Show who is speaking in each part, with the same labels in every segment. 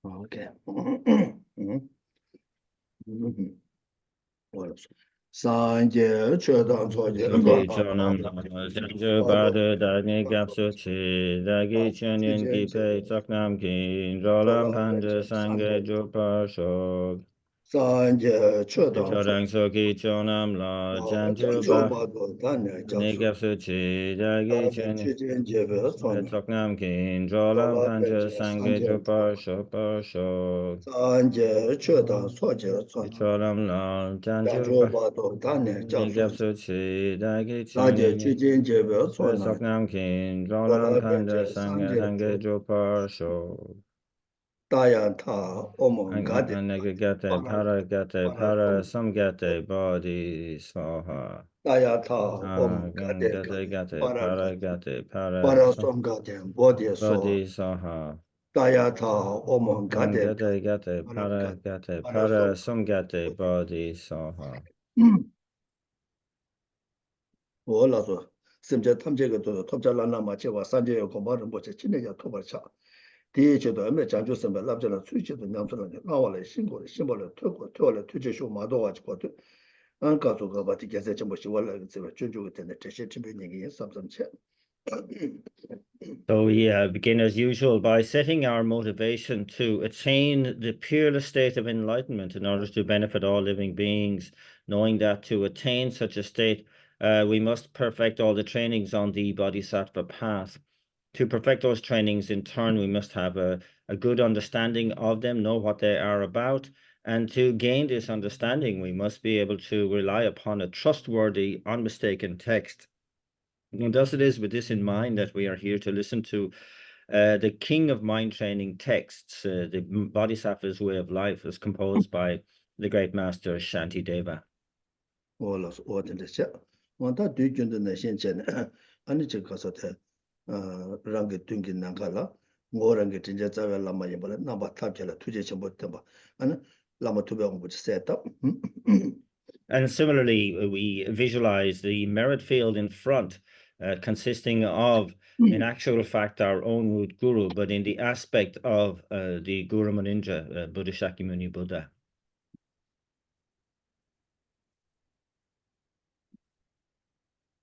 Speaker 1: Okay. Sanje Chodan Soje
Speaker 2: Soki chonam janju badu dagi gapsu chi dagi chanyin ki pe tsaknam ki rolam panja sange jupa shok.
Speaker 1: Sanje Chodan
Speaker 2: Chodang soki chonam la janju
Speaker 1: Janjo
Speaker 2: ba
Speaker 1: Bado Danya
Speaker 2: ni
Speaker 1: Japsu
Speaker 2: gapsu chi dagi chanyin
Speaker 1: Chichen Jebe
Speaker 2: pe
Speaker 1: Sona
Speaker 2: tsaknam ki rolam
Speaker 1: Dola
Speaker 2: panja
Speaker 1: Penche
Speaker 2: sange
Speaker 1: Sanje
Speaker 2: jupa shok.
Speaker 1: Sanje Chodan Soje Sona
Speaker 2: Cholam la janju
Speaker 1: Janjo
Speaker 2: ba
Speaker 1: Bado Danya
Speaker 2: ni
Speaker 1: Japsu
Speaker 2: gapsu chi dagi
Speaker 1: Saje
Speaker 2: chanyin
Speaker 1: Chichen Jebe
Speaker 2: pe
Speaker 1: Sona
Speaker 2: tsaknam ki rolam
Speaker 1: Dola
Speaker 2: panja
Speaker 1: Penche
Speaker 2: sange
Speaker 1: Sanje
Speaker 2: jupa shok.
Speaker 1: Daya Ta Omon Gade
Speaker 2: Anagate, paragate, para, samgate, body, swaha.
Speaker 1: Daya Ta Omon Gade
Speaker 2: Gate, gate,
Speaker 1: Paragate
Speaker 2: paragate, para,
Speaker 1: Parasomgade Bodhi So
Speaker 2: body, saha.
Speaker 1: Daya Ta Omon Gade
Speaker 2: Gate, gate,
Speaker 1: Paragate
Speaker 2: paragate, para,
Speaker 1: Parasom
Speaker 2: samgate, body, saha.
Speaker 1: Olazo Simja Tamjega to Topjalana Machewa Sanjay Kombaran Boche Chineya Tobarcha Dijedo Ame Janju Samba Labjana Suchi to Namsana Nawale Shingo Shimbole Toko Tola Tujeshu Madowa Chikotu Ankazu Gabati Gazechamoshi Walla Junju Tene Teshe Timbini Samsam Chet.
Speaker 2: So we begin as usual by setting our motivation to attain the peerless state of enlightenment in order to benefit all living beings, knowing that to attain such a state, we must perfect all the trainings on the Bodhisattva path. To perfect those trainings in turn, we must have a good understanding of them, know what they are about. And to gain this understanding, we must be able to rely upon a trustworthy, unmistaken text. And thus it is with this in mind that we are here to listen to the king of mind training texts, the Bodhisattva's Way of Life, is composed by the great master Shantideva.
Speaker 1: Olazo Ordinary Chet. Wanda Dujun the Shinchen Anichikasote Rangi Tungi Nankala, Morangi Tinjaza Lama Yabala, Namba Tabjala, Tujachamotamba, and Lama Tubang would set up.
Speaker 2: And similarly, we visualize the merit field in front, consisting of, in actual fact, our own root guru, but in the aspect of the Guru Muninja, Buddha Shakyamuni Buddha.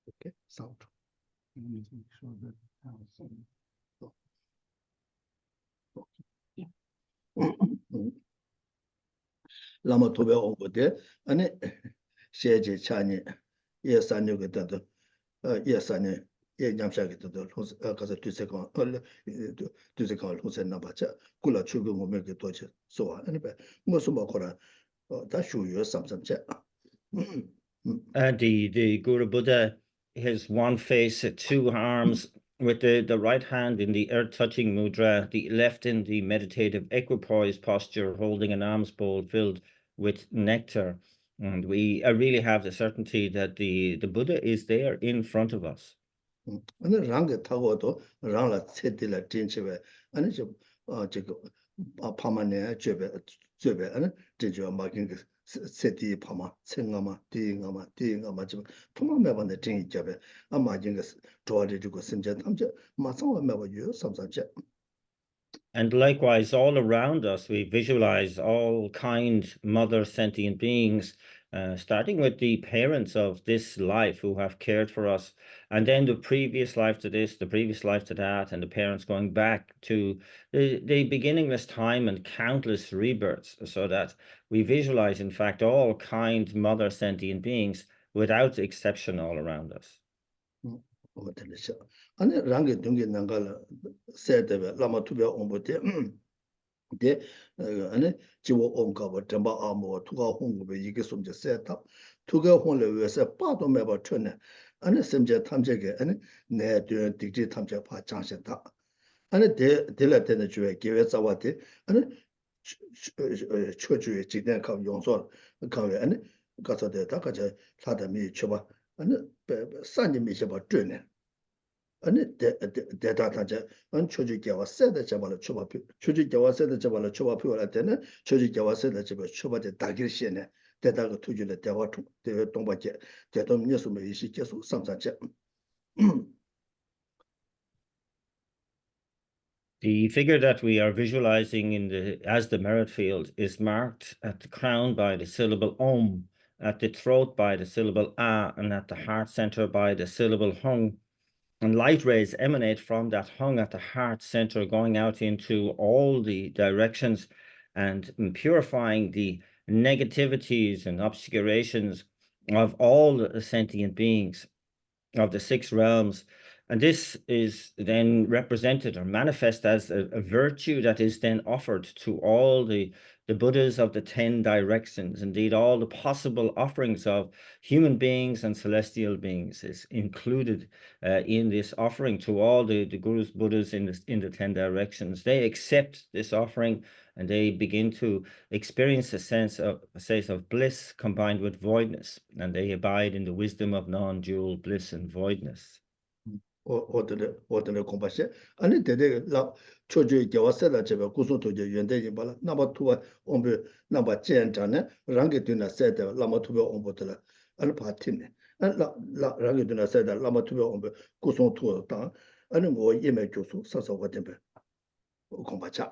Speaker 1: Okay, sound. Make sure that Lama Tobe Ombode, and Sheji Chani, yes, I knew that, yes, I knew. Ye Yamshaki to the Casa 2 second, 2 second, who said Nabacha, Kula Chugu will make a torture. So, anyway, Musuma that show you something.
Speaker 2: And the Guru Buddha has one face, two arms, with the right hand in the earth-touching mudra, the left in the meditative equipoise posture, holding an alms bowl filled with nectar. And we really have the certainty that the Buddha is there in front of us.
Speaker 1: And the Ranga Tagoto, Ranga Setila Tincheve, and it's a permanent Jebe, and Tijo marking Seti Pama, Singama, Dingama, Pama Mevan the Ting Jebe, a margin George Simja Tamja, Masama Meva, you some such.
Speaker 2: And likewise, all around us, we visualize all kind mother sentient beings, starting with the parents of this life who have cared for us, and then the previous life to this, the previous life to that, and the parents going back to the beginningless time and countless rebirths, so that we visualize, in fact, all kind mother sentient beings without exception all around us.
Speaker 1: And Rangi Dungi Nangala said, Lama Tubia Ombote, de Jiwo Onka, Temba Amo, Tuga Hongo, Yigisum just set up, Tuga Honle was a part of Meba Tuna, and a Simja Tamjake, and Ne doing Digi Tamja Pa Chansheta. And a de la Tenajue, give it Zawati, and Church Jidan come Yonsor, come and got the Takaja, Tadami Chuba, and Sandy Mishaba Tuna. And data and Choji Gawa said that Jabala Choba, Choji Gawa said that Jabala Choba Pura Tena, Choji Gawa said that Jabba Choba de Dagirshene, that I got to you the Dawatu, the Tombaje, the Tom Yasuma Ishikasu, some such.
Speaker 2: The figure that we are visualizing as the merit field is marked at the crown by the syllable Om, at the throat by the syllable A, and at the heart center by the syllable Hung. And light rays emanate from that Hung at the heart center, going out into all the directions and purifying the negativities and obscurations of all the sentient beings of the 6 realms. And this is then represented or manifest as a virtue that is then offered to all the Buddhas of the 10 directions. Indeed, all the possible offerings of human beings and celestial beings is included in this offering to all the Gurus, Buddhas in the 10 directions. They accept this offering and they begin to experience a sense of bliss combined with voidness, and they abide in the wisdom of non-dual bliss and voidness.
Speaker 1: 어떤 공부하시 아니 대대 라 초주의 겨와세다 제가 구소도제 연대인 발라 나바 투와 온베 나바 젠자네 랑게 되나 세다 라마 투베 온보들 아니 파티네 라 랑게 되나 세다 라마 투베 온베 구소 투다 아니 뭐 예매 교수 사서가 된베 공부하자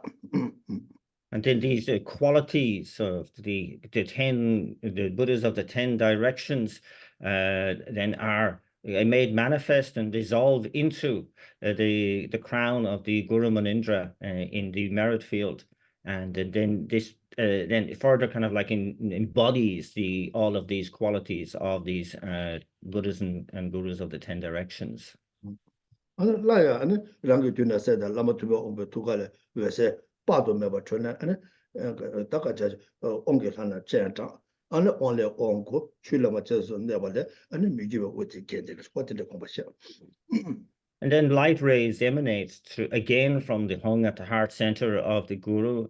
Speaker 2: And then these qualities of the Buddhas of the 10 directions then are made manifest and dissolve into the crown of the Guru Manindra in the merit field, and then this then further kind of like embodies all of these qualities of these Buddhas and Gurus of the 10 directions.
Speaker 1: 아니 라야 아니 랑게 되나 세다 라마 투베 온베 투가래 왜세 빠도 매버 전에 아니 다가자 옹게 하나 젠자 아니 only on고 출라마 제서 내발래 아니 미기베 어디 겐데를 어디를 공부하셔.
Speaker 2: And then light rays emanate again from the Hung at the heart center of the Guru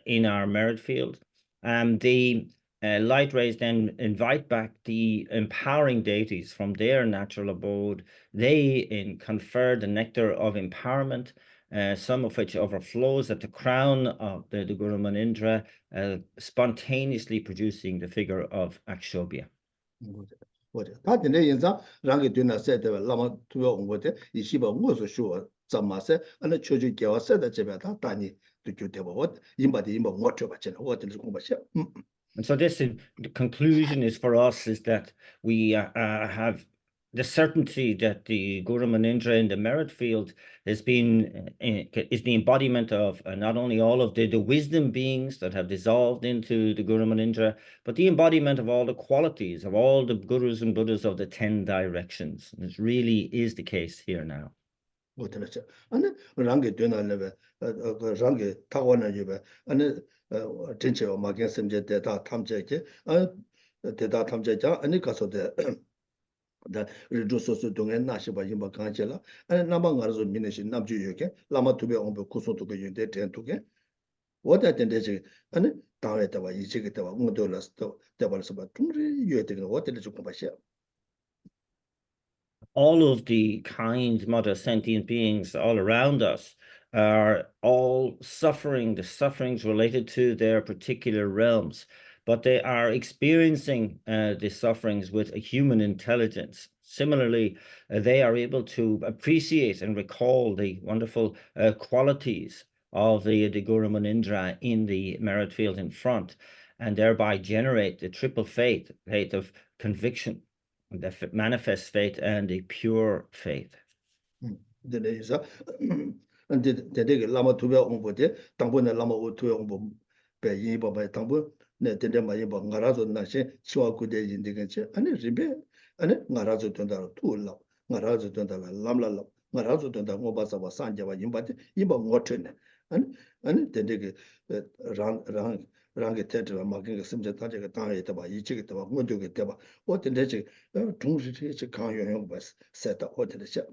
Speaker 2: in our merit field. The light rays then invite back the empowering deities from their natural abode. They confer the nectar of empowerment, some of which overflows at the crown of the Guru Manindra, spontaneously producing the figure of Akshobhya.
Speaker 1: 다들 인자 랑게 되나 세다 라마 투베 온고데 이시바 무엇을 쇼 잠마세 아니 초주 개와 세다 제베다 다니 두교되고 임바디 임바 못쳐 받잖아 어디를 공부하셔.
Speaker 2: And so the conclusion is for us is that we have the certainty that the Guru Manindra in the merit field is the embodiment of not only all of the wisdom beings that have dissolved into the Guru Manindra, but the embodiment of all the qualities of all the Gurus and Buddhas of the 10 directions. And this really is the case here now.
Speaker 1: 아니 랑게 되나래 랑게 타고나지베 아니 진짜 마겐 심제 대다 탐제게 대다 탐제자 아니 가서데 다 리조소스 동에 나시바 임바 간절라 아니 나만 가서 미네시 남주여게 라마 투베 온베 구소도게 연대 텐투게 어디 텐데지 아니 다외다 와 이제게다 와 응도라스도 대발서 봐 둥리 유에되게 어디를 조금 봐셔.
Speaker 2: All of the kind, mother sentient beings all around us are all suffering, the sufferings related to their particular realms, but they are experiencing the sufferings with a human intelligence. Similarly, they are able to appreciate and recall the wonderful qualities of the Guru Manindra in the merit field in front, and thereby generate the triple faith of conviction, the manifest faith and the pure faith.
Speaker 1: 데데게 라마 투베 온보데 당본에 라마 오투에 온보 베이 바바에 당본 네 데데 마이 바 가라조 나시 치와 구데 인데겐체 아니 리베 아니 가라조 된다 투올라 가라조 된다 람랄라 가라조 된다 고바사바 산제바 임바데 임바 모트네 아니 데데게 랑게 테트와 마겐게 심제 타제가 땅에 있다 봐 이치게 봐 모두게 봐 어떤데지 중시체 강요형 봐 세다 어떤데지.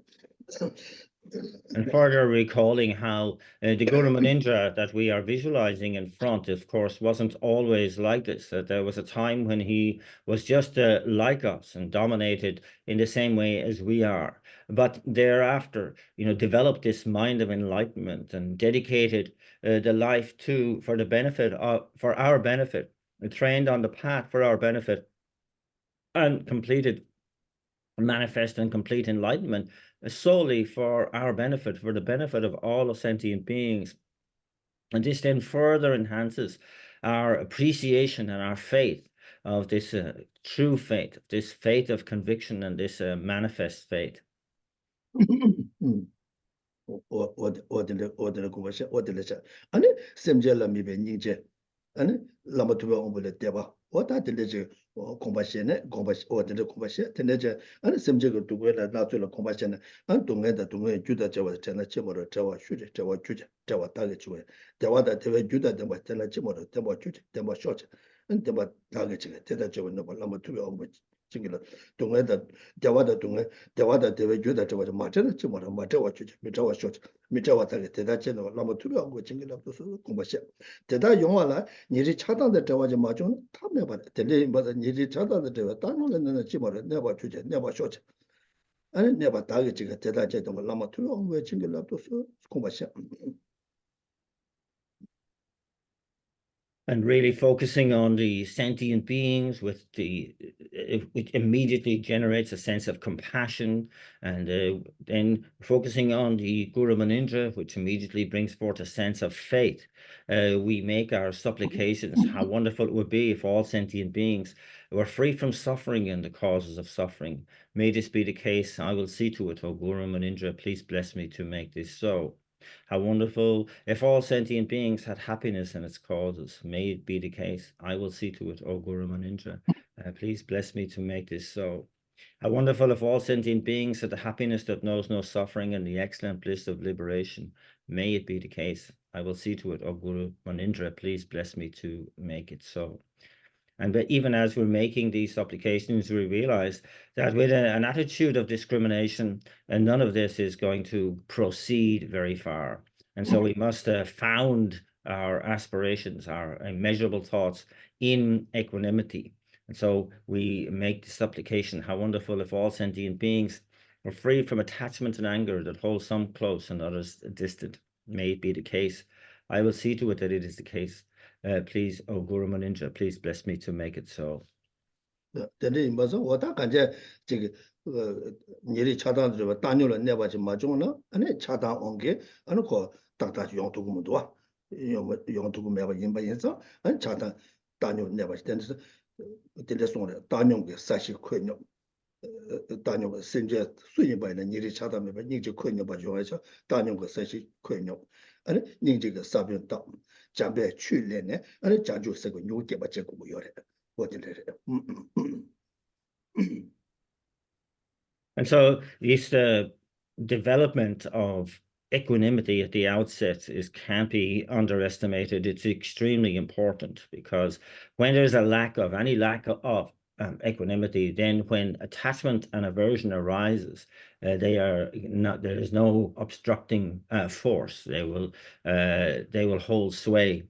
Speaker 2: And further recalling how the Guru Manindra that we are visualizing in front, of course, wasn't always like this. That there was a time when he was just like us and dominated in the same way as we are. But thereafter, developed this mind of enlightenment and dedicated the life for our benefit, and trained on the path for our benefit, and completed manifest and complete enlightenment solely for our benefit, for the benefit of all sentient beings. And this then further enhances our appreciation and our faith of this true faith, this faith of conviction and this manifest faith.
Speaker 1: 我的公巴些，我的那些，安尼什么叫拉米边人家，安尼拉么图标我们来对吧？我打的那些公巴些呢，公巴些，我的公巴些，的那些，安尼什么叫个独个来拿最了公巴些呢？安东岸的觉得这我真的节目了，这我学的，这我觉的，这我大概就会，这我的这位觉得的我真的节目了，这我觉的，这我学的，这我大概这个，这就那么拉么图标我们。这个了，东岸的，台湾的东岸，台湾的台湾觉得这我就马真的这么了，马这我去，没这我学，没这我这个，台大见到，那么图标我经历了都是公布些，台大用完了，你这恰当的这我就马中，他没把的，台里把的你这恰当的这个，当然了，那基本上那我去，那我学，哎，那把大概这个台大见到，那么图标我经历了都是公布些。
Speaker 2: And really focusing on the sentient beings with it immediately generates a sense of compassion, and then focusing on the Guru Manindra, which immediately brings forth a sense of faith. We make our supplications. How wonderful it would be if all sentient beings were free from suffering and the causes of suffering. May this be the case. I will see to it, O Guru Manindra. Please bless me to make this so. How wonderful if all sentient beings had happiness in its causes. May it be the case. I will see to it, O Guru Manindra. Please bless me to make this so. How wonderful if all sentient beings had the happiness that knows no suffering and the excellent bliss of liberation. May it be the case. I will see to it, O Guru Manindra. Please bless me to make it so. And even as we're making these supplications, we realize that with an attitude of discrimination, and none of this is going to proceed very far. And so we must found our aspirations, our immeasurable thoughts in equanimity. And so we make the supplication, how wonderful if all sentient beings were free from attachment and anger that hold some close and others distant. May it be the case. I will see to it that it is the case. Please, O Guru Manindra, please bless me to make it so.
Speaker 1: 但是没说，我倒感觉这个你的恰当这个大牛了，那把就马中了，那恰当安给，那个大用途么多，用途没把银把银子，恰当大牛那把，但是这里说的大牛给三十块牛，大牛甚至随一般的你的恰当没把，你就块牛把用一下，大牛给30块牛，你这个啥病到。讲白去年呢，讲究是个牛点吧，结果没有的，我的来的，And
Speaker 2: so this development of equanimity at the outset can't be underestimated. It's extremely important because when there's any lack of equanimity, then when attachment and aversion arises, there is no obstructing force. They will hold sway.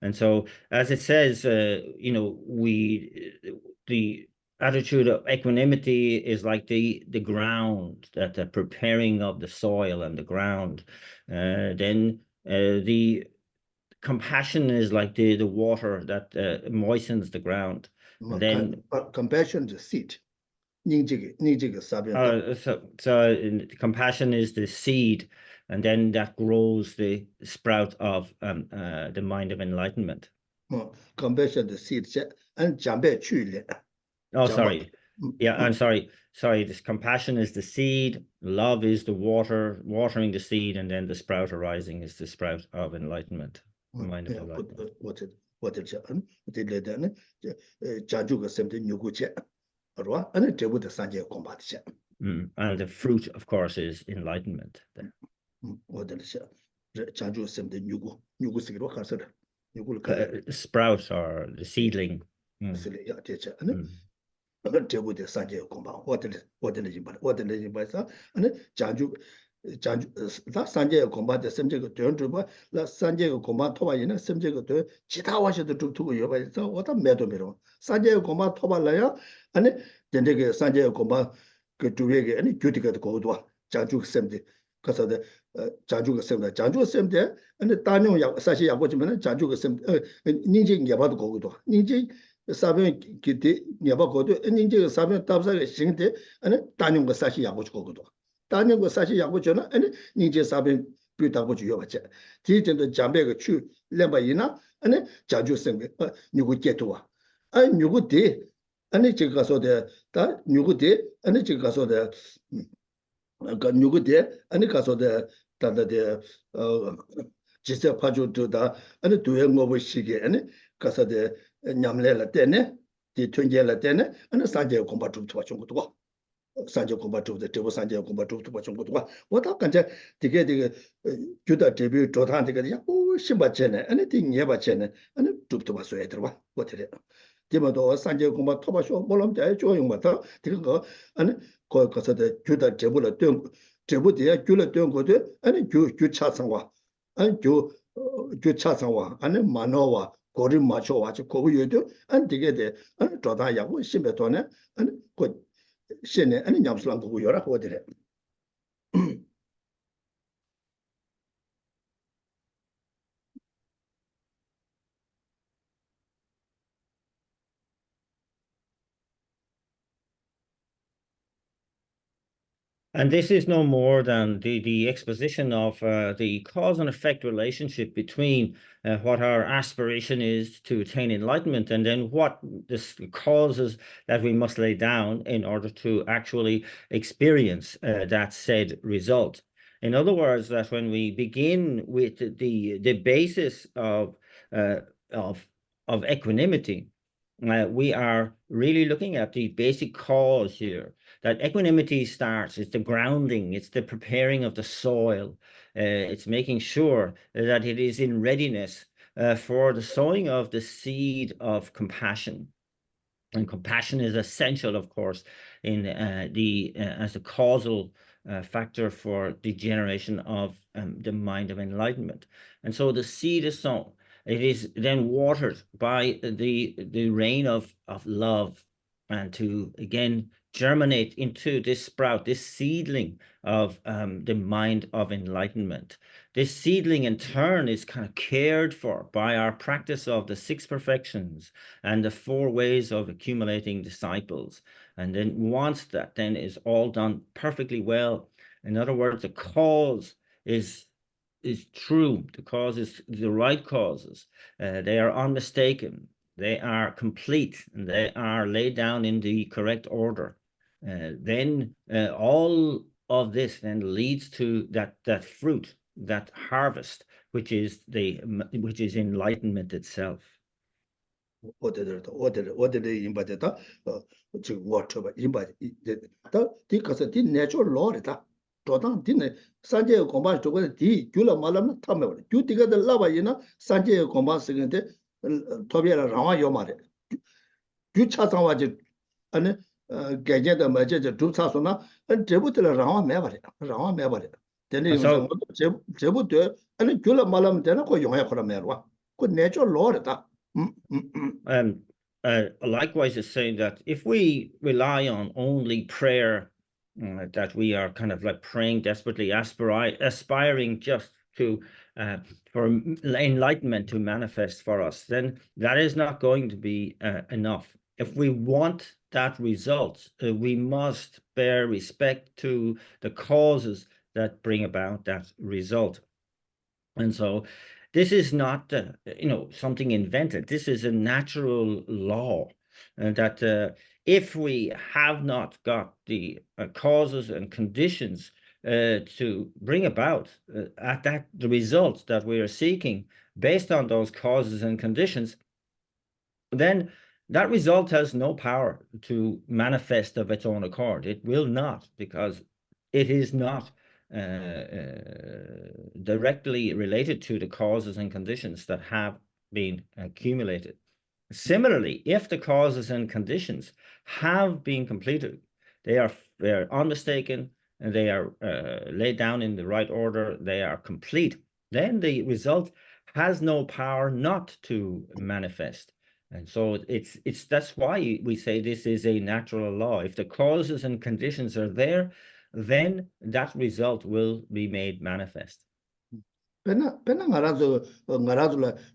Speaker 2: And so, as it says, the attitude of equanimity is like the ground, that the preparing of the soil and the ground. Then the compassion is like the water that moistens the ground. And then
Speaker 1: compassion is seed.
Speaker 2: So compassion is the seed, and then that grows the sprout of the mind of enlightenment.
Speaker 1: Compassion is seed, and
Speaker 2: Oh, sorry. Yeah, I'm sorry. Sorry, this compassion is the seed, love is the watering the seed, and then the sprout arising is the sprout of enlightenment. Mind of enlightenment. And the fruit, of course, is enlightenment. Sprout or the seedling.
Speaker 1: 산재 공부할 sem제가 되는데 라 산재가 공부 토바이나 sem제가 돼 기타 와셔도 두고 여봐서 어다 매도 매로 산재 공부 토발라야 아니 된데게 산재 공부 그 두에게 아니 규티가 고도 자주 sem제 그래서 자주가 sem다 자주 sem제 아니 단용 사실 야고지면 자주가 sem 닌지 예바도 고도 닌지 사변 기대 예바 고도 닌지 사변 답사가 신데 아니 단용 거 사실 야고지 고도 다른 거 사실 야고 저는 아니 니제 사빈 비다고 주요 받지 뒤전도 잠배가 추 렘바이나 아니 자주 생게 누구 깨도와 아니 누구 대 아니 제가 가서데 다 누구 대 아니 제가 가서데 그 누구 대 아니 가서데 다다데 지세 파주도다 아니 두에 뭐 시게 아니 가서데 냠래라 때네 뒤 튼제라 때네 아니 산제 공부 좀 도와준 산제 공부 좀 되고 산제 공부 좀 도와준 것도 와다 간제 되게 주다 데뷔 조탄 되게 야고 심바체네 아니 뒤에 바체네 아니 좀 도와줘야 들어봐 어떻게 디마도 산제 공부 토바쇼 몰람 돼 조용 맞다 되게 거 아니 거 가서데 주다 제보를 된 제보디야 줄을 된 거도 아니 주 차상와 아니 주 차상와 아니 만화와 고리 맞춰와 저 거기에도 안 되게 돼 아니 조다 야고 심배도네 아니 그 신에 아니 냠슬랑 그거 여라 거들에
Speaker 2: And this is no more than the exposition of the cause and effect relationship between what our aspiration is to attain enlightenment and then what the causes that we must lay down in order to actually experience that said result. In other words, that when we begin with the basis of equanimity, we are really looking at the basic cause here. That equanimity starts, it's the grounding, it's the preparing of the soil, it's making sure that it is in readiness for the sowing of the seed of compassion. And compassion is essential, of course, in as a causal factor for the generation of the mind of enlightenment. And so the seed is sown. It is then watered by the rain of love, and to again germinate into this sprout, this seedling of the mind of enlightenment. This seedling in turn is kind of cared for by our practice of the 6 perfections and the 4 ways of accumulating disciples. And then once that then is all done perfectly well, in other words, the cause is true, the cause is the right causes, they are unmistaken, they are complete, and they are laid down in the correct order. Then all of this then leads to that fruit, that harvest, which is enlightenment itself.
Speaker 1: 어디를 임바데다 지금 워터바 임바 다 디가서 디 내추럴 로르다 도당 디네 산제 공부 저거 디 줄라 말하면 타면 주디가 라바이나 산제 공부 쓰는데 토비라 라와 요마레 주차상와지 아니 개제다 맞제 주차소나 제부터 라와 매바레 되는
Speaker 2: So,
Speaker 1: 제부터 아니 줄라 말하면 되나 그 용해 그러 매와 그 내추럴 로르다
Speaker 2: likewise is saying that if we rely on only prayer, that we are kind of like praying desperately, aspiring just to for enlightenment to manifest for us, then that is not going to be enough. If we want that result, we must bear respect to the causes that bring about that result. And so this is not, something invented. This is a natural law, that if we have not got the causes and conditions to bring about the results that we are seeking based on those causes and conditions, then that result has no power to manifest of its own accord. It will not, because it is not directly related to the causes and conditions that have been accumulated. Similarly, if the causes and conditions have been completed, they are unmistaken, and they are laid down in the right order, they are complete, then the result has no power not to manifest. And so that's why we say this is a natural law. If the causes and conditions are there, then that result will be made manifest.
Speaker 1: pena ngarazo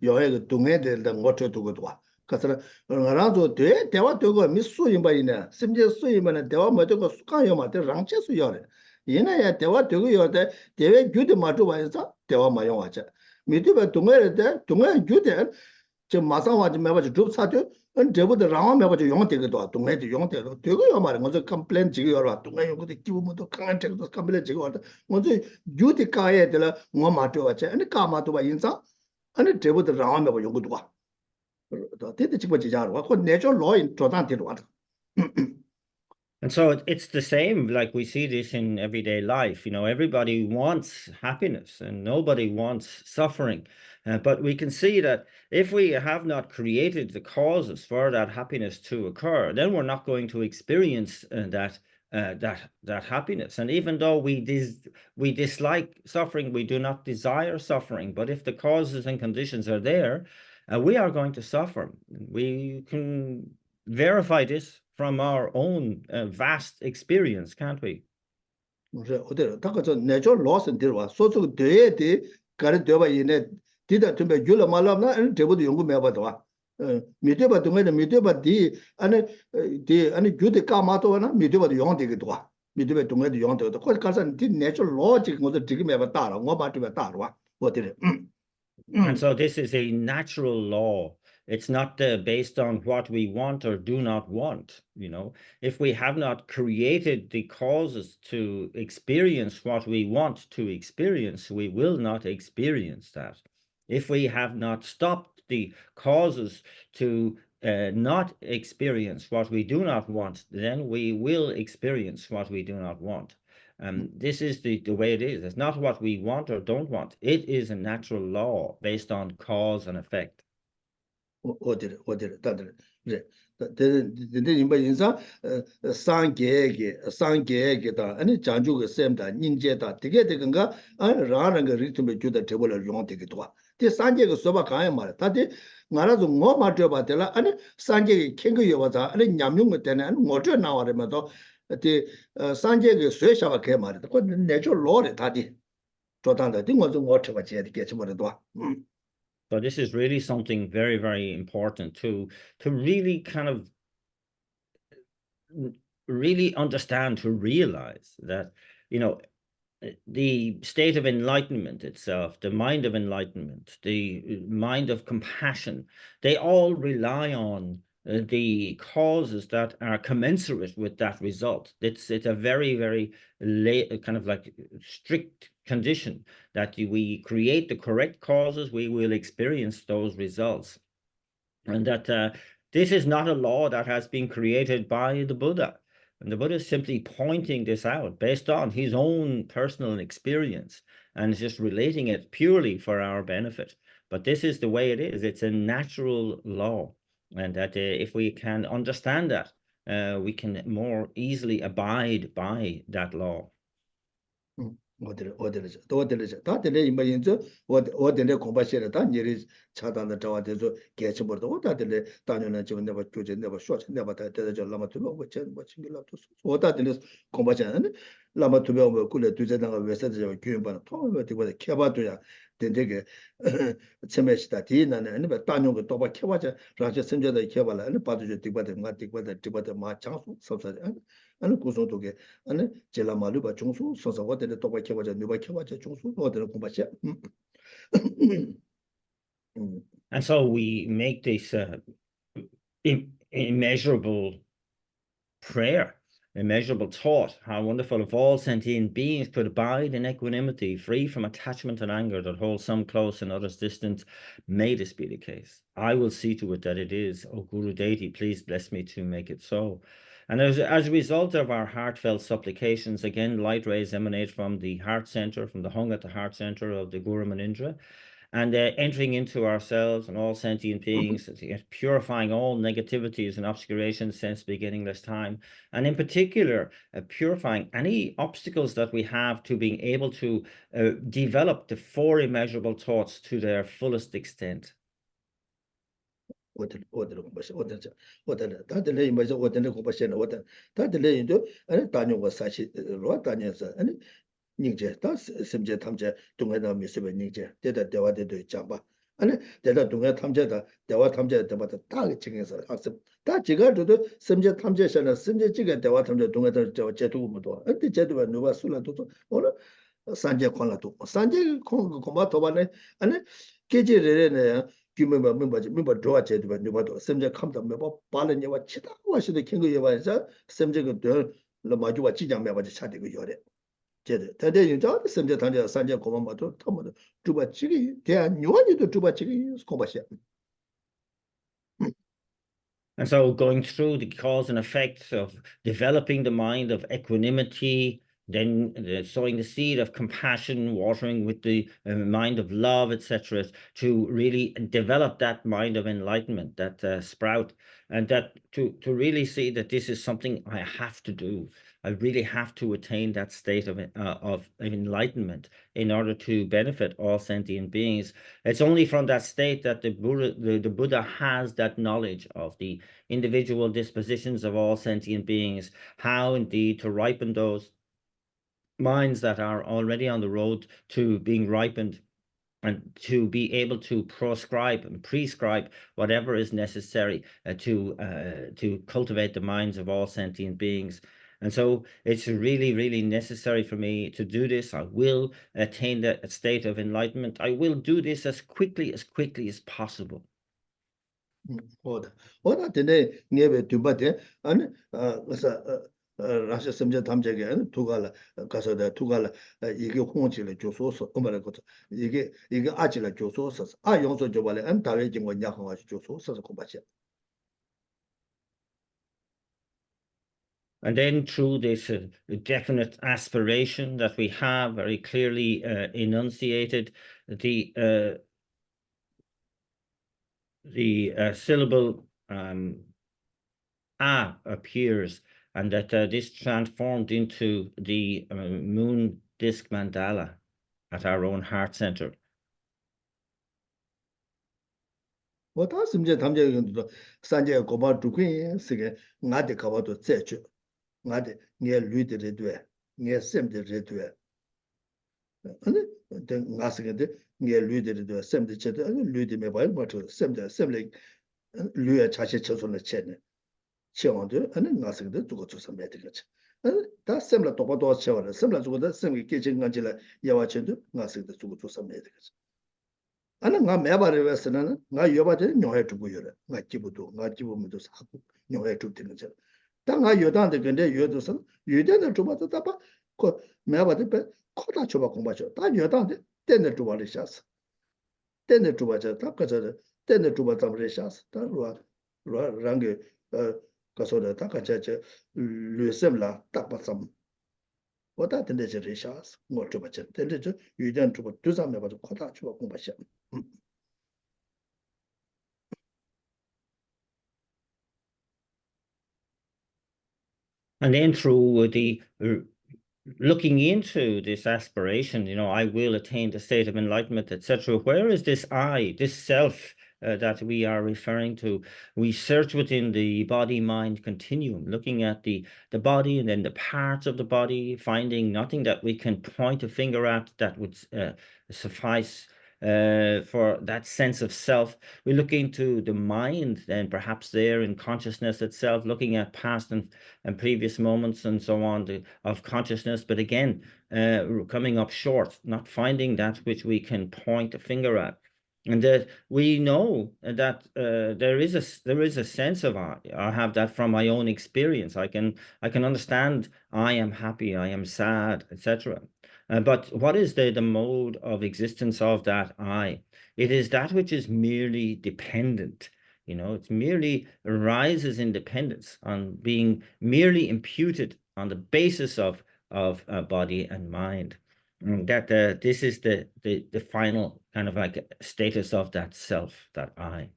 Speaker 1: yoe dunge de ngoto dugo dwa kasara ngarazo dewa dogo mi su yimba ine simje su yimba ne dewa mo dogo suka yo ma de rangche su yore 얘네 대화 되고 요데 대외 규대 맞고 와서 대화 마용 와자 미디가 동해에 동해 규대 저 마상와지 매버지 줍 사죠 은 저보다 라마 매버지 용 되기도 동해도 용 되고 되고 요 말은 먼저 컴플레인 지고 요 동해 요것도 기부모도 강한 책도 컴플레인 지고 왔다 먼저 규대 가야 되라 뭐 맞죠 와자 아니 까마도 봐 인사 아니 저보다 라마 매버 요것도 와 되게 지금 지자로 그 내조 로인 조단 되로 왔다
Speaker 2: And so it's the same, like we see this in everyday life. You know, everybody wants happiness and nobody wants suffering. But we can see that if we have not created the causes for that happiness to occur, then we're not going to experience that happiness. And even though we dislike suffering, we do not desire suffering. But if the causes and conditions are there, we are going to suffer. We can verify this from our own vast experience, can't we?
Speaker 1: 어때요? 다가서 내조 로스 들어와 소소 되게 가르 되어 이네 디다 좀 줄어 말라나 저보다 연구 매 봐도 와 미대바 동에는 미대바 디 아니 규대 까마도나 미대바도 용 되기도 와 미대바 동에도 용 되기도 거 가서 디 내조 로직 뭐도 지금 매 봐다 뭐 봐도 따라 와 어때요?
Speaker 2: And so this is a natural law. It's not based on what we want or do not want. You know, if we have not created the causes to experience what we want to experience, we will not experience that. If we have not stopped the causes to not experience what we do not want, then we will experience what we do not want. This is the way it is. It's not what we want or don't want. It is a natural law based on cause and effect.
Speaker 1: 어디를 다들 그래 근데 인바 인사 상계계다 아니 장주가 셈다 닌제다 되게 되건가 라는 거 리듬에 주다 되벌 용 되기도 와. તે સાંજે કે soba કાય મારે તાતે ngara zo ngo ma tyo ba tela ani sanje ke khen ge yo ba za ani nyamyung ge tene ani ngo tyo na wa re ma to te sanje ke swe sha ba ke ma re ko ne jo lo re ta di to dan de ngo zo ngo tyo ba je de ke chi mo re do
Speaker 2: So this is really something very, very important to really kind of really understand, to realize that, you know, the state of enlightenment itself, the mind of enlightenment, the mind of compassion, they all rely on the causes that are commensurate with that result. It's a very, very kind of like strict condition that we create the correct causes, we will experience those results. And that this is not a law that has been created by the Buddha. And the Buddha is simply pointing this out based on his own personal experience and just relating it purely for our benefit. But this is the way it is. It's a natural law. And that if we can understand that, we can more easily abide by that law.
Speaker 1: 어디를 다 되네 이마 인저 어디네 공부하시라 다 니리 차단의 자와대서 개체버도 어디들 다녀는 지금 내가 교재 내가 쇼츠 내가 다 대대저 라마 두고 뭐 챙길라도 어디들 공부하잖아요 라마 두고 뭐 꿀에 두제다가 외세저 교육반 통을 되고 개봐도야 된되게 체메시다 디나는 아니 다녀고 또 봐 개봐자 라저 선제다 개봐라 아니 봐도 되고다 되고다 마 장수 섭사 아니 고소도게 아니 제라마르바 중수 소소가 되는 또 박혀가자 누가 켜가자 중수 어디로 공부하지
Speaker 2: And so we make this immeasurable prayer, immeasurable thought, how wonderful if all sentient beings could abide in equanimity, free from attachment and anger, that hold some close and others distant. May this be the case. I will see to it that it is. O Guru Deity, please bless me to make it so. And as a result of our heartfelt supplications, again, light rays emanate from the heart center, from the hung at the heart center of the Guru Manindra, and entering into ourselves and all sentient beings, purifying all negativities and obscurations since beginningless time, and in particular, purifying any obstacles that we have to being able to develop the four immeasurable thoughts to their fullest extent.
Speaker 1: 어디로 공부하시 다들 이마저 어디로 공부하시는 다들 이도 아니 다녀고 사실로 다녀서 아니 닝제 다 심제 탐제 동에다 미스베 닝제 대다 대화대도 잡아 아니 내가 동네 탐제다 대화 탐제 때마다 다 증에서 학습 다 지가도 심지 탐제셔는 심지 지가 대화 탐제 동네들 저 제도 뭐도 어때 제도가 누가 술라도 오늘 산제 콘라도 산제 콘 고마 도바네 아니 계제레네 규모가 멤버 좋아 제도가 누가도 심지 감다 멤버 발레니와 치다 와시도 킹거 예바자 심지 그 마주와 지장 매바지 차대고 요래 제대 대대인자 심지 단자 산제 고마마도 터모도 주바치기 대한 요한이도 주바치기 고바시야.
Speaker 2: And so going through the cause and effects of developing the mind of equanimity, then sowing the seed of compassion, watering with the mind of love, etc., to really develop that mind of enlightenment, that sprout, and that to really see that this is something I have to do. I really have to attain that state of enlightenment in order to benefit all sentient beings. It's only from that state that the Buddha has that knowledge of the individual dispositions of all sentient beings, how indeed to ripen those minds that are already on the road to being ripened, and to be able to proscribe and prescribe whatever is necessary to cultivate the minds of all sentient beings. And so it's really, really necessary for me to do this. I will attain that state of enlightenment. I will do this as quickly as possible.
Speaker 1: 오다 근데 네베 두바데 아니 그래서 라시 심제 탐제게 두가라 가서다 두가라 이게 홍지를 줘서서 엄마를 것도 이게 아지를 줘서서 아 용서 줘발에 안 다외 진거 냐하고 줘서서 고바시.
Speaker 2: And then through this definite aspiration that we have very clearly enunciated, the syllable A appears, and that this transformed into the moon disk mandala at our own heart center.
Speaker 1: 오다 심제 탐제게도 산제 고바 두퀸 시게 나데 가봐도 제주 나데 네 루이데르드에 네 셈데르드에 아니 나스게데 네 루이데르드에 셈데체데 루이데 메바일 마토 셈레 루야 자체 처손을 체네 치원도 아니 나스게데 두고 조사 매드거지 아니 다 셈라 도바도 쳐와라 셈라 주고다 셈이 깨진간지라 야와체도 나스게데 두고 조사 매드거지 아니 나 매바르베스는 나 여바데 녀해 두고 요래 나 기부도 나 기부면도 사고 녀해 두는 거 당아 여단데 근데 여도선 유대는 좀도 다봐 그 매바데 코다 줘봐 공부하죠 다 여단데 때는 줘봐리 샤스 때는 줘봐자 다 가서 때는 줘봐 담으리 샤스 다 랑게 가서다 다 같이 르셈라 딱 봤음 보다 근데 저 샤스 뭐 줘봐자 근데 저 유대는 줘봐 두 사람 매바도 코다 줘봐 공부하죠.
Speaker 2: And then through the looking into this aspiration, I will attain the state of enlightenment, etc. Where is this I, this self that we are referring to? We search within the body-mind continuum, looking at the body and then the parts of the body, finding nothing that we can point a finger at that would suffice for that sense of self. We look into the mind, then perhaps there in consciousness itself, looking at past and previous moments and so on of consciousness, but again, coming up short, not finding that which we can point a finger at. And that we know that there is a sense of I have that from my own experience. I can understand I am happy, I am sad, etc. But what is the mode of existence of that I? It is that which is merely dependent. It's merely arises in dependence on being merely imputed on the basis of body and mind. That this is the final kind of like status of that self, that I.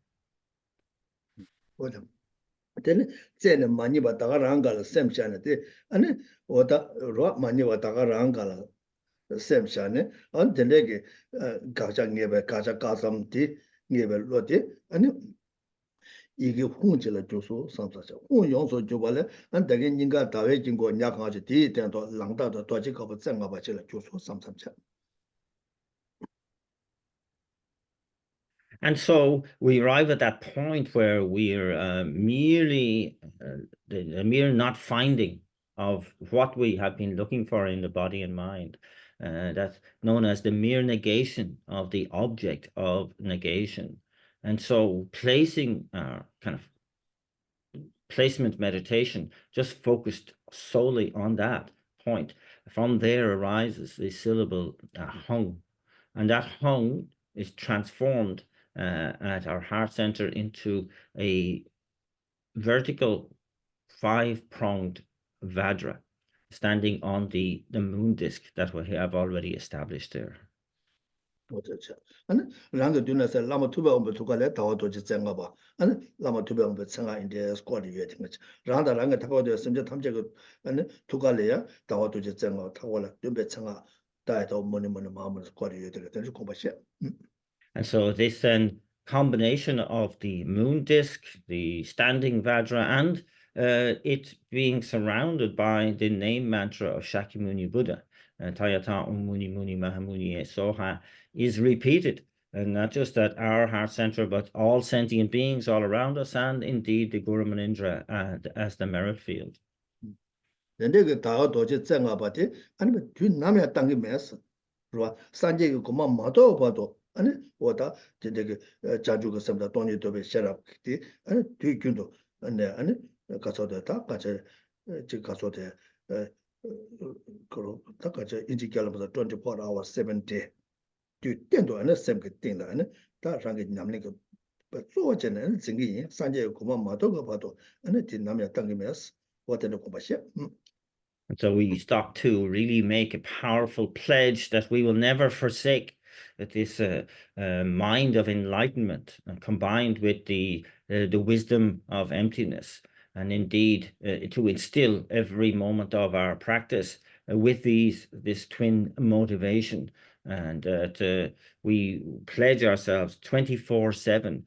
Speaker 1: Then 쟤는 많이 왔다가 랑가를 셈샤는데 아니 오다 로 많이 왔다가 랑가를 셈샤네 안 되게 가자 녜베 가자 가sam디 녜베 로데 아니 이게 홍질을 줘서 삼사자 홍용서 줘발에 안 되게 인가 다외 진고 냐가지 뒤에도 랑다도 도지가고 쟁가바지를 줘서 삼삼차.
Speaker 2: And so we arrive at that point where we're merely the mere not finding of what we have been looking for in the body and mind. That's known as the mere negation of the object of negation. And so placing our kind of placement meditation just focused solely on that point. From there arises the syllable hung. And that hung is transformed at our heart center into a vertical 5-pronged Vajra standing on the moon disk that we have already established there.
Speaker 1: And Ranga Duna said, Lama Tuba Tuka Tawato Jangaba, and Lama Tuba Tsanga in the squad waiting. Randa Ranga Tawa, the Simja Tamjago, and Tukalea, Tawato Janga, Tawala, Dubetsanga, died of Monument Mamma squad waiting.
Speaker 2: And so this then combination of the moon disk, the standing Vajra, and it being surrounded by the name mantra of Shakyamuni Buddha, Tayata Om Muni Muni Mahamuni Soha, is repeated. And not just at our heart center, but all sentient beings all around us, and indeed the Guru Manindra as the merit field.
Speaker 1: Then they get Tawa Doji Zangabati, and do Namia Tangi Mess, Sanjay Kuma Mato Pato, and water did the Jajuga Samda Tony to be shut up, and do Gundo, and Caso de Takacha, Chicaso de Takacha, Injicalabas 24 hours, 7 day. Do Tendo and a same thing, and that Rangi Namlik. But so general, singing Sanjay Kuma Mato Pato, and it did Namia Tangi Mess, what in the Kumasha.
Speaker 2: And so we stop to really make a powerful pledge that we will never forsake this mind of enlightenment, combined with the wisdom of emptiness, and indeed to instill every moment of our practice with this twin motivation, and we pledge ourselves 24/7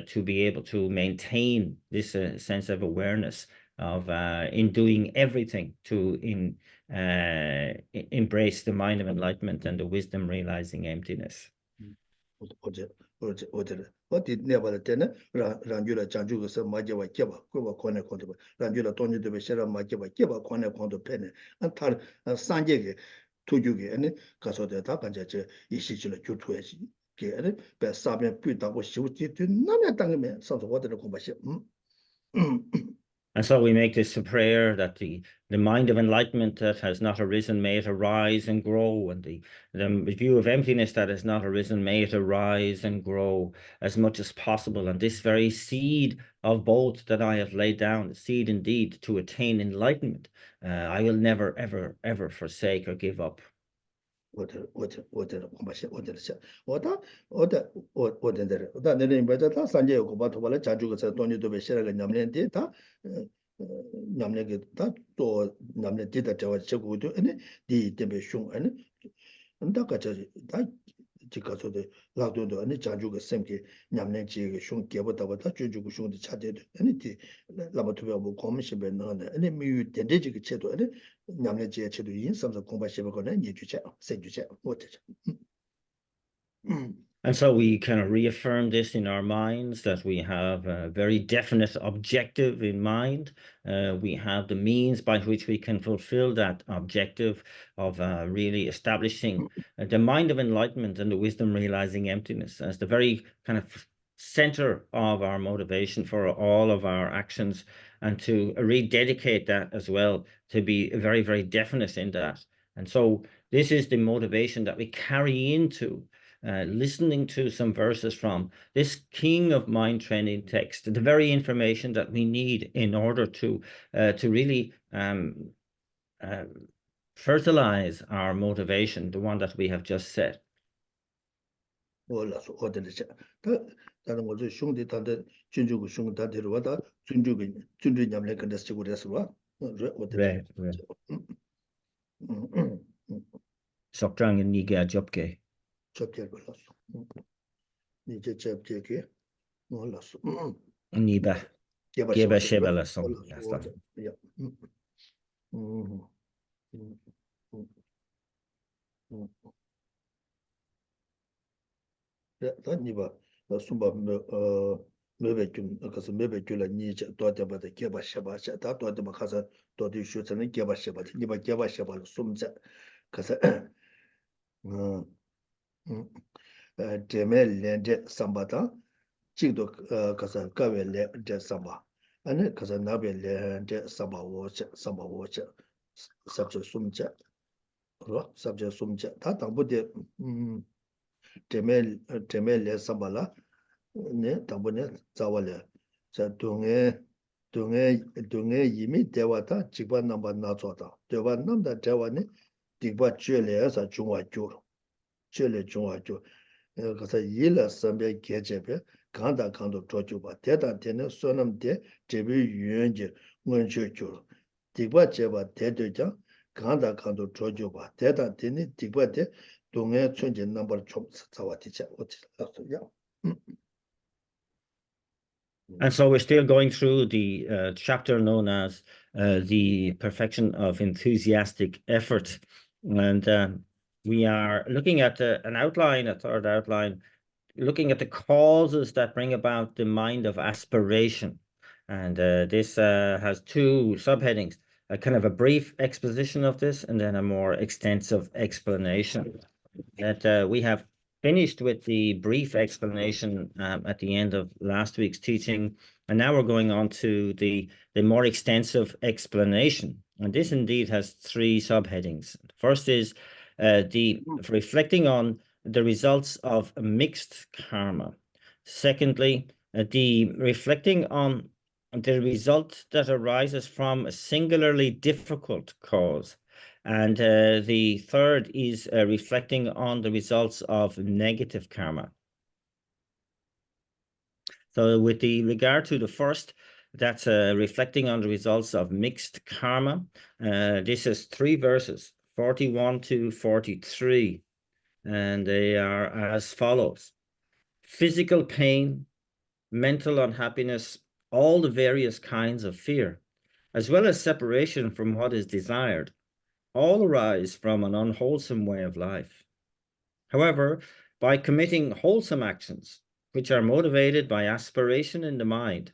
Speaker 2: to be able to maintain this sense of awareness of in doing everything to embrace the mind of enlightenment and the wisdom realizing emptiness.
Speaker 1: What did never attend? Rangula Janjuga said Majawa Kiba, Kuba Kone Kondo, Rangula Tony de Beshera Majawa Kiba Kone Kondo Penny, and Tar Sanjay to Yugi, and Caso de Tapanja, Ishichula Jutuashi, and Best Sabian Puta was shooting to Nana something what the commission.
Speaker 2: And so we make this a prayer that the mind of enlightenment that has not arisen, may it arise and grow, and the view of emptiness that has not arisen, may it arise and grow as much as possible. And this very seed of both that I have laid down, the seed indeed to attain enlightenment, I will never, ever, ever forsake or give up.
Speaker 1: Namne ta to namne dita tawa chegu do ene di tembe shung ene nda ka cha da jikaso de la do do ene jaju ga semke namne ji shung ge bo da ba da ju ju shung de cha de ene ti la ba tu ba bo kom shi be na ene mi yu de de ji ge che do ene namne ji che do yin sam sa kom ba she ba ko ne ni ju cha se ju cha wo te cha.
Speaker 2: And so we kind of reaffirm this in our minds, that we have a very definite objective in mind. We have the means by which we can fulfill that objective of really establishing the mind of enlightenment and the wisdom realizing emptiness as the very kind of center of our motivation for all of our actions, and to rededicate that as well, to be very, very definite in that. And so this is the motivation that we carry into listening to some verses from this king of mind training text, the very information that we need in order to really fertilize our motivation, the one that we have just set. Soktrang and Niga Jobke. Niba. Geba Shebala song.
Speaker 1: Niba sumba mebe kyun kasa mebe kyula nije dote bada geba sheba da dote ma kasa dote shutsana geba sheba niba geba sheba sumja kasa deme lende samba da jigdo kasa gawe lende samba ane kasa nabe lende samba woche sabja sumja sabja sumja da tangbo de deme le samba la ne tambo ne zawale sa 동해 이미 대화다 직관 넘버 나서다 대화 넘다 대화네 디바 줄에서 중화교 줄에 중화교 그래서 일을 선배 계제배 간다 간도 조주바 대다 되는 소놈대 제비 유연제 원초교 디바 제바 대대자 간다 간도 조주바 대다 되는 디바대 동해 천재 넘버 좀 자와티자 어떻게
Speaker 2: And so we're still going through the chapter known as the perfection of enthusiastic effort. And we are looking at an outline, a third outline, looking at the causes that bring about the mind of aspiration. And this has two subheadings, a kind of a brief exposition of this and then a more extensive explanation. That we have finished with the brief explanation at the end of last week's teaching, and now we're going on to the more extensive explanation. And this indeed has three subheadings. First is the reflecting on the results of mixed karma. Secondly, the reflecting on the result that arises from a singularly difficult cause. And the third is reflecting on the results of negative karma. So with regard to the first, that's reflecting on the results of mixed karma. This is 3 verses, 41 to 43, and they are as follows. Physical pain, mental unhappiness, all the various kinds of fear, as well as separation from what is desired, all arise from an unwholesome way of life. However, by committing wholesome actions, which are motivated by aspiration in the mind,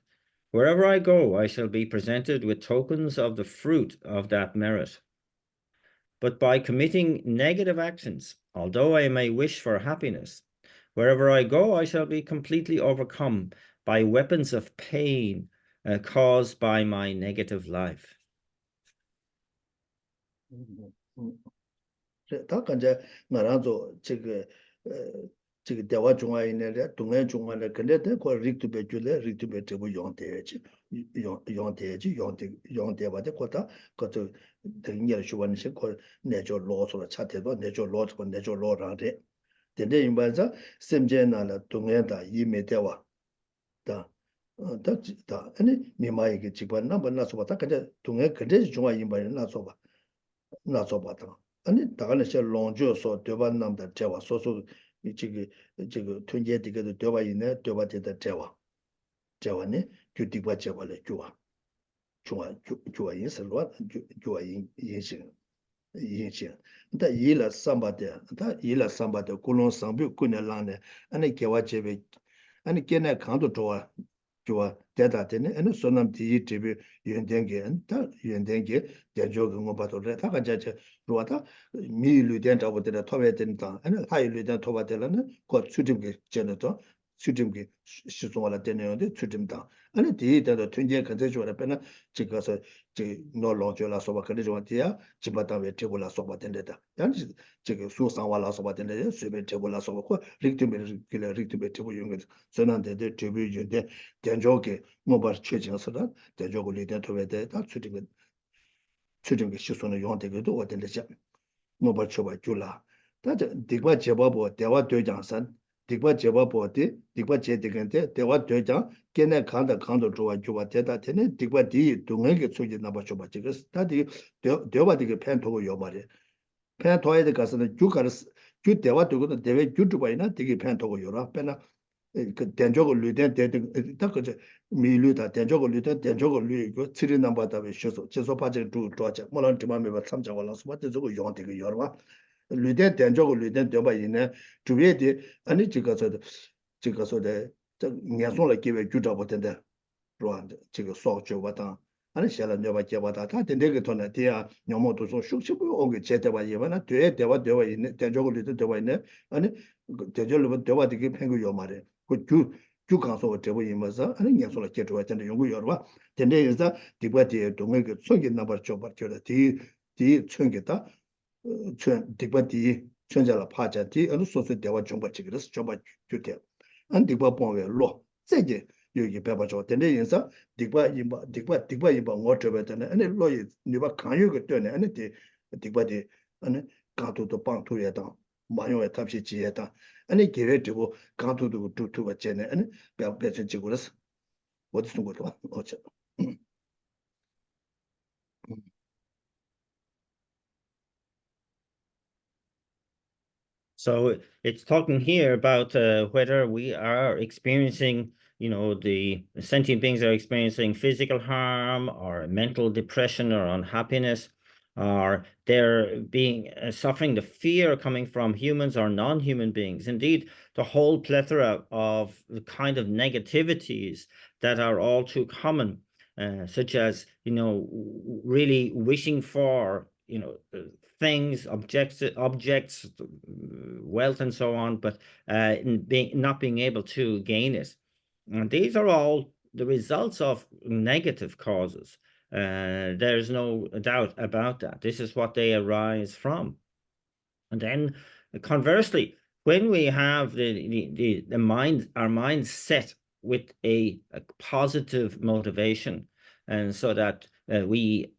Speaker 2: wherever I go, I shall be presented with tokens of the fruit of that merit. But by committing negative actions, although I may wish for happiness, wherever I go, I shall be completely overcome by weapons of pain caused by my negative life.
Speaker 1: 다 간제 나라도 지금 대화 중앙에 동해 중앙에 근데 그 릭트베 줄에 릭트베 되고 용대지 용대바데 거다 그저 등이를 주원시 그 내조 로스로 차대도 내조 로스고 내조 로라데 근데 인바자 셈제나라 동해다 이메대와 다 아니 미마이게 집안 나서 봤다 근데 동해 근데 중앙 인바에 나서 봐다 아니 다가는 제 롱조서 되반남다 제와 소소 지금 튼제디게도 되바 있네 되바데다 제와네 규디바 제발에 좋아 인설로 좋아 인신 다 일라 삼바데 kulon sambu kunelane 아니 개와 제베 아니 걔네 강도 좋아 대다되네 아니 소남 디티비 연den게 다 연den게 대조가 뭐 봐도 다가 자체 로다 미르된 잡어들 토베 된다 아니 하이르된 토바들은 그 수dim게 전에도 수dim게 시송하라 되는데 수dim다 아니 디에도 튼제 컨트롤에 빼나 지가서 지 노로조라 소바 그래줘야 지바다베 테고라 소바 된다 양지 지금 수상와라 소바 된다 수베 테고라 소바 릭트베 테고 용게 전한데데 테비 준데 된조게 뭐바 최진서다 된조고 리된 토베데 다 수dim게 시송의 용되게도 어된다지 뭐바 쳐봐 줄라 다 디바 제바보 대화 되장산 디바 제바보데 디바 제데겐데 대화 되장 걔네 강도 좋아 대다 되네 디바 디 동에게 소지 나봐 줘봐 지금 다디 대화디게 팬토고 요 말이 팬토에데 가서는 주가르스 주 대화 되고도 대외 주주바이나 되게 팬토고 요라 빼나 그 된적을 류된 대등 딱 그저 미류다 된적을 류된 된적을 류 이거 치리 넘버다베 쇼소 제소 파제 두 좋아져 뭐는 디마메 바 참자 올라서 맞대 저거 용되게 열와 류된 된적을 류된 되바 있네 주위에디 아니 지가서 这个说的这年送了几位局长不等的，是吧？这个少就不当。아니 샬라 녀바 제바다 다 된데게 돈에 대야 녀모도 좀 숙식부 오게 제대로 예바나 되게 대화 있네 대적으로 대화 있네 아니 대적으로 대화 되게 팽고 말에 그주 가서 대화 이면서 아니 녀소라 제대로 전에 연구 열어 된데에서 디바디 동에 그 속에 나버 줘버 줘라 디 천게다 천 디바디 천자라 파자디 어느 소소 대화 좀 받지 그래서 줘봐 주대 안 디바 본에 로 세게 여기 배워줘. 근데 인사 딕바 이바 워터베다네 아니 로이 니바 강요가 되네 아니 딕바디 아니 가도도 빵투에다 마요에 탑시 지에다 아니 계획되고 가도도 두투가 째네 아니 배배전 지고라서 어디서 것도 어째
Speaker 2: So it's talking here about whether we are experiencing, the sentient beings are experiencing physical harm or mental depression or unhappiness, or they're being suffering the fear coming from humans or non-human beings. Indeed, the whole plethora of the kind of negativities that are all too common, such as, really wishing for, things, objects, wealth, and so on, but not being able to gain it. And these are all the results of negative causes. There's no doubt about that. This is what they arise from. And then, conversely, when we have the mind, our mind set with a positive motivation, and so that we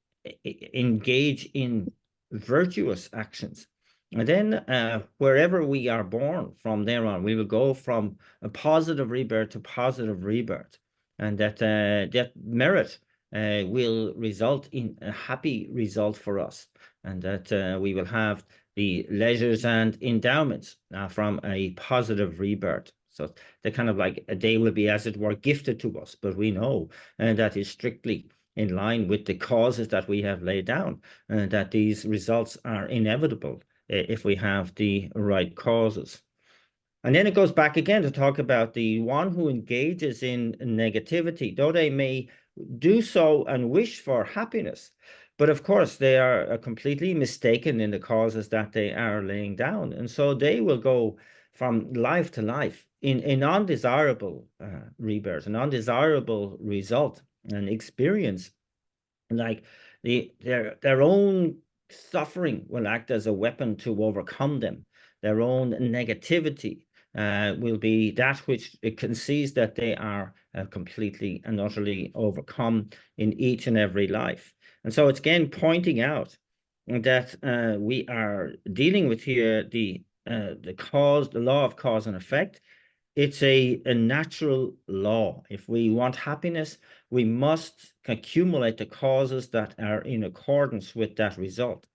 Speaker 2: engage in virtuous actions. And then wherever we are born from there on, we will go from a positive rebirth to positive rebirth. And that merit will result in a happy result for us. And that we will have the leisures and endowments from a positive rebirth. So they're kind of like, they will be, as it were, gifted to us. But we know that is strictly in line with the causes that we have laid down, and that these results are inevitable if we have the right causes. And then it goes back again to talk about the one who engages in negativity, though they may do so and wish for happiness, but of course they are completely mistaken in the causes that they are laying down. And so they will go from life to life in a non-desirable rebirth, an undesirable result and experience. Like their own suffering will act as a weapon to overcome them. Their own negativity will be that which it conceives that they are completely and utterly overcome in each and every life. And so it's again pointing out that we are dealing with here the law of cause and effect. It's a natural law. If we want happiness, we must accumulate the causes that are in accordance with that result.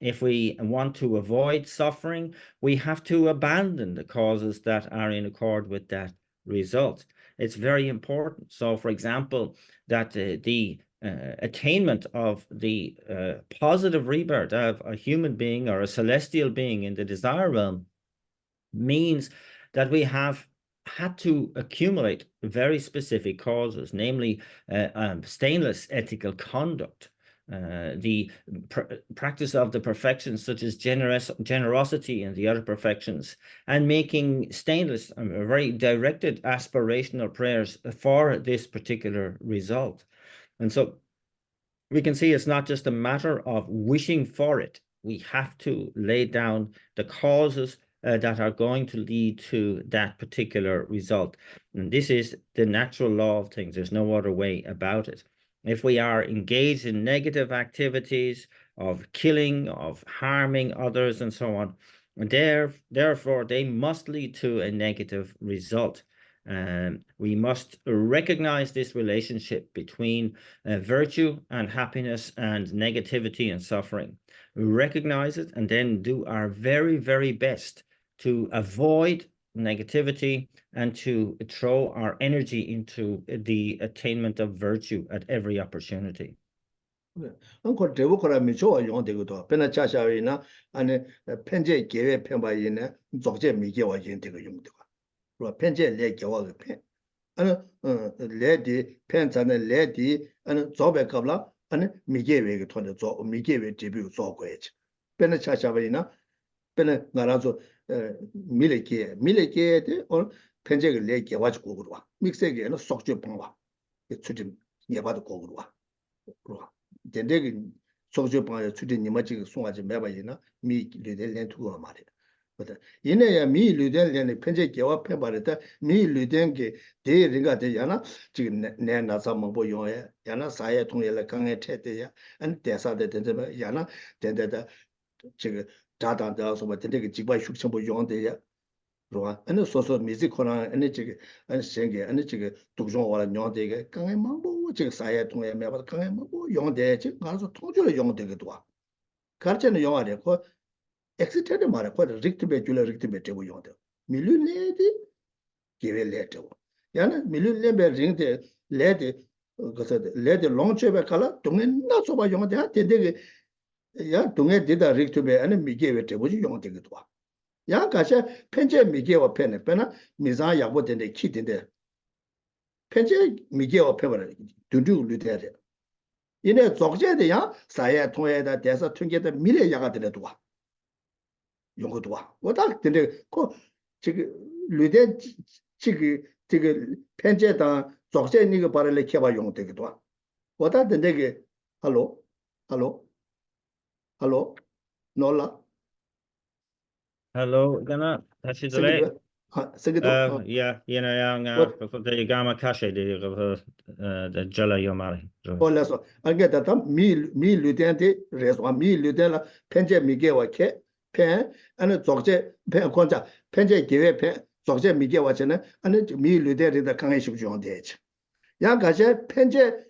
Speaker 2: If we want to avoid suffering, we have to abandon the causes that are in accord with that result. It's very important. So, for example, that the attainment of the positive rebirth of a human being or a celestial being in the desire realm means that we have had to accumulate very specific causes, namely stainless ethical conduct, the practice of the perfections such as generosity and the other perfections, and making stainless, very directed aspirational prayers for this particular result. And so we can see it's not just a matter of wishing for it. We have to lay down the causes that are going to lead to that particular result. And this is the natural law of things. There's no other way about it. If we are engaged in negative activities of killing, of harming others, and so on, therefore they must lead to a negative result. We must recognize this relationship between virtue and happiness and negativity and suffering. Recognize it and then do our very, very best to avoid negativity and to throw our energy into the attainment of virtue at every opportunity.
Speaker 1: 그 대부거라 미초와 용되고도 배나 차샤위나 아니 편제 계획 편바이네 적제 미개와 인되고 용되고 펜제 레 겨와 펜 아니 레디 펜자네 레디 아니 조베 갑라 아니 미게웨게 톤데 조 미게웨 데뷔 조고야지 펜에 차샤버이나 펜에 나라서 밀레게 어 펜제게 레 겨와지고 그러와 믹세게는 속주 방와 추진 예바도 고그러와 그러와 덴데게 속주 방에 추진 니마지 송아지 매바이나 미 레델렌 투고 말이야 이내야 미 류덴len의 편제 개와 패바르다 미 류덴게 대리가 되잖아 지금 내 나사 뭐보 용해 야나 사회 통일을 강에 태대야 안 대사대 된데 야나 된데다 지금 다다다서 뭐 된데 직바 숙청보 용대야 그러나 어느 소소 미지코나 어느 지금 어느 생게 어느 지금 독종 와라 용대게 강에 뭐보 지금 사회 통일 매바 강에 뭐보 용대 지금 가서 통주를 용대게도 와 가르치는 용아래 그 엑스테드 말에 거 릭트베 줄에 릭트베 되고 용도 밀륜레디 기회 레트고 야나 밀륜레베 링데 레디 그서 레디 롱체베 칼라 동네 나서바 용데 데데게 야 동네 데다 릭트베 아니 미게베 되고 용데도 야 가셔 펜제 미게와 펜네 페나 미자 야보 데데 키데데 펜제 미게와 페버레 두두 루데데 이내 적제데야 사야 통해다 대서 튕게다 미래 야가 되도 와 용거도 와. 워다 근데 그 지금 르데 지금 편제다 적제 니가 바를 켜봐 용 되기도 와. 워다 근데 그 할로 놀라
Speaker 2: Hello, gana tashi dole.
Speaker 1: 생기도 생기도
Speaker 2: Yeah, yang
Speaker 1: 뭐
Speaker 2: the gama kashe the jala yomari.
Speaker 1: 올라서 알게 됐다 미 르데한테 레서 미 르데라 편제 미게와 펜 아니 적제 펜 권자 편제 기회 펜 적제 미게와 전에 아니 미 르데르다 강해 싶죠 되지 야 가제 편제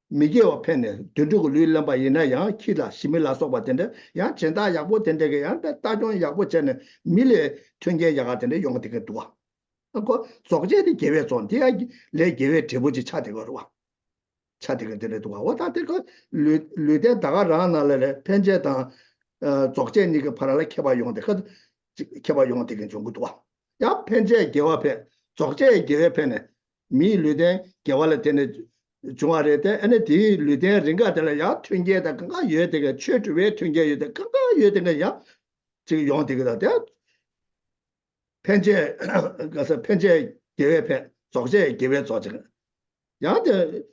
Speaker 1: 미게와 펜네 두두고 르일람바 이나 야 키라 시밀라서 받던데 야 전다 약보 된데게 야 다종 약보 전에 밀레 튕게 야가 된데 용 되게 도와 그 적제의 기회 좀 돼야 내 기회 대보지 차되고 와 차되게 되도 와 왔다 그 르데 다가 나래 편제다 적제 니가 바라를 켜봐 용데 그 켜봐 용 되게 좀 도와 야 편제 개화패 적제 개화패네 미 르데 개화를 되는 중화래대 아니 디 르데 링가들 야 튕게다 건가 예 되게 최주에 튕게 돼 건가 예 되게 야 지금 용 되게 돼 편제 그래서 편제 개회패 적제 개회 조직 야데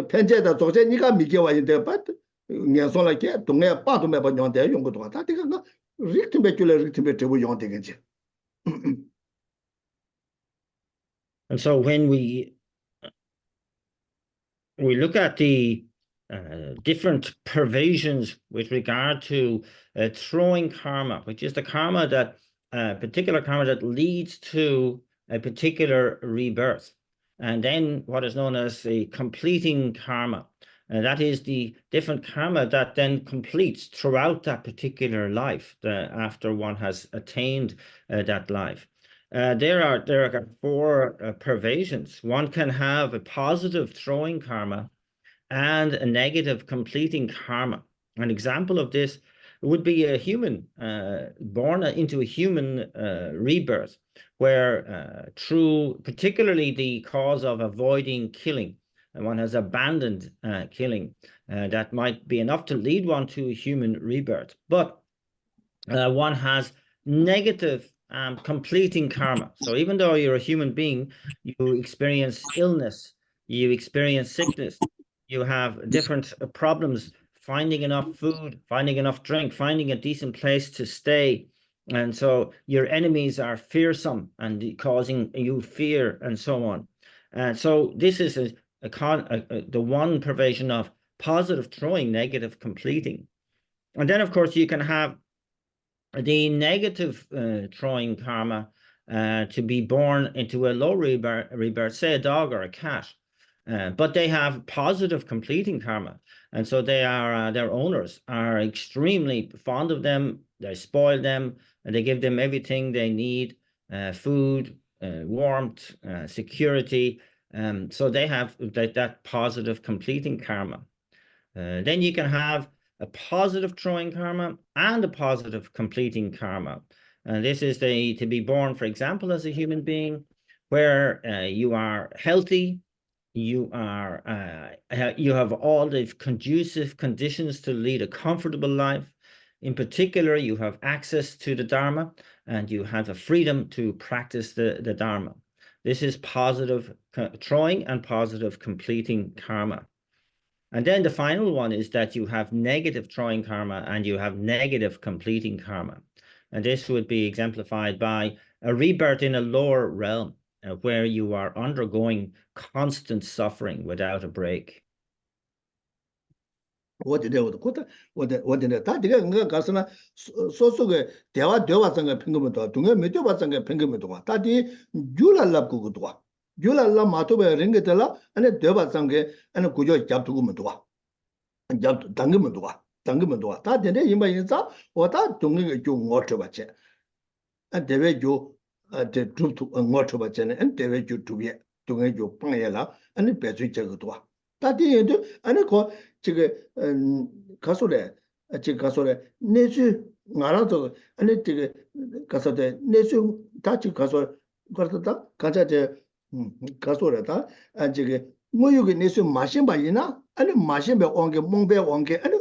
Speaker 1: 편제다 적제 니가 미개와인데 바 년송라게 동네 빠도 매번 용대 용거도 같다 되가 리트베 줄에 리트베 되고 용대겠지
Speaker 2: And so when we look at the different pervasions with regard to throwing karma, which is the karma that particular karma that leads to a particular rebirth, and then what is known as the completing karma, and that is the different karma that then completes throughout that particular life after one has attained that life. There are four pervasions. One can have a positive throwing karma and a negative completing karma. An example of this would be a human born into a human rebirth, where through particularly the cause of avoiding killing, and one has abandoned killing, that might be enough to lead one to a human rebirth. But one has negative completing karma. So even though you're a human being, you experience illness, you experience sickness, you have different problems finding enough food, finding enough drink, finding a decent place to stay. And so your enemies are fearsome and causing you fear and so on. And so this is the one pervasion of positive throwing, negative completing. And then, of course, you can have the negative throwing karma to be born into a low rebirth, say a dog or a cat. But they have positive completing karma. And so they are, their owners are extremely fond of them. They spoil them and they give them everything they need, food, warmth, security. So they have that positive completing karma. Then you can have a positive throwing karma and a positive completing karma. And this is to be born, for example, as a human being, where you are healthy, you have all the conducive conditions to lead a comfortable life. In particular, you have access to the Dharma, and you have the freedom to practice the Dharma. This is positive throwing and positive completing karma. And then the final one is that you have negative throwing karma and you have negative completing karma. And this would be exemplified by a rebirth in a lower realm, where you are undergoing constant suffering without a break.
Speaker 1: What did that? Diga Gasana so Dewa Sanga Pingumato, Tunga Metuba Sanga Pingumato, Tati, Jula Labgudua, Jula La Matoba Ringetella, and a Deva Sange, and a Kujo Japtugumatua, and Jap Tangumatua, Tati, Yimba, or that Tunga Jung Waterbache, and Devejo the truth to a Waterbachen, and Devejo to be Tunga Pangela, and the Petri Jagutua. Tati, and a call. 지금 가서래 지금 가서래 내주 나라도 아니 되게 가서대 내주 다치 가서 그러다 가자제 가서래다 아 지금 뭐 여기 내주 마신 바이나 아니 마신 배 온게 몽배 온게 아니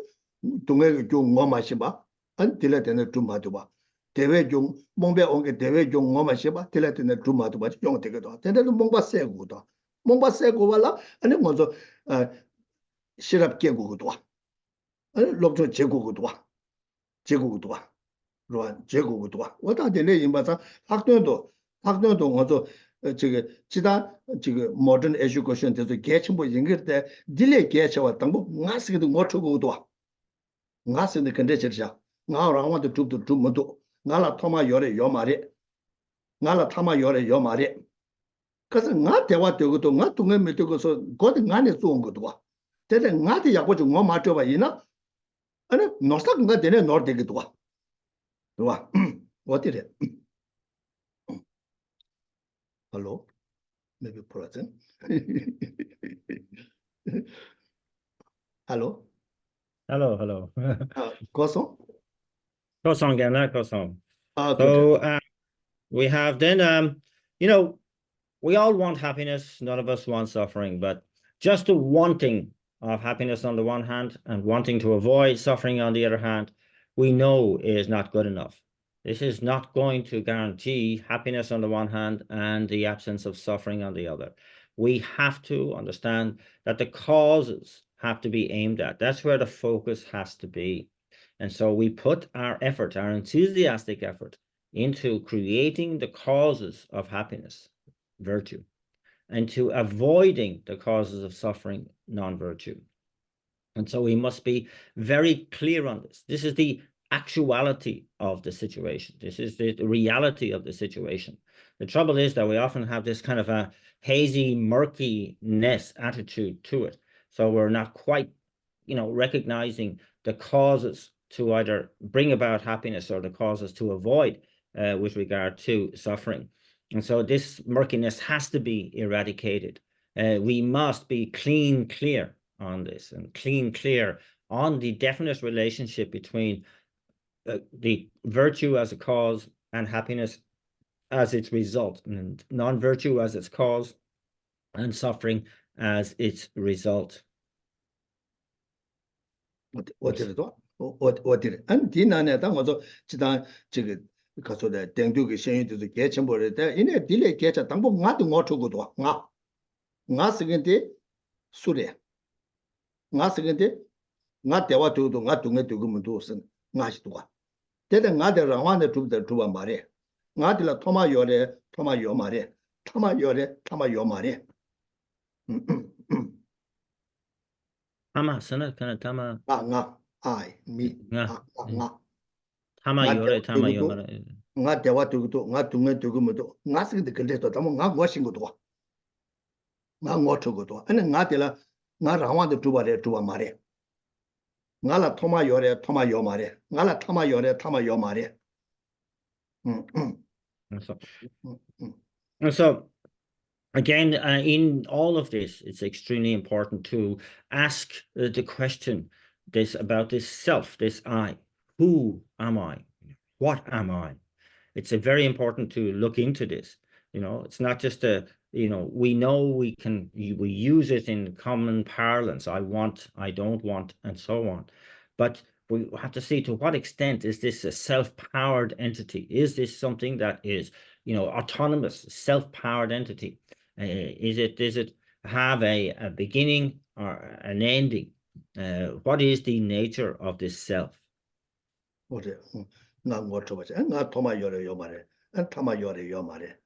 Speaker 1: 동해 좀뭐 마신 봐 아니 들려되는 좀 봐도 봐 대외 좀 몽배 온게 대외 좀뭐 마신 봐 들려되는 좀 봐도 봐 용 되게도 근데도 몽바 세고도 몽바 세고 발라 아니 먼저 시럽 깨고도 와. 록조 제고도 와. 제고도 와. 로안 제고도 와. 왔다 되네 임바사 학교도 와서 저기 지다 지금 모던 에듀케이션 돼서 개침보 인거때 딜레 개쳐와 당부 나스기도 못 추고도 와. 나스는 근데 저자 나랑 와도 줍도 줍모도 나라 토마 요래 요 말이 나라 타마 요래 요 말이 그래서 나 대화 되고도 나 동네 메도고서 곧 나네 좋은 것도 와. 대대 나한테 약고 좀 뭐 맞춰 봐 이나 아니 노사가 되네 노 되기도 와. 와. 어디래? Hello? Maybe present. Hello?
Speaker 2: Hello.
Speaker 1: Koso?
Speaker 2: Kosong, Gamla, Kosong.
Speaker 1: Good.
Speaker 2: So we have then, we all want happiness. None of us want suffering, but just the wanting of happiness on the one hand and wanting to avoid suffering on the other hand, we know is not good enough. This is not going to guarantee happiness on the one hand and the absence of suffering on the other. We have to understand that the causes have to be aimed at. That's where the focus has to be. And so we put our effort, our enthusiastic effort, into creating the causes of happiness, virtue, and to avoiding the causes of suffering, non-virtue. And so we must be very clear on this. This is the actuality of the situation. This is the reality of the situation. The trouble is that we often have this kind of a hazy, murkiness attitude to it. So we're not quite, recognizing the causes to either bring about happiness or the causes to avoid with regard to suffering. And so this murkiness has to be eradicated. We must be clear on this and clear on the definite relationship between the virtue as a cause and happiness as its result, and non-virtue as its cause and suffering as its result.
Speaker 1: 어디래? 아니 디나네 당어서 지단 지금 가서다 땡두기 생유도 개침벌에 이네 딜레 개차 당보 나도 못 주고도 나 쓰긴데 수래 나 쓰긴데 나 대화 두도 나 동네 두고면 두선 나시도 와 대대 나들 라완데 두바 말해 나들라 토마 요래 토마 요 말해 토마 요래 토마 요 말해
Speaker 2: 타마 쓰나 그나 타마
Speaker 1: 아이 미
Speaker 2: 타마 요래 타마 요 말해
Speaker 1: 나 대화 두고도 나 동네 두고면도 나 쓰긴데 근데도 당보 나 뭐신 것도 와 나 못하고도 아니 나들라 나 라완데 두바 말해 나라 토마 요래 토마 요 말해 나라 토마 요래 토마 요 말해
Speaker 2: So again, in all of this, it's extremely important to ask the question about this self, this I. Who am I? What am I? It's very important to look into this. You know, it's not just a, you know, we know we use it in common parlance. I want, I don't want, and so on. But we have to see to what extent is this a self-powered entity? Is this something that is, you know, autonomous, self-powered entity? Does it have a beginning or an ending? What is the nature of this self?
Speaker 1: 그래. 나 뭐죠 봐지. 나 도마 요래 말해. 타마 요래 말해.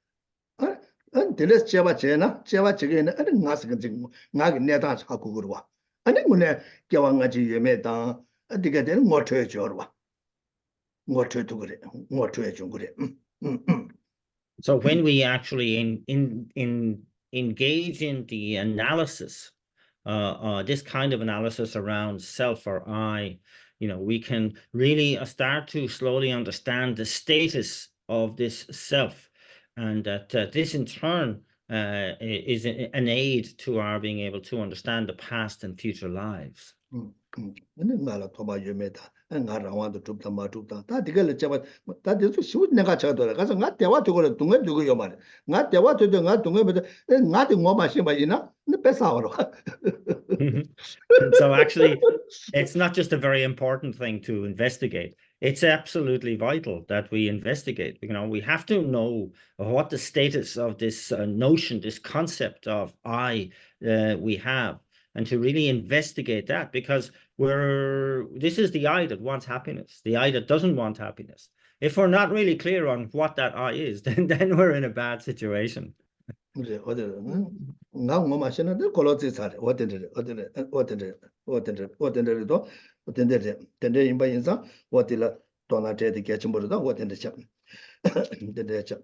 Speaker 1: 안 들레스 제바 제나 제바 제게는 아니 나스 근지 나게 내다 하고 그러와. 아니 뭐네 개왕같이 예매다 어디게 되는 뭐 쳐줘 봐. 뭐 쳐도 그래. 뭐 쳐줘 그래.
Speaker 2: So when we actually engage in the analysis, this kind of analysis around self or I, you know, we can really start to slowly understand the status of this self, and that this in turn is an aid to our being able to understand the past and future lives.
Speaker 1: 근데 나라 도마 예매다. 나 라완도 줍다 마 줍다. 다 디걸 제바 다 대수 쉬우 내가 저더라. 가서 나 대화 되고 동네 되고 요 말이야. 나 대화 되도 나 동네 보다 나도 뭐 마시 봐이나. 너 뺏어와로.
Speaker 2: So actually, it's not just a very important thing to investigate. It's absolutely vital that we investigate. You know, we have to know what the status of this notion, this concept of I we have, and to really investigate that, because this is the I that wants happiness, the I that doesn't want happiness. If we're not really clear on what that I is, then we're in a bad situation.
Speaker 1: 그래 나 뭐마시는데 콜로지 살에 어떤데 임바 인사 어디라 도나테디 개침보다 어떤데 참 근데 참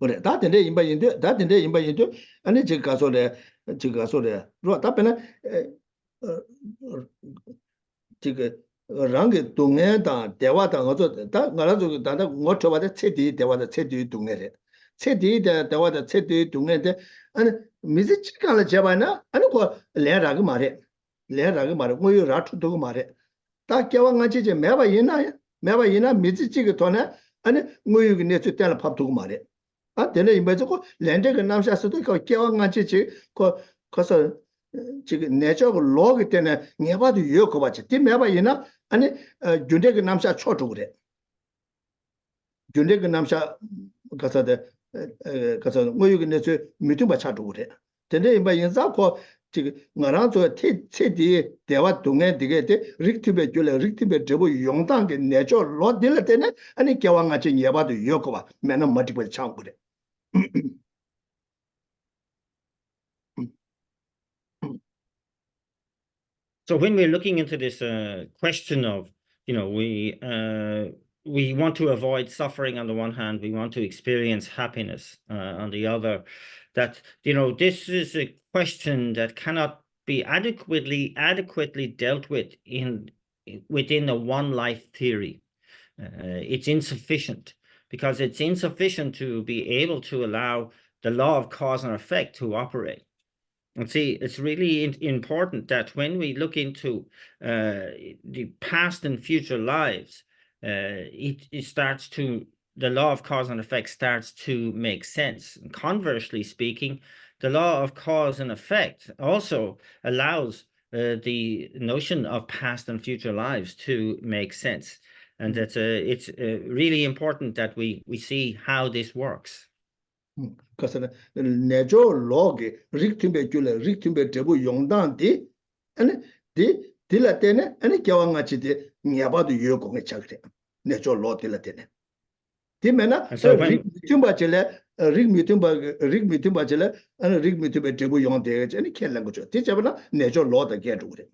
Speaker 1: 그래 다 된대 임바인데 다 된대 임바인데 아니 제가 가서래 로 답변은 지금 랑게 동네다 대화다 어저 다 나라도 다다 뭐 저바다 체디 대화다 체디 동네래 체디 대화다 체디 동네데 아니 미지치가라 제바나 아니 거 레라가 말해 뭐요 라투도 말해 다 개왕같이 제 매바 이나 미지치가 돈에 아니 뭐요 내서 때라 밥도 말해 아 되네 이마저고 렌데가 남샤스도 거 개왕같이 그 가서 지금 내적으로 로그 때문에 내봐도 이거 봐지 뒤매봐 이나 아니 준대가 남샤 초도 그래 준대가 남샤 가서 뭐요 내서 미투바 차도 그래 근데 이마 인자고 지금 나랑 저 체디 대화 동에 되게 릭티베 줄래 릭티베 저거 용당게 내적 로딜 때문에 아니 개왕같이 내봐도 이거 봐 맨날 멀티플 창 그래
Speaker 2: So when we're looking into this question of, you know, we want to avoid suffering on the one hand, we want to experience happiness on the other, that, you know, this is a question that cannot be adequately dealt with within a one life theory. It's insufficient, because it's insufficient to be able to allow the law of cause and effect to operate. And see, it's really important that when we look into the past and future lives, the law of cause and effect starts to make sense. And conversely speaking, the law of cause and effect also allows the notion of past and future lives to make sense. And it's really important that we see how this works.
Speaker 1: 그래서 내조 로기 릭팀베 줄래 릭팀베 대부 용단디 아니 딜라 때네 아니 개왕같이 디 냐바도 요공에 차그래 내조 로 딜라 때네 디메나 릭팀바질래 릭미팀바질래 아니 릭미팀베 대부 용대 아니 켈란 거죠 디자브나 내조 로다 게도 그래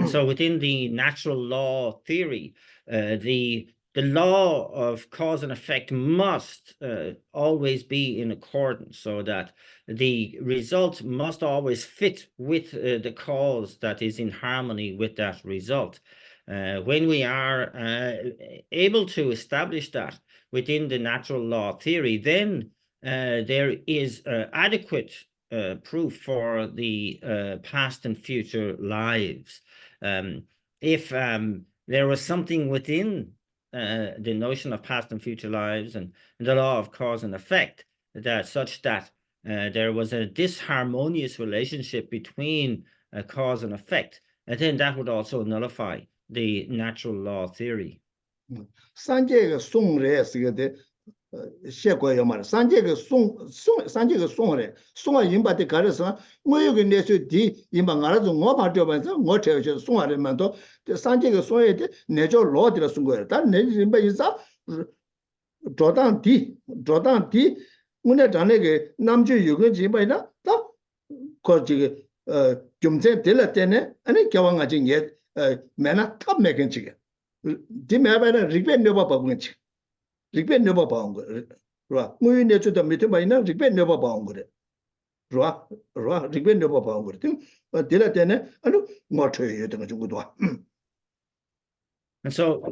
Speaker 2: So within the natural law theory, the law of cause and effect must always be in accordance, so that the result must always fit with the cause that is in harmony with that result. When we are able to establish that within the natural law theory, then there is adequate proof for the past and future lives. If there was something within the notion of past and future lives and the law of cause and effect, that such that there was a disharmonious relationship between cause and effect, and then that would also nullify the natural law theory.
Speaker 1: 산제가 송래 쓰게데 셰고요 말 산제가 산제가 송래 송아 임바데 가르서 뭐 여기 내서 디 임바 알아서 뭐 받려면서 뭐 태워서 송아르면도 산제가 송에데 내조 로드라 쓴 거야 다 내임바 이사 조단 디 문에 전에게 남주 유근지 바이나 다 거기 좀제 될라 때네 아니 겨왕아지 예 매나 탑 매겐지게 디매바나 리베 네버 바군치 리베 네버 바운 거 그라 무이 내주도 밑에 바이나 리베 네버 바운 거래 그라 리베 네버 바운 거래 될라 때네 아니 뭐 쳐요 되는 정도도
Speaker 2: And so,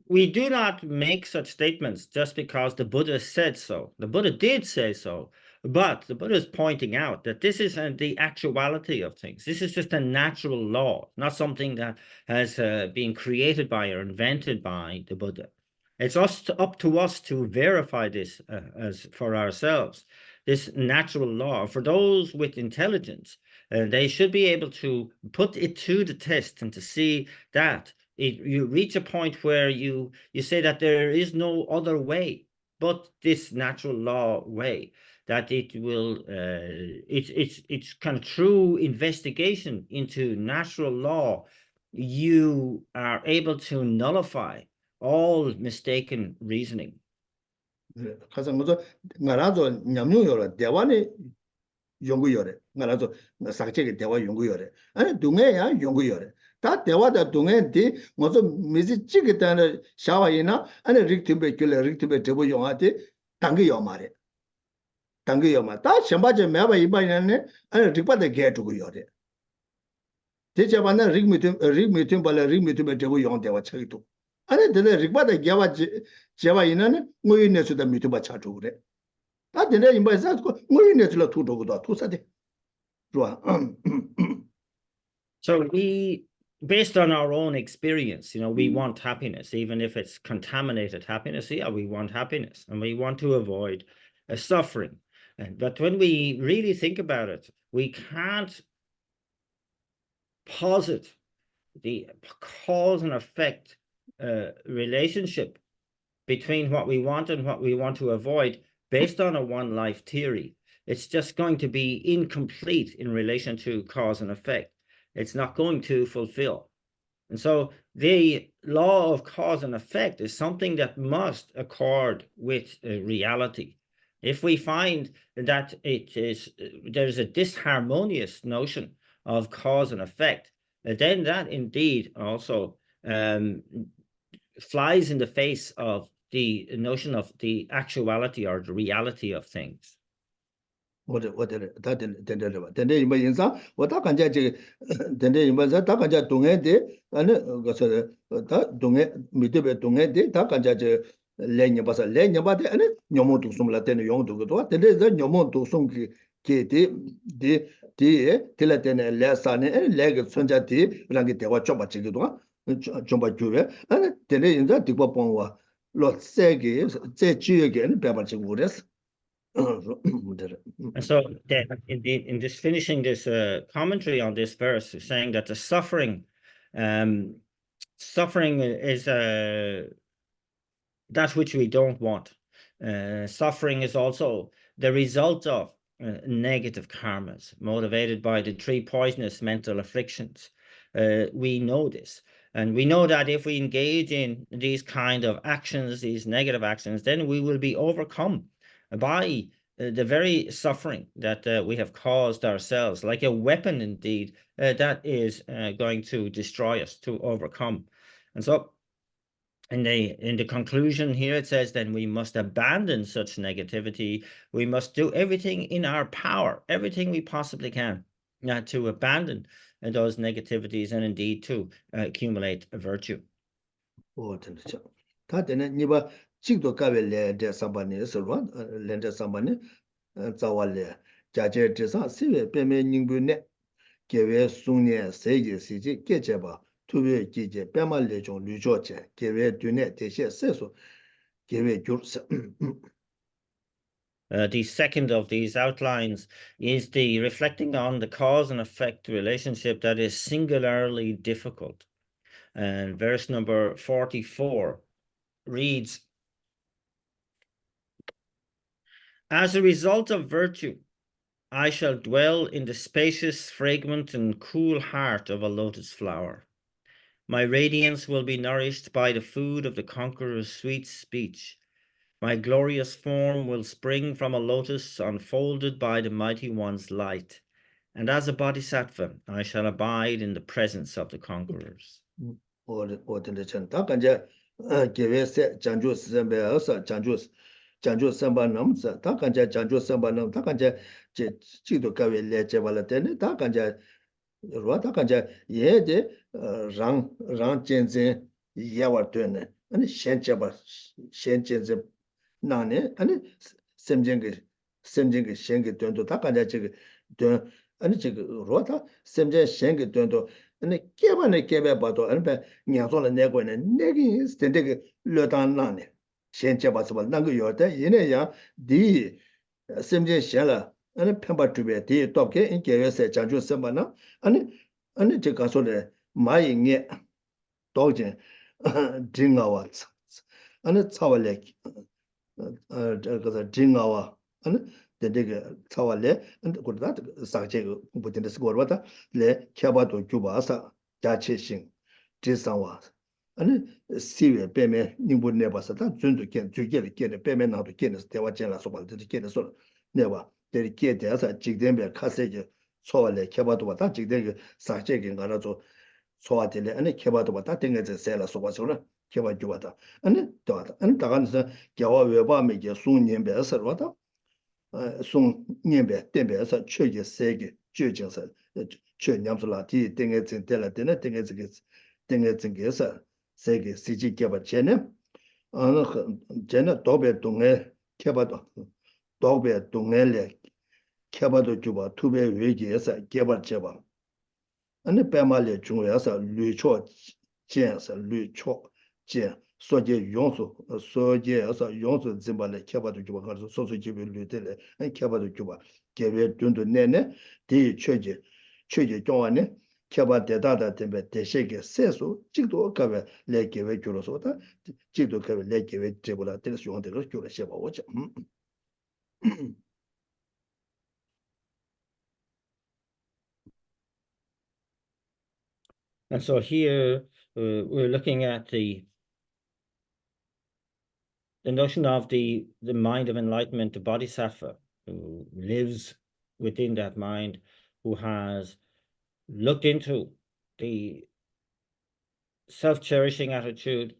Speaker 2: we do not make such statements just because the Buddha said so. The Buddha did say so, but the Buddha is pointing out that this isn't the actuality of things. This is just a natural law, not something that has been created by or invented by the Buddha. It's up to us to verify this as for ourselves, this natural law. For those with intelligence, they should be able to put it to the test and to see that you reach a point where you say that there is no other way but this natural law way, that it will it's kind of through investigation into natural law you are able to nullify all mistaken reasoning.
Speaker 1: 가서 뭐죠 나라도 냠뉴요라 대화네 연구요래 나라도 사체게 대화 연구요래 아니 동해야 연구요래 다 대화다 동해디 뭐죠 미지 찍겠다는 샤와이나 아니 릭티베 귤레 릭티베 대보 용하데 당겨요 말에 당겨요 말 다 셴바제 매바 이바이네 아니 릭바데 게트고요래 대자반나 릭미팅 발레 릭미팅베 대보 용 대화 차기도 아니 근데 릭바데 게와 제와이나네 뭐이네서다 미투바 차도 그래 다 근데 임바서 뭐이네서라 투도고도 투사데 좋아
Speaker 2: So based on our own experience, we want happiness, even if it's contaminated happiness. Yeah, we want happiness and we want to avoid suffering. But when we really think about it, we can't posit the cause and effect relationship between what we want and what we want to avoid based on a one life theory. It's just going to be incomplete in relation to cause and effect. It's not going to fulfill. And so the law of cause and effect is something that must accord with reality. If we find that there's a disharmonious notion of cause and effect, then that indeed also flies in the face of the notion of the actuality or the reality of things.
Speaker 1: What that then you may answer what I can judge then you must attack and judge and don't midbe don't that can judge Lenya Basa Lenya Bade and Yomo to some Latin young to go to the Yomo to some Kitty Tilaten Lessan and leg of Sanjati Langite or Choba Chigua Chomba Juve and Tele in that Tipopon Lord Segi say Chi again Pepper Chigures.
Speaker 2: And so in this finishing this commentary on this verse, saying that the suffering is that which we don't want. Suffering is also the result of negative karmas motivated by the three poisonous mental afflictions. We know this. And we know that if we engage in these kind of actions, these negative actions, then we will be overcome by the very suffering that we have caused ourselves, like a weapon indeed, that is going to destroy us, to overcome. And so in the conclusion here, it says then we must abandon such negativity. We must do everything in our power, everything we possibly can, to abandon those negativities and indeed to accumulate a virtue.
Speaker 1: Chikdo kawe le de sambani surwa le de sambani zawale jaje de sa siwe peme ningbu ne gewe sungne seje siji gecheba 투베 기제 뺨말 내종 류조제 계획 뒤내 대시 세수 계획 교르스.
Speaker 2: The second of these outlines is the reflecting on the cause and effect relationship that is singularly difficult. And verse number 44 reads, "As a result of virtue, I shall dwell in the spacious, fragrant, and cool heart of a lotus flower. My radiance will be nourished by the food of the conqueror's sweet speech. My glorious form will spring from a lotus unfolded by the Mighty One's light. And as a bodhisattva, I shall abide in the presence of the conquerors."
Speaker 1: 장주 선반남서 다 간자 장주 선반남 다 간자 제 지도 가외 레제발라 때네 다 간자 로다 간자 예데 랑 젠제 예와 되네 아니 셴제바 셴젠제 나네 아니 셈쟁게 셴게 된도 다 간자 지금 된 아니 지금 로다 셈제 셴게 된도 아니 깨바네 봐도 아니 배 냐소는 내고네 내기 스텐데게 려단 나네 셴제바스발 난거 요때 얘네야 디 셈제 셴라 아니 펜바투베 디 똑게 인게여세 장주 선반나 아니 제가 소리 마이게 도제 딩아와 아니 차월레 그래서 딩아와 아니 되게 차월레 그러다 사제 부진데 스고르다 레 캬바도 주바사 자체신 지상와 아니 시외 빼면 님분내 봐서 다 준도 주게를 빼면 나도 깨는 대화 전라서 발들이 깨서 내가 되게 대해서 직된별 카세지 소월레 캬바도 왔다 직된 사제긴 가라서 소화들에 아니 캬바도 왔다 땡에서 셀라 소바서라 캬바 주었다 아니 또다 아니 다간서 겨와 외바메 게 순년배서 왔다 순년배 때배서 최게 세게 최정서 최냠슬라 뒤 땡에서 때라 때네 땡에서 세계 시지 개발 전에 어느 전에 도배 동네 개발도 도배 동네에 개발도 주바 투배 외지에서 개발 제방 아니 배말에 중요해서 류초建设 류초 建 소제 용수 소제에서 용수 짐발에 개발도 주바 가서 소소 집을 류들에 개발도 주바 개별 돈도 내내 대 최제 정원에 개발 대다다 때문에 대세계 세수 직도 가베 레게베 줄어서다 직도 가베 레게베 제보라 되는 용대로 줄어서 봐 오죠.
Speaker 2: And so here we're looking at the notion of the mind of enlightenment, the bodhisattva, who lives within that mind, who has looked into the self-cherishing attitude,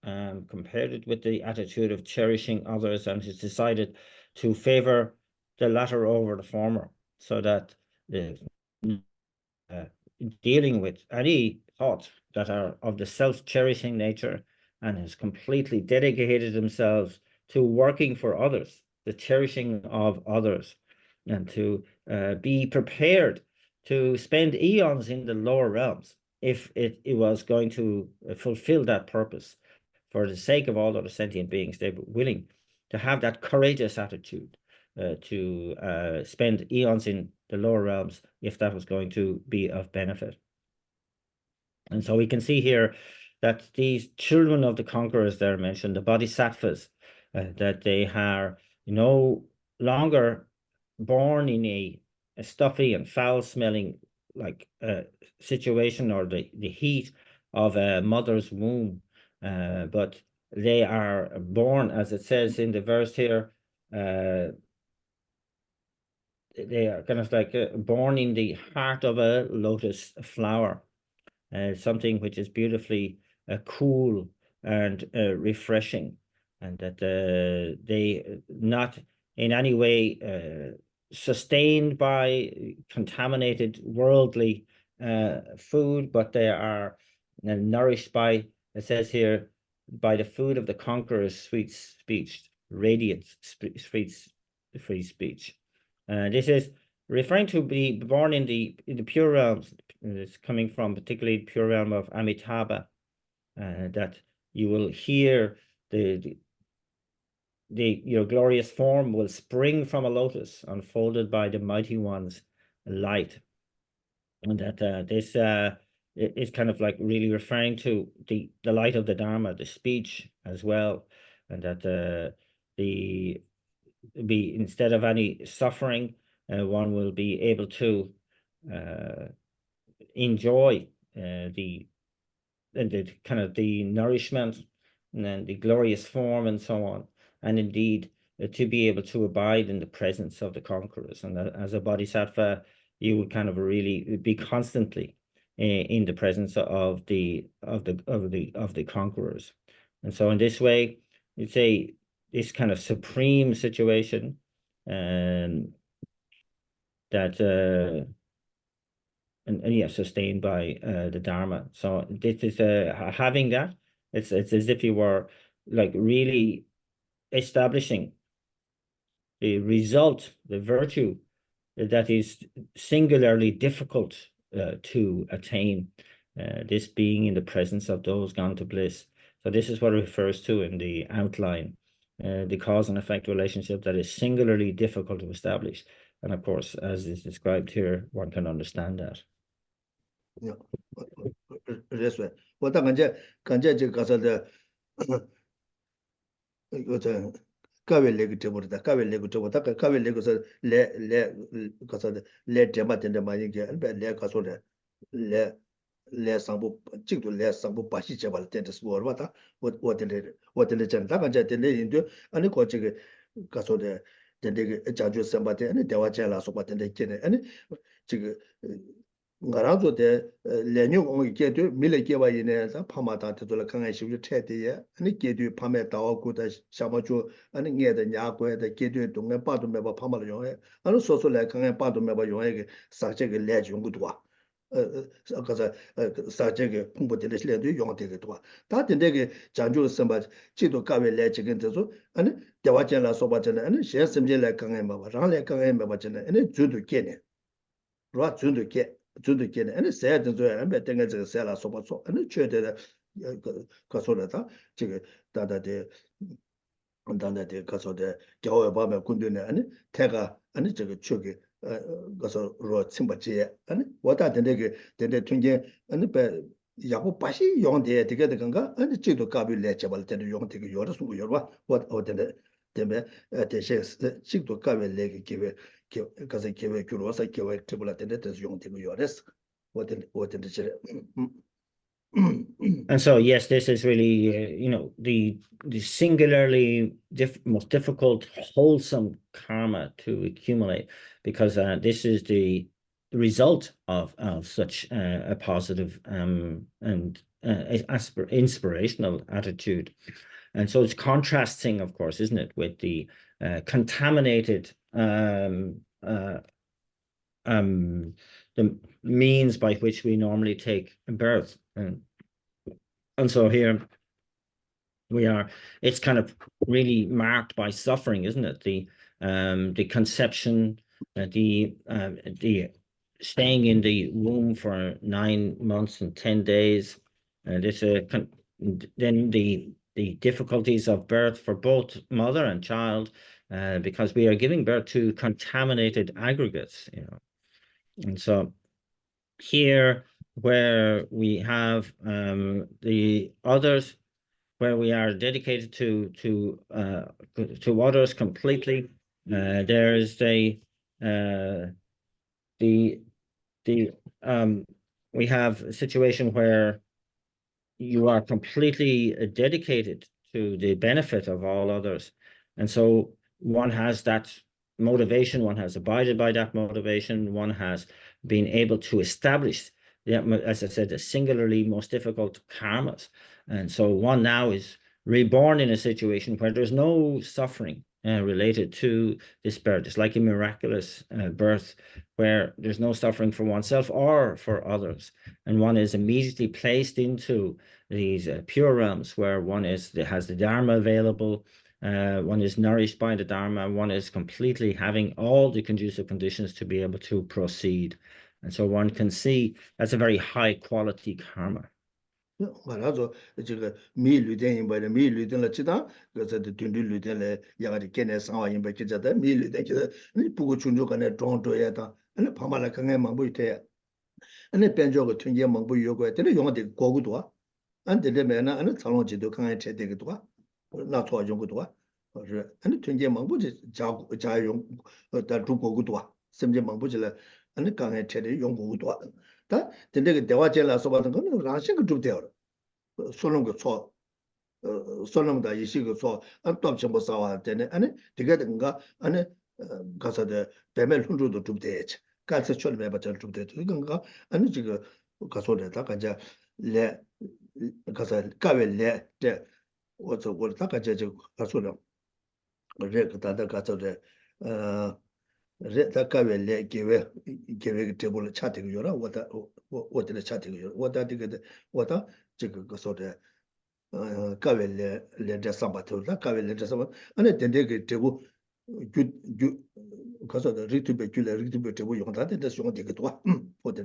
Speaker 2: compared it with the attitude of cherishing others, and has decided to favor the latter over the former, so that dealing with any thoughts that are of the self-cherishing nature, and has completely dedicated themselves to working for others, the cherishing of others, and to be prepared to spend eons in the lower realms if it was going to fulfill that purpose. For the sake of all other sentient beings, they were willing to have that courageous attitude to spend eons in the lower realms if that was going to be of benefit. And so we can see here that these children of the conquerors there mentioned, the bodhisattvas, that they are no longer born in a stuffy and foul-smelling situation or the heat of a mother's womb, but they are born, as it says in the verse here, they are kind of like born in the heart of a lotus flower, something which is beautifully cool and refreshing, and that they not in any way sustained by contaminated worldly food, but they are nourished by, it says here, by the food of the conqueror's sweet speech, radiant free speech. This is referring to be born in the pure realms. It's coming from particularly the pure realm of Amitabha, that you will hear your glorious form will spring from a lotus unfolded by the mighty one's light, and that this is kind of like really referring to the light of the Dharma, the speech as well, and that instead of any suffering, one will be able to enjoy the kind of the nourishment and then the glorious form and so on, and indeed to be able to abide in the presence of the conquerors. And as a bodhisattva, you would kind of really be constantly in the presence of the conquerors. And so in this way, you'd say this kind of supreme situation that and yeah, sustained by the Dharma. So this is having that. It's as if you were like really establishing the result, the virtue that is singularly difficult to attain. This being in the presence of those gone to bliss. So this is what it refers to in the outline, the cause and effect relationship that is singularly difficult to establish. And of course, as is described here, one can understand that.
Speaker 1: Yeah, that's right. What I can get the Kawe leg table, the Kawe leg table, the Kawe leg was le Demat and the Mayan and le Casole, le Sambu, Chick to le Sambu Pashi Jabal Tentis war, what in the Jantakan jet into and the Kochik Casole, then they judge somebody and the Wachela so what in the Ken and Ngarazo de Lenyu only get to Milekeva in a Pamata to the Kangashi Teddy, and it get you Pameta, good as Shamajo, and near the Yakwe, the get you to Nepadu Meba Pamalo, and also like Kangapadu Meba Yoeg, such a legend good one. Such a Pumbotilis Ledu, you want to take it to her. That in the Janju Sambat, Chito Kawe legend into so, and the Wachela Sobatan, and she has some like Kangamba, Rale Kangamba, and it's to Kenya. Right, to get. To the kid and said to them, but then as a seller so and it traded Casolata, that the Casode, Joe Baba Kunduna and Tega and it's a chuggy wrote Simbachi and what are the nigger, then the twinge and the Yapo Pashi, young there to get the Ganga and the Chito Kabi legible, then you want to take yours, what or the shares the Chito Kabi leg give it. Because I gave a curious, I gave a table at the young thing yours. What in the
Speaker 2: And so, yes, this is really, the singularly most difficult, wholesome karma to accumulate, because this is the result of such a positive and inspirational attitude. And so it's contrasting, of course, isn't it, with the contaminated the means by which we normally take birth. And so here we are, it's kind of really marked by suffering, isn't it? The conception, the staying in the womb for 9 months and 10 days, and this then the difficulties of birth for both mother and child, because we are giving birth to contaminated aggregates, And so here, where we have the others, where we are dedicated to others completely, there is we have a situation where you are completely dedicated to the benefit of all others. And so one has that motivation, one has abided by that motivation, one has been able to establish, as I said, the singularly most difficult karmas. And so one now is reborn in a situation where there's no suffering related to this birth. It's like a miraculous birth where there's no suffering for oneself or for others. And one is immediately placed into these pure realms where one has the Dharma available, one is nourished by the Dharma, one is completely having all the conducive conditions to be able to proceed. And so one can see that's a very high quality karma.
Speaker 1: 我那说这个米绿电影白的米绿电了，其他个在的团队绿电来，也个的今年上海影白记者的米绿电就是你不过群众可能装作呀的，那旁边来看看忙不一天，那边叫个团结忙不有关，这里用的过个多，俺这里面呢，俺长隆街头看看车这个多，那错用个多，是俺团结忙不就家用但中国个多，甚至忙不起来，俺刚才车的用过个多。 但这个대화 제라 소바는 거는 라싱 좀 돼요. 소는 거 초. 소는 다 이시 거 초. 안 또좀 보사와 되네. 아니 되게 된가? 아니 가서데 배멜 hun주도 좀 되지. 가서 처음에 봐서 좀 되지. 그건가? 아니 지금 가서래다 가자 레 가서 가벨레 때我大概就가서了. 그래 그다다 가서데 다 가벨레 계획 테이블 차트가 요라我的 차트가 요라 我的这个我的这个说的가벨레 레자 삼바토다 가벨레 레자 삼바 아니 된데게 테이블 주 가서 리트베 줄레 리트베 테이블 용다 된다 용 되게 또我的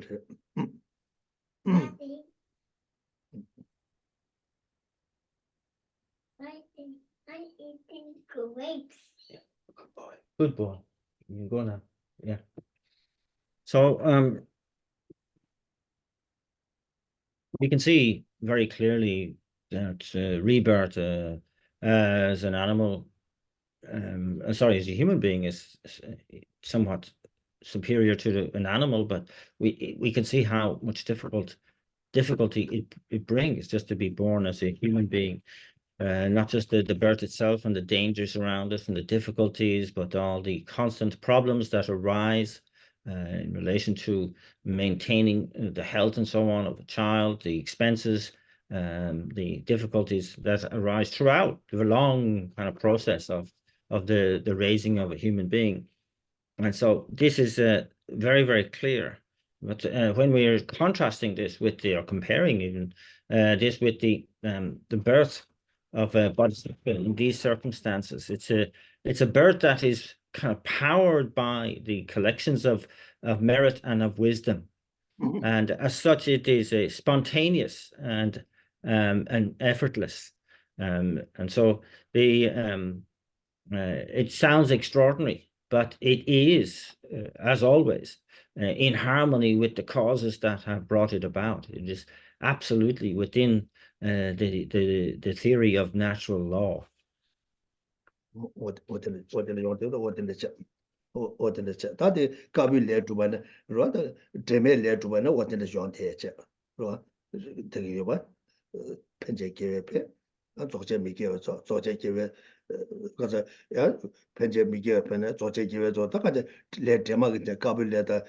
Speaker 3: I'm eating grapes.
Speaker 2: Good boy. Good boy. You go now. Yeah. So we can see very clearly that rebirth as an animal, sorry, as a human being is somewhat superior to an animal, but we can see how much difficulty it brings just to be born as a human being. Not just the birth itself and the dangers around it and the difficulties, but all the constant problems that arise in relation to maintaining the health and so on of a child, the expenses, the difficulties that arise throughout the long kind of process of the raising of a human being. And so this is very, very clear. But when we are contrasting this with or comparing even this with the birth of a Bodhisattva in these circumstances, it's a birth that is kind of powered by the collections of merit and of wisdom, and as such, it is a spontaneous and effortless, and so the it sounds extraordinary, but it is, as always, in harmony with the causes that have brought it about. It is absolutely within the theory of natural law.
Speaker 1: 我的用的我的讲，我的讲，他的咖啡来主办的，如果这边来主办的，我的用的讲，是吧？这个有吧？偏见给别偏，做些没给做，做些给别，或者呀偏见没给偏呢，做些给别做，他个的来这么个咖啡来的，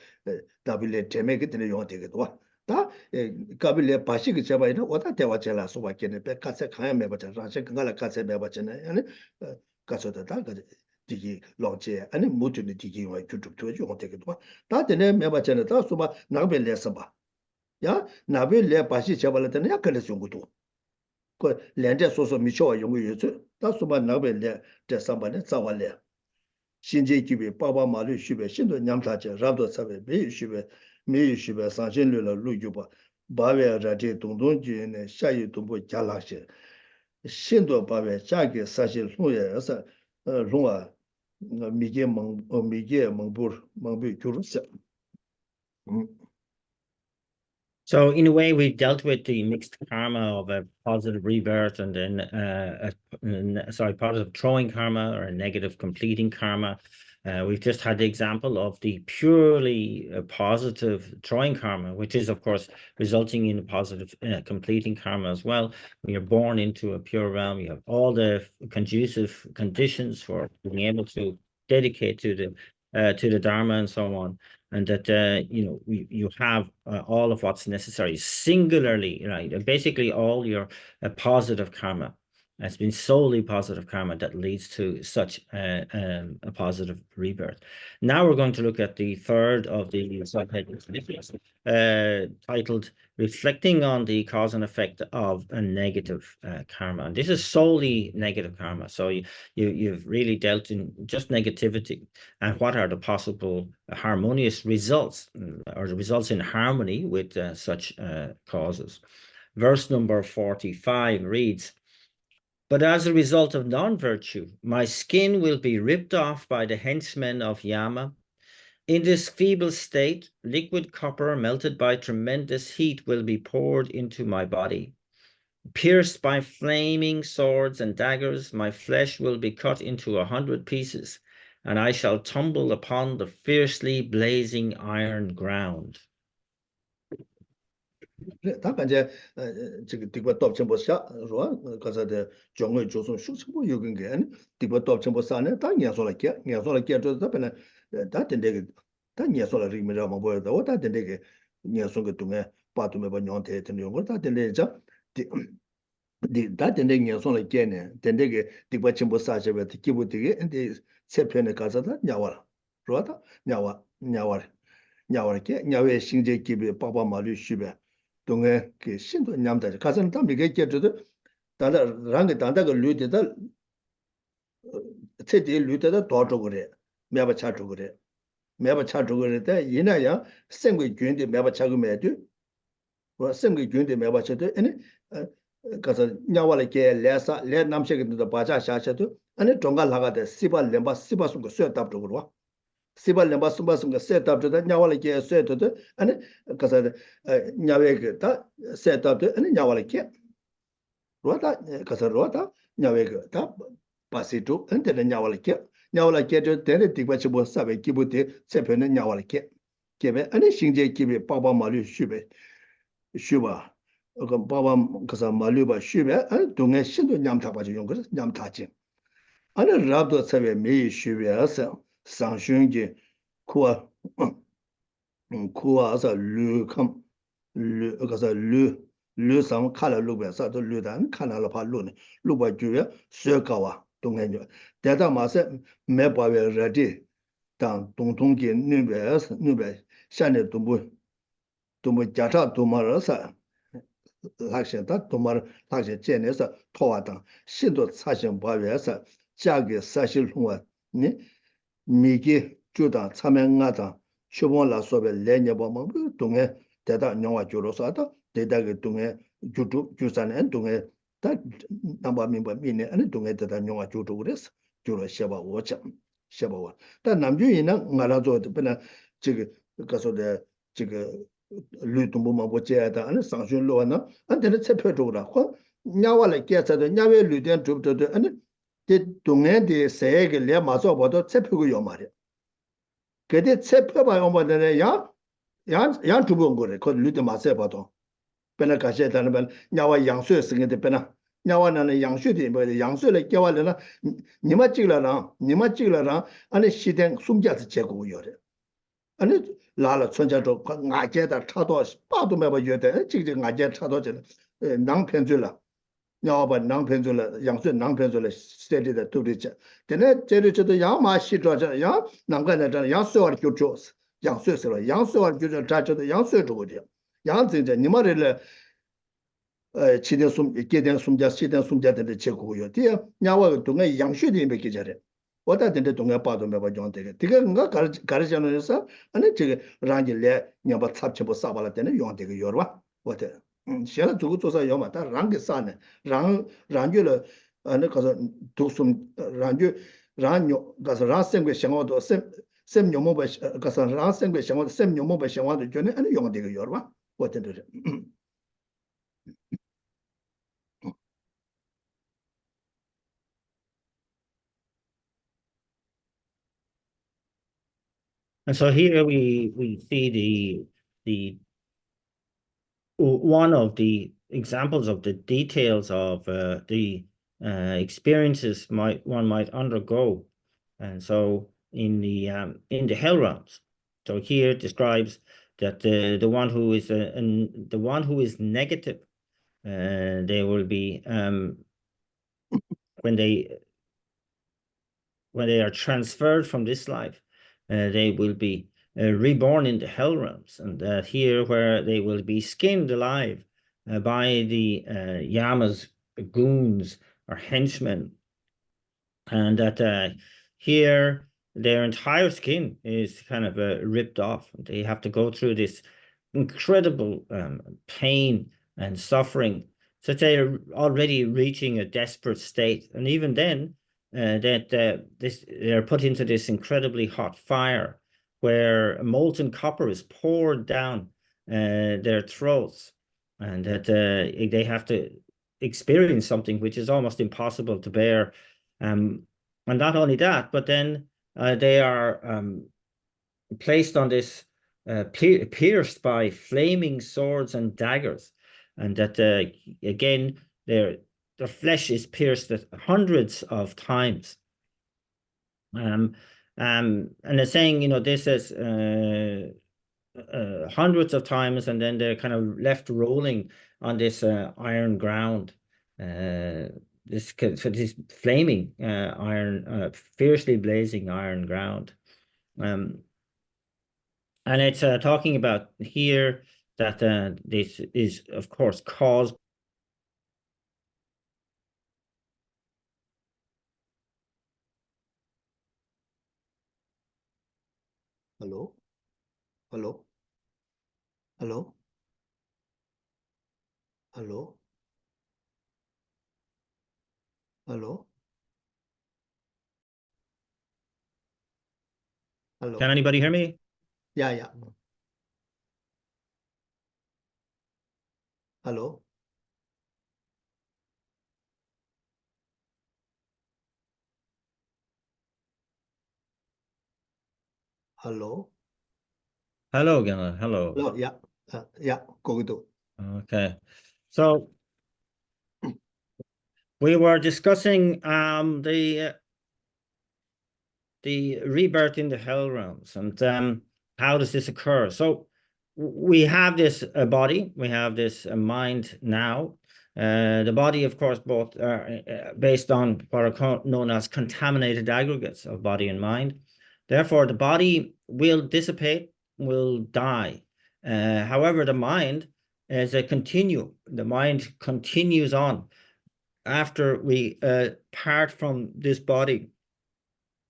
Speaker 1: 咖啡来这边给的用这个多。 다 가빌레 바시기 제바이나 오다 대화 제라 소바케네 베 카세 카야 메바자 라세 강가라 카세 메바잖아 아니 가서다 다 디기 롱제 아니 모두니 디기 와 주축도 좀 되게 다 되네 메바잖아 다 소바 나벨레서 봐야 나벨레 바시 제발을 때는 약간의 정도도 그 렌제 소소 미쳐와 용의유주 다 소바 나벨레 제 삼반에 자발레 신제 기비 빠바 마루 슈베 신도 냠타제 라도 사베 메 슈베 没许呗，上线了路就吧，8月这东东局呢，下一东部加拉些，新多8月价格上线路也是，龙啊，米件蒙布就是些，So
Speaker 2: in a way, we dealt with the mixed karma of a positive rebirth and then, positive throwing karma or a negative completing karma. We've just had the example of the purely positive throwing karma, which is, of course, resulting in a positive completing karma as well. When you're born into a pure realm, you have all the conducive conditions for being able to dedicate to the Dharma and so on. And that you have all of what's necessary, singularly, right? Basically, all your positive karma It's been solely positive karma that leads to such a positive rebirth. Now we're going to look at the third of the titled Reflecting on the Cause and Effect of a Negative Karma. And this is solely negative karma. So you've really dealt in just negativity and what are the possible harmonious results or the results in harmony with such causes. Verse number 45 reads, "But as a result of non-virtue, my skin will be ripped off by the henchmen of Yama. In this feeble state, liquid copper melted by tremendous heat will be poured into my body. Pierced by flaming swords and daggers, my flesh will be cut into 100 pieces, and I shall tumble upon the fiercely blazing iron ground."
Speaker 1: 다 간제 지금 디고 dobchen보샤 로 가서데 정의 조선 수치고 요긴 게 디고 dobchen보사네 다 녀소라게 저 배는 다 된대게 다 녀소라 리미라 뭐 보여도 다 된대게 녀소가 동에 빠두면 봐 녀한테 되는 거다 된대자 다 된대 녀소라게네 된대게 디고 첨보사제베 기부되게 근데 세편에 가서다 냐와라 로다 냐와게 냐외 신제 기비 빠빠 말이 쉬베 동에 그 신도 냠다 가서는 다 미게 깨져도 다다 랑게 단다가 류데다 체디 류데다 도저 그래 매바 차저 그래 매바 차저 그래다 이나야 생괴 균데 매바 차고 매도 뭐 생괴 균데 매바 차도 아니 가서 냐와라게 레사 레 남셰게도 바자 샤샤도 아니 종가 나가데 시발 렘바 시바스 거 쇠답 저거 시발 렘바 스바스 거 쇠답 저다 냐와라게 쇠도 아니 가서 냐웨게 다 쇠답도 아니 냐와라게 로다 가서 로다 냐웨게 다 바시도 엔데 냐와라게 저 데레 디바치 뭐 사베 기부데 세편은 냐와라게 게베 아니 신제 기베 빠빠 말이 슈바 그 빠빠 가서 말류바 슈베 아니 동에 신도 냠타바지 용 그래서 냠타지 아니 라도 세베 메이 슈베서 상슌게 쿠아서 르컴 르 가서 르상 칼라 루베서 또 르단 칼라로 팔로네 루바 주에 쇠가와 동해죠 대다 마세 매바베 레디 당 동동게 누베 샤네 동부 자차 도마르사 학생다 도마르 학생 제네서 토와당 신도 사신 바베서 자게 사실 홍와 니 미게 주다 참행하다 쇼본라 소베 레녀보면 동에 대다 영화 주로서다 대다게 동에 주도 주산에 동에 다 남바민바 미네 아니 동에 대다 영화 주도 그랬어 주로 셔바 오자 셔바와 다 남주이는 말아줘도 그냥 지금 가서데 지금 류동부만 보제다 아니 상준로나 안데는 체표도라 호 냐와래 깨서도 냐외 류된 줍도 아니 데 동에데 세게 레 마서 보도 체표고 요 말이야 그때 체표봐요 뭐네 야 두번 거래 그 류데 마세 봐도 배나 가셔다는 말 냐와 양수에 쓰는데 배나 냐와는 양수에 뭐 양수를 깨와려나 니마 찍으라라 아니 시댕 숨자서 제고 요래 아니 라라 천자도 나제다 차도 빠도 매봐 요대 지금 나제 차도 전 낭편줄라 냐와바 낭편줄라 양수 낭편줄라 스테디다 두리자 근데 제르저도 야마시도자 야 남간다 양수와 교조스 양수에서 양수와 교조 자저도 양수에 두고죠 양진제 니마를 치대 숨 게된 숨자 시대 숨자들 제고요 뒤에 냐와 동에 양수에 몇개 잘해 왔다 된데 동네 빠도 매봐 용되게 되게 뭔가 가르쳐놓으면서 아니 저게 랑길래 냐바 탑쳐보 싸발할 때는 용되게 열와 왔대 시라 두고 조사 요마다 랑게 싸네 랑줄을 아니 가서 독숨 랑요 가서 라생괴 생활도 셈 요모바 가서 라생괴 생활도 셈 요모바 생활도 전에 아니 용되게 열와 왔대
Speaker 2: And so here we see the one of the examples of the details of the experiences one might undergo, and so in the hell realms. So here it describes that the one who is negative, they will be when they are transferred from this life, they will be reborn in the hell realms, and here where they will be skinned alive by the Yama's goons or henchmen, and that here their entire skin is kind of ripped off. They have to go through this incredible pain and suffering, so they're already reaching a desperate state. And even then, they're put into this incredibly hot fire where molten copper is poured down their throats, and that they have to experience something which is almost impossible to bear. And not only that, but then they are placed on this pierced by flaming swords and daggers, and that again their flesh is pierced hundreds of times. And they're saying, this is hundreds of times, and then they're kind of left rolling on this iron ground, this flaming iron, fiercely blazing iron ground. And it's talking about here that this is, of course, caused.
Speaker 1: Hello? Hello? Hello? Hello? Hello? Hello?
Speaker 2: Can anybody hear me?
Speaker 1: Yeah, yeah. Hello? Hello?
Speaker 2: Hello, Gunnar. Hello.
Speaker 1: Hello, yeah. Yeah, go to.
Speaker 2: Okay. So we were discussing the rebirth in the hell realms, and how does this occur? So we have this body, we have this mind now. The body, of course, both are based on what are known as contaminated aggregates of body and mind. Therefore, the body will dissipate, will die. However, the mind is a continuum. The mind continues on after we part from this body.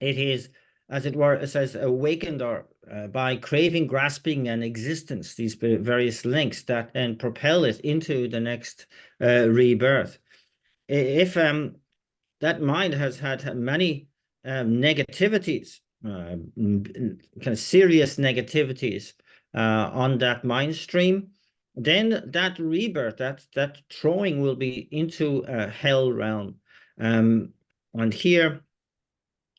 Speaker 2: It is, as it were, it says, awakened or by craving, grasping, and existence, these various links that then propel it into the next rebirth. If that mind has had many negativities, kind of serious negativities on that mind stream, then that rebirth, that throwing will be into a hell realm. And here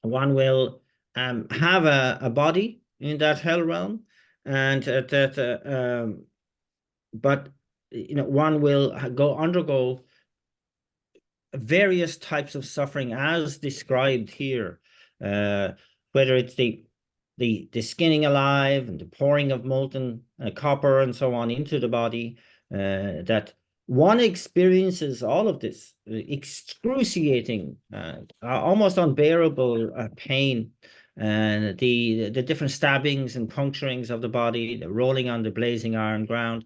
Speaker 2: one will have a body in that hell realm, and but one will undergo various types of suffering as described here, whether it's the skinning alive and the pouring of molten copper and so on into the body, that one experiences all of this excruciating, almost unbearable pain, and the different stabbings and puncturings of the body, the rolling on the blazing iron ground.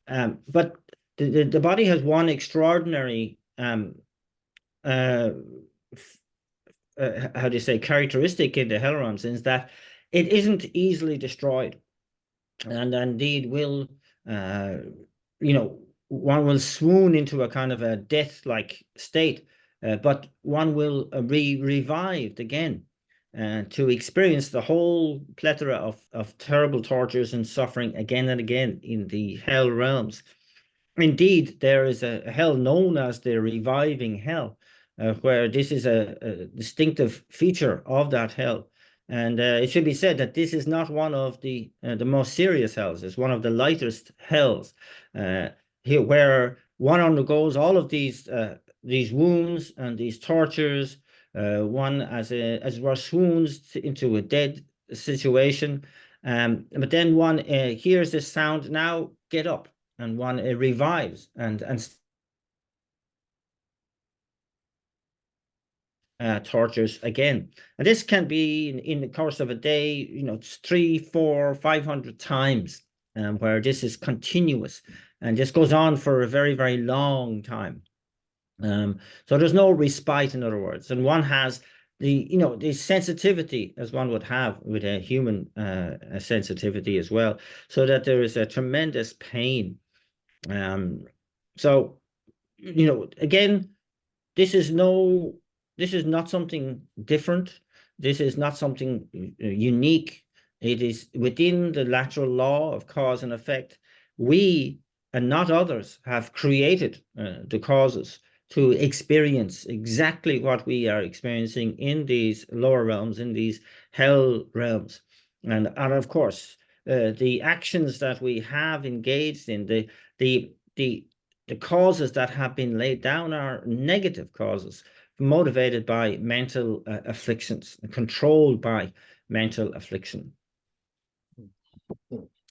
Speaker 2: But the body has one extraordinary how do you say, characteristic in the hell realms, is that it isn't easily destroyed, and indeed will one will swoon into a kind of a death-like state, but one will be revived again to experience the whole plethora of terrible tortures and suffering again and again in the hell realms. Indeed, there is a hell known as the reviving hell, where this is a distinctive feature of that hell. And it should be said that this is not one of the most serious hells. It's one of the lightest hells, here where one undergoes all of these wounds and these tortures. One as it were swoons into a dead situation, but then one hears this sound, "Now get up," and one revives and tortures again. And this can be in the course of a day, you know, 300, 400, 500 times, where this is continuous and this goes on for a very, very long time. So there's no respite, in other words, and one has the sensitivity as one would have with a human sensitivity as well, so that there is a tremendous pain. So, again, this is not something different. This is not something unique. It is within the lateral law of cause and effect. We and not others have created the causes to experience exactly what we are experiencing in these lower realms, in these hell realms. And of course, the actions that we have engaged in, the causes that have been laid down are negative causes, motivated by mental afflictions, controlled by mental affliction.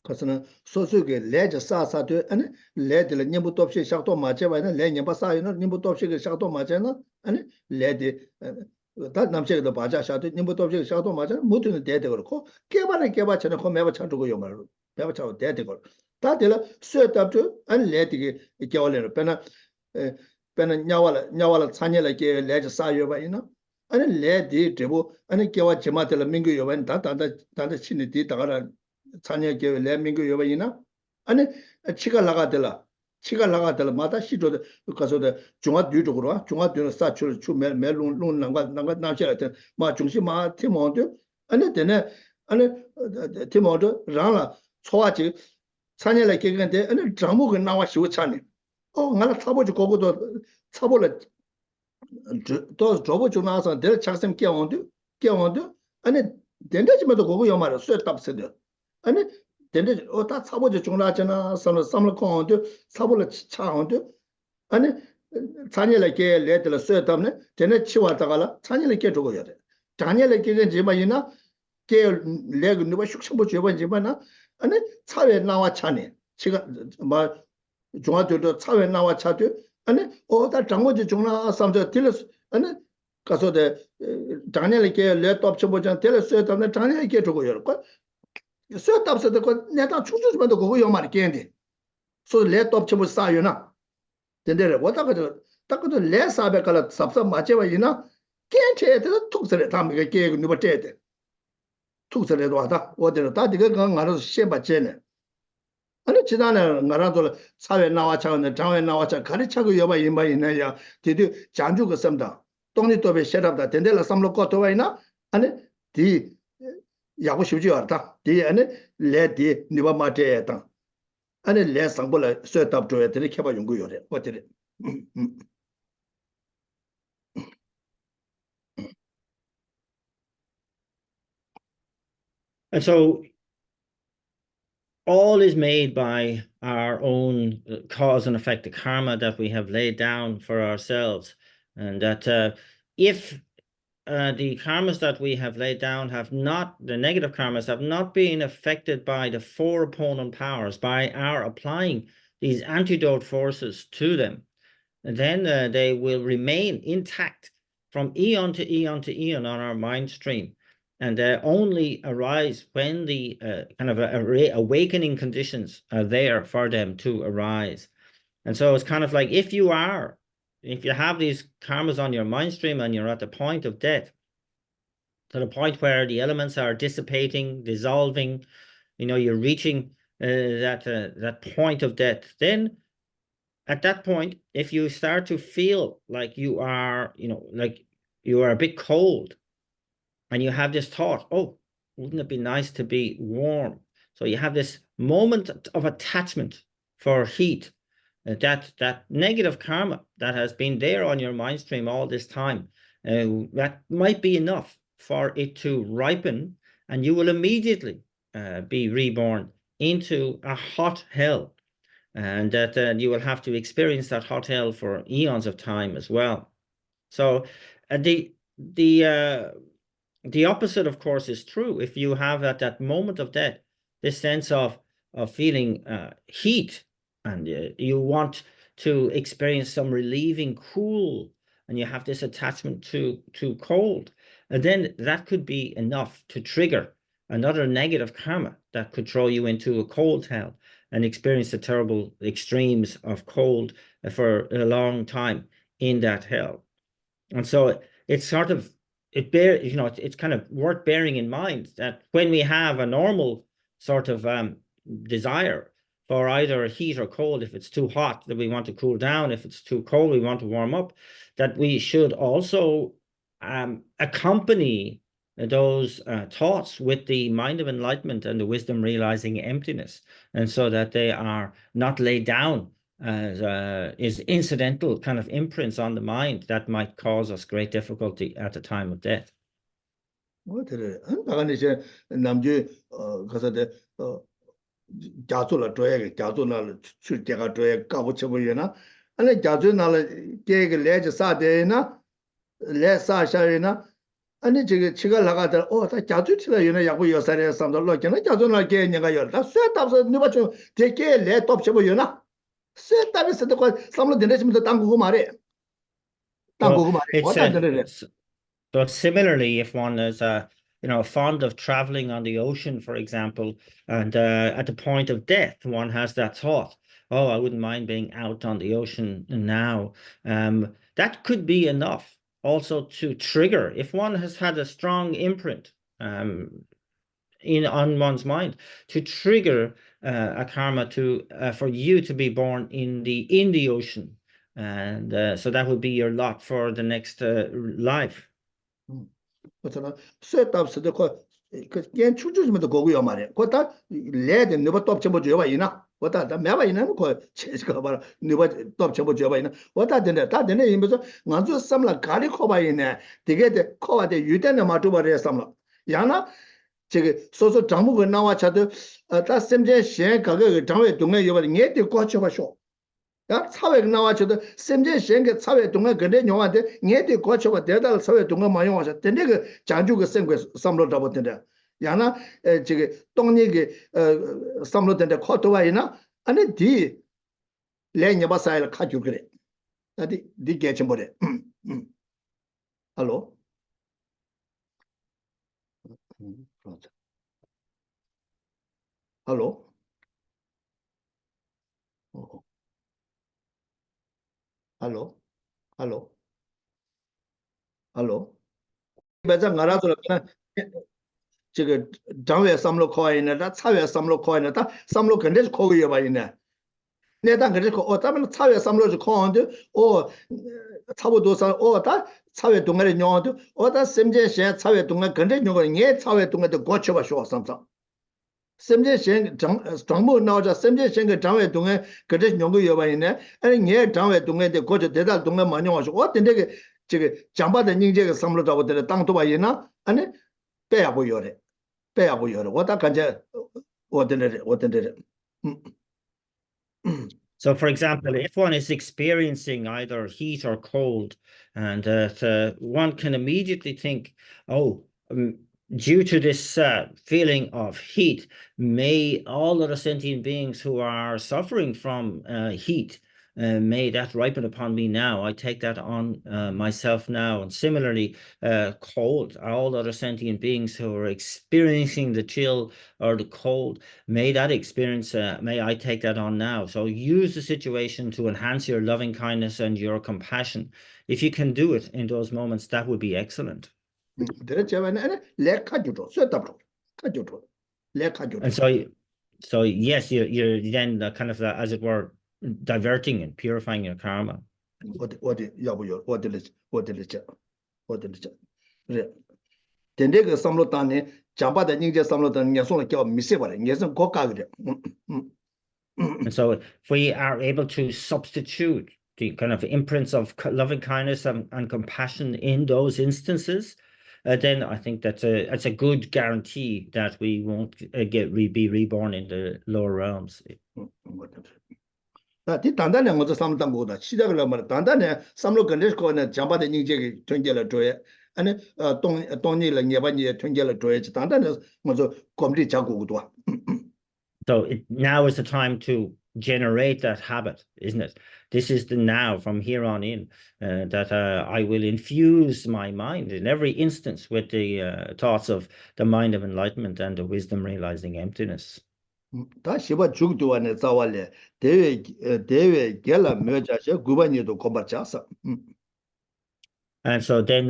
Speaker 1: Kasana sosuke leja sa de ane le de nyimbu topshi shakto ma che wa le nyimba sa yo nyimbu topshi ke shakto ma che na ane le de da namche de baja sha de nyimbu topshi ke shakto ma che mutu ne de ko keba che ne ko meba cha go yo ma meba cha de ko da de la so tap to ane le de ke ke wale pena nyawala chanye la ke leja sa yo ba ina ane le de debo ane kewa jema de la mingu yo ba da chini di da ga 찬여 교회 레민교 요바이나 아니 치가 나가들라 마다 시도도 가서도 중앙 뒤쪽으로 중앙 뒤로 사출 추멜 멜룬 난가 나셔야 마 중심 마 팀원도 아니 되네 아니 팀원도 라라 초아지 찬여라 개근데 아니 장목이 나와 쉬고 찬이 나라 타보지 거기도 차볼래 또 저보 좀 나서 될 작성 깨원도 아니 된다지마도 거기 요 말을 쇠답세요 아니 근데 다 사보지 중라잖아 삼을 코한테 사보를 차한테 아니 찬열에게 레들 쇠담네 되네 치와다가라 찬열에게 주고야 돼 찬열에게 지마이나 게 레그 누가 슉슉 줘봐 지마나 아니 차에 나와 차네 지금 뭐 중화들도 차에 나와 차도 아니 다 장모지 중라 삼저 딜스 아니 가서데 찬열에게 레톱 쳐보자 딜스 쇠담네 찬열에게 주고야 거 so top se de ko neta chuchu ba de go yo ma ke ndi so le top che mo sa yo na den de wo ta ko le sa be ka la sap sa ma che ba yin na ke che de tuk se le ta me ke ni ba che de tuk se le do da wo de da de ge ga nga ro she ba che ne ani chi da ne nga ra do sa we na wa cha ne jang we na wa cha ka ri cha go yo ba yin na ya de de jang ju ge sam da dong ni to be set up da den de la sam lo ko to ba yin na ani di 야고 쉬지 않다. 뒤에는 레디 니바 마테다. 아니 레 상불에 쇠답 줘야 돼. 개발 연구요래. 어때래?
Speaker 2: And so all is made by our own cause and effect, the karma that we have laid down for ourselves. And that if the karmas that we have laid down the negative karmas have not been affected by the four opponent powers, by our applying these antidote forces to them, and then they will remain intact from eon to eon to eon on our mind stream, and only arise when the kind of awakening conditions are there for them to arise. And so it's kind of like if you have these karmas on your mind stream and you're at the point of death, to the point where the elements are dissipating, dissolving, you're reaching that point of death, then at that point, if you start to feel like you are, like you are a bit cold, and you have this thought, oh, wouldn't it be nice to be warm? So you have this moment of attachment for heat, that negative karma that has been there on your mind stream all this time, that might be enough for it to ripen, and you will immediately be reborn into a hot hell, and that you will have to experience that hot hell for eons of time as well. So the opposite, of course, is true. If you have at that moment of death this sense of feeling heat, and you want to experience some relieving cool and you have this attachment to cold. And then that could be enough to trigger another negative karma that could throw you into a cold hell and experience the terrible extremes of cold for a long time in that hell. And so it's sort of, it's kind of worth bearing in mind that when we have a normal sort of desire for either heat or cold, if it's too hot, that we want to cool down, if it's too cold, we want to warm up, that we should also accompany those thoughts with the mind of enlightenment and the wisdom realizing emptiness, and so that they are not laid down as is incidental kind of imprints on the mind that might cause us great difficulty at the time of death.
Speaker 1: 아니 지금 치가 나가다 다 자주치라 유나 야구 여사래 삼돌로 견나 자주나 게 내가 열다 쇠답서 누가 좀 되게 내 덮쳐 유나 쇠답에서 그 삼로 되내시면서 당구고 말해 당구고 말해
Speaker 2: So similarly, if one is fond of traveling on the ocean, for example, and at the point of death, one has that thought, oh, I wouldn't mind being out on the ocean now. That could be enough also to trigger, if one has had a strong imprint on one's mind, to trigger a karma for you to be born in the ocean, and so that would be your lot for the next life.
Speaker 1: 그렇잖아. 쇠답스도 그 겐 추주면도 거고요 말이야. 그다 레드 네버 톱 쳐보 줘봐 이나. 그다 다 매바 이나는 그 체스가 봐라. 네버 톱 쳐보 줘봐 이나. 그다 된다. 다 되네 이면서 먼저 삼라 가리 커봐 이네. 되게 커와데 유대는 마도 버려 삼라. 야나 저기 소소 장무가 나와 차도 다 셈제 셴 가게 장외 동에 여봐 녜데 꽂혀 봐쇼. 야 사회 나와서도 셈제 셴게 사회 동에 근데 용한테 녜데 꽂혀 대달 사회 동에 많이 와서 근데 그 장주가 생거 삼로 잡았던데 야나 저기 동네게 삼로 된데 코토와이나 아니 디 레냐 바사일 가지고 그래 어디 디 개체 뭐래 할로 할로 할로 할로 할로 배장 알아서 저거 장외 삼로 코아이네 다 차외 삼로 코아이네 다 삼로 근데 코고여 봐이네 내가 그래서 다음에 차외 삼로지 코한데 차보도사 다 차외 동아리 녀한테 다 셈제시 차외 동아 근데 녀가 예 차외 동아도 고쳐 봐 쇼 삼삼 셈제시 정모 나오자 셈제시 그 장외 동아 근데 녀가 여봐이네 아니 예 장외 동아데 고쳐 대달 동아 많이 와서 근데 그 저기 장바의 닝제가 삼로 잡았는데 땅도 봐이나 아니 빼야 보여래 빼야 보여래 왔다 간제 어디래
Speaker 2: So, for example, if one is experiencing either heat or cold, and one can immediately think, oh, due to this feeling of heat, may all other sentient beings who are suffering from heat, may that ripen upon me now. I take that on myself now. And similarly, cold, all other sentient beings who are experiencing the chill or the cold, may that experience, may I take that on now. So use the situation to enhance your loving kindness and your compassion. If you can do it in those moments, that would be excellent. And so yes, you're then kind of, as it were, diverting and purifying your karma. And so if we are able to substitute the kind of imprints of loving kindness and compassion in those instances, then I think that's a good guarantee that we won't be reborn in the lower realms.
Speaker 1: 디 단단한 것도 삼단 거다. 시작을 하면 단단해 삼로 건들 거는 잠바데 닝제기 통계를 줘야 아니 동니를 예반이 통계를 줘야지 단단해 먼저 검리 자고도.
Speaker 2: So now is the time to generate that habit, isn't it? This is the now from here on in, that I will infuse my mind in every instance with the thoughts of the mind of enlightenment and the wisdom realizing emptiness.
Speaker 1: 다 시바 죽도안에 자왈래 대외 결라 묘자셔 구반이도 고바자서.
Speaker 2: And so then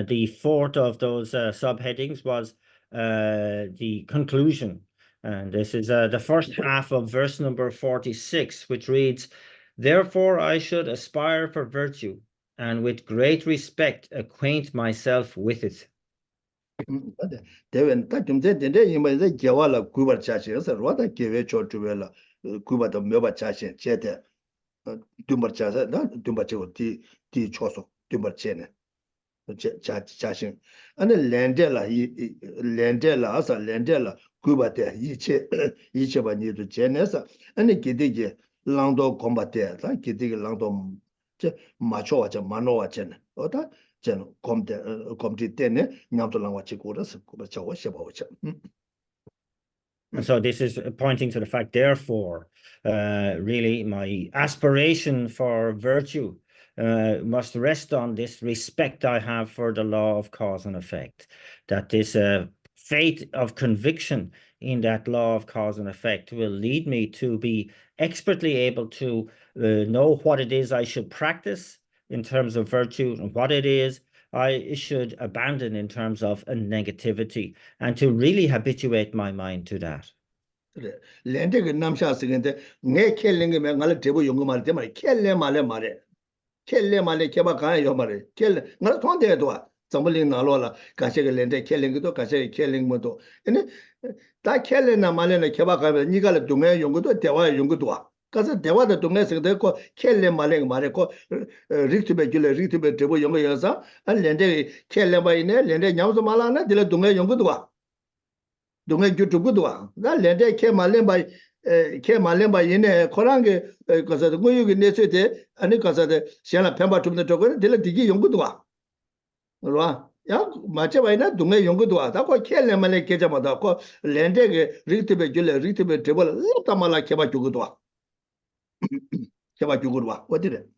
Speaker 2: the fourth of those subheadings was the conclusion. And this is the first half of verse number 46, which reads, "Therefore I should aspire for virtue, and with great respect acquaint myself with it."
Speaker 1: 대외는 딱 좀제 된데 이마에 개와라 구바자셔서 로다 개외 초트웰라 구바도 묘바자셔 제대 둠버자서 나 둠버죠 디 초소 둠버체네 자신 아니 렌델라 이 렌델라 아사 렌델라 구바데 이체 바니도 제네서 아니 기디게 랑도 콤바데 다 기디게 랑도 제 마초와자 마노와체네 어다 전 콤티 때네 냠도 랑와치 고라서 고바차와 셔바오차.
Speaker 2: And so this is pointing to the fact, therefore, really my aspiration for virtue must rest on this respect I have for the law of cause and effect, that this faith of conviction in that law of cause and effect will lead me to be expertly able to know what it is I should practice in terms of virtue and what it is I should abandon in terms of a negativity, and to really habituate my mind to that.
Speaker 1: 렌데가 남샤스긴데 내 켈링게 맹알 대부 연구 말 때만 켈레 말에 켈레 말에 개바 가요 말에 켈레 나 통대도 정말링 나로라 가시게 렌데 켈링도 가시 켈링 뭐도 근데 다 켈레나 말에는 개바 가면 니가 동네 연구도 대화 연구도 와 가서 대화도 동네에서 되고 켈레 말에 말고 리트베 줄레 리트베 대부 연구여서 안 렌데 켈레 바이네 렌데 냐우서 말하나 딜 동네 연구도 와 동네 주주구도 와 나 렌데 켈 말레 바이 ke malemba yene korange kaza de ngoyu ge nesete ani kaza de siana pemba tumne togo de la digi yongu dwa ro ya mache baina dunga yongu dwa da ko kele male ke jama da ko lende ge ritbe jule ritbe tebol lata mala ke ba jugu dwa what did it.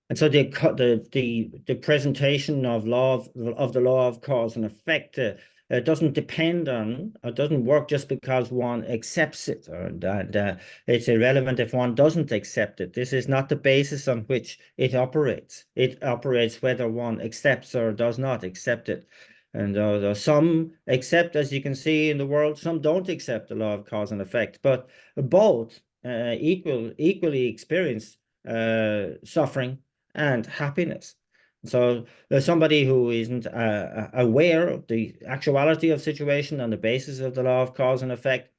Speaker 2: And so the presentation of the law of cause and effect doesn't depend on, or doesn't work just because one accepts it, or that it's irrelevant if one doesn't accept it. This is not the basis on which it operates. It operates whether one accepts or does not accept it. And some accept, as you can see in the world, some don't accept the law of cause and effect, but both equally experience suffering and happiness. So somebody who isn't aware of the actuality of situation on the basis of the law of cause and effect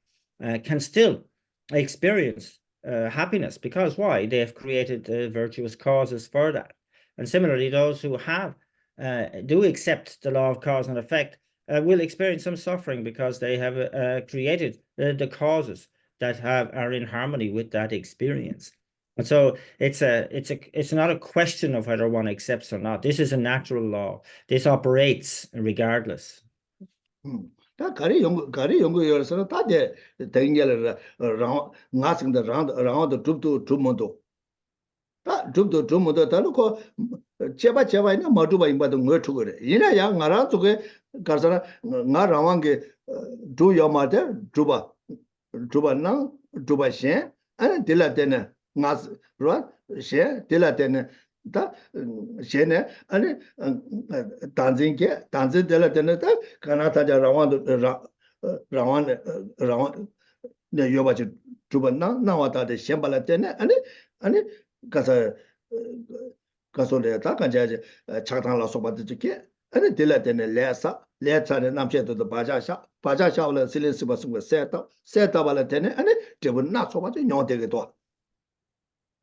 Speaker 2: can still experience happiness, because why? They have created virtuous causes for that. And similarly, those who do accept the law of cause and effect will experience some suffering because they have created the causes that are in harmony with that experience. And so it's not a question of whether one accepts or not. This is a natural law. This operates regardless.
Speaker 1: 다 가리 연구 열어서 다데 댕gel을 나승의 라운드 줍도 다 줍도 다르고 제바 이나 마두바 임바도 뭐투 그래 이나 야 나라 쪽에 가서나 나 라왕게 두 여마데 줍바나 줍바신 아니 딜라데네 나스 로 셰 딜라데네 다 셰네 아니 단진게 단진 딜라데네 다 가나타자 라완 네 여바지 줍바나 나와다데 셴발라데네 아니 가서래 다 간자지 차탄라 소바드지게 아니 딜라데네 레차네 남셰도 바자샤올레 실린스바스고 세타발레데네 아니 데분 나소바데 뇨데게도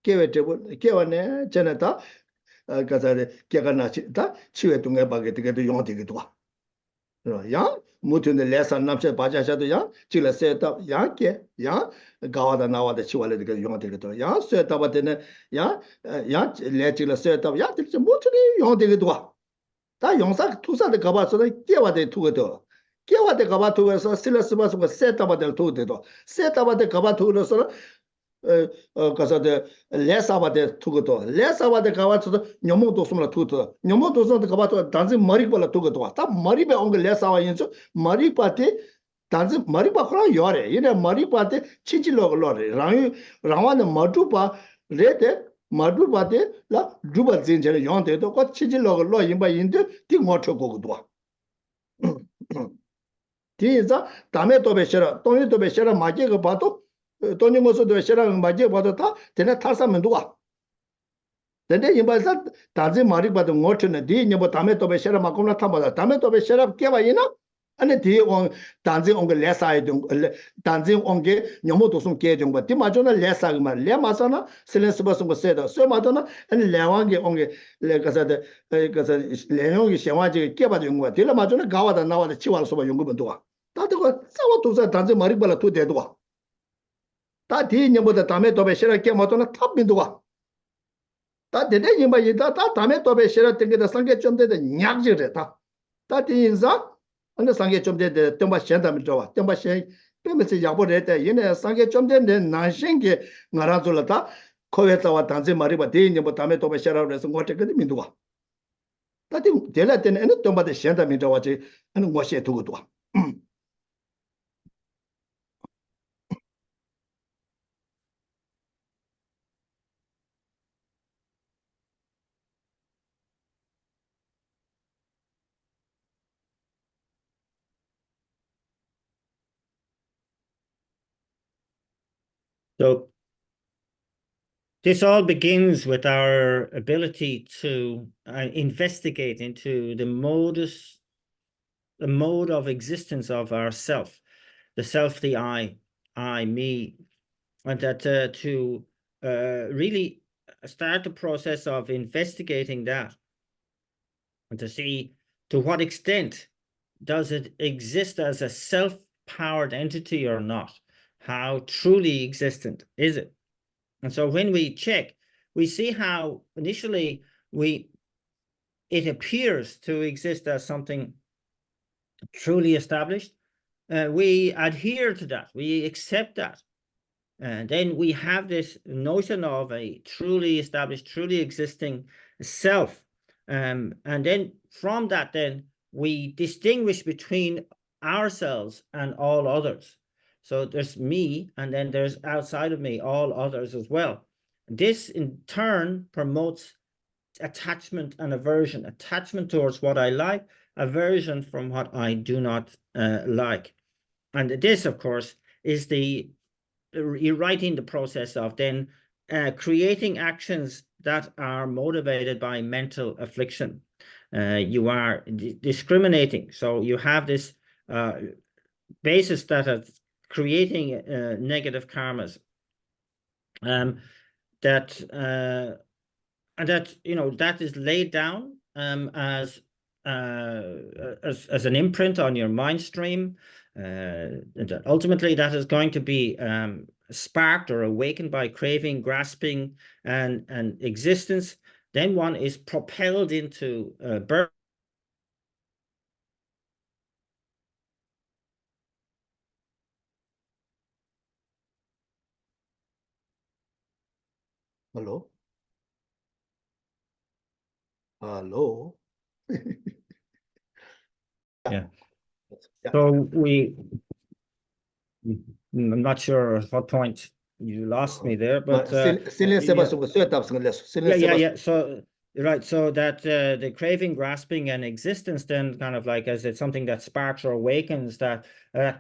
Speaker 1: 개원에 전에다 가자래 개가나치 다 치외 동에 바게 되게도 용되게도 야 무튼데 레산 남셰 바자샤도 야 지라 세타 야게 야 가와다 나와다 치와래 되게 용되게도 야 세타바데네 야 레치라 세타 야 되게 무튼이 용되게도 다 용사 투사데 가바서도 개와데 투거도 개와데 가바투에서 실레스바스고 세타바데 투거도 세타바데 가바투에서 가서 레사바데 투고도 레사바데 가와서 녀모도 숨라 투도 녀모도 숨도 가와서 단지 머리발라 투고도 다 머리배 온 레사와 인서 머리바테 단지 머리바 그런 요래 이래 머리바테 치질로로래 라와는 마두바 레데 마두바데 라 두바 진제를 용대도 거 치질로로 임바 인데 띵어쳐 고고도 뒤에서 담에 또 배셔라 돈이 또 배셔라 맞게 그 봐도 돈이 모습도 배셔라 맞게 봐도 다 되네 탈사면 누가 근데 임바서 단지 말이 봐도 못네 뒤에 뭐 담에 또 배셔라 막고나 타봐다 담에 또 배셔라 깨봐이나 아니 뒤에 온 단지 온게 레사이 좀 단지 온게 녀모도 좀 깨좀 봐 뒤마저나 레사가 말 레마서나 실렌스 버슨 거 세다 쇠마도나 아니 레왕게 온게 레가서데 그래서 레용이 시와지 깨봐도 용 거야 뒤라 마저나 가와다 나와다 치와서 봐 용거면 도와 다들 싸워 도사 단지 머리 발라 또 대도와 다 뒤에 녀모도 담에 또 배셔라 깨마도나 탑빈도와 다 대대 임바 이다 다 담에 또 배셔라 땡게다 상게 좀 되다 냥지래 다 뒤인사 근데 상계 좀 되대 땡바 현담을 좋아 땡바 현 때문에 야보래 때 얘네 상계 좀 되는데 난신게 나라줄다 코에다와 단지 말이바 대인이 뭐 담에 또 배셔라 그래서 어떻게 그 민도가 다들 될라 때는 어느 땡바데 현담이 좋아지 하는 것이 두고도
Speaker 2: So this all begins with our ability to investigate into the mode of existence of ourself, the self, the I, me, and that to really start the process of investigating that and to see to what extent does it exist as a self-powered entity or not? How truly existent is it? And so when we check, we see how initially it appears to exist as something truly established. We adhere to that, we accept that. And then we have this notion of a truly established, truly existing self. And then from that, then we distinguish between ourselves and all others. So there's me, and then there's outside of me, all others as well. This in turn promotes attachment and aversion, attachment towards what I like, aversion from what I do not like. And this, of course, is rewriting the process of then creating actions that are motivated by mental affliction. You are discriminating. So you have this basis that is creating negative karmas. That is laid down as an imprint on your mind stream. Ultimately, that is going to be sparked or awakened by craving, grasping, and existence. Then one is propelled into birth.
Speaker 1: Hello? Hello?
Speaker 2: Yeah. So I'm not sure at what point you lost me there, but
Speaker 1: So
Speaker 2: right, so that the craving, grasping, and existence then kind of like as it's something that sparks or awakens that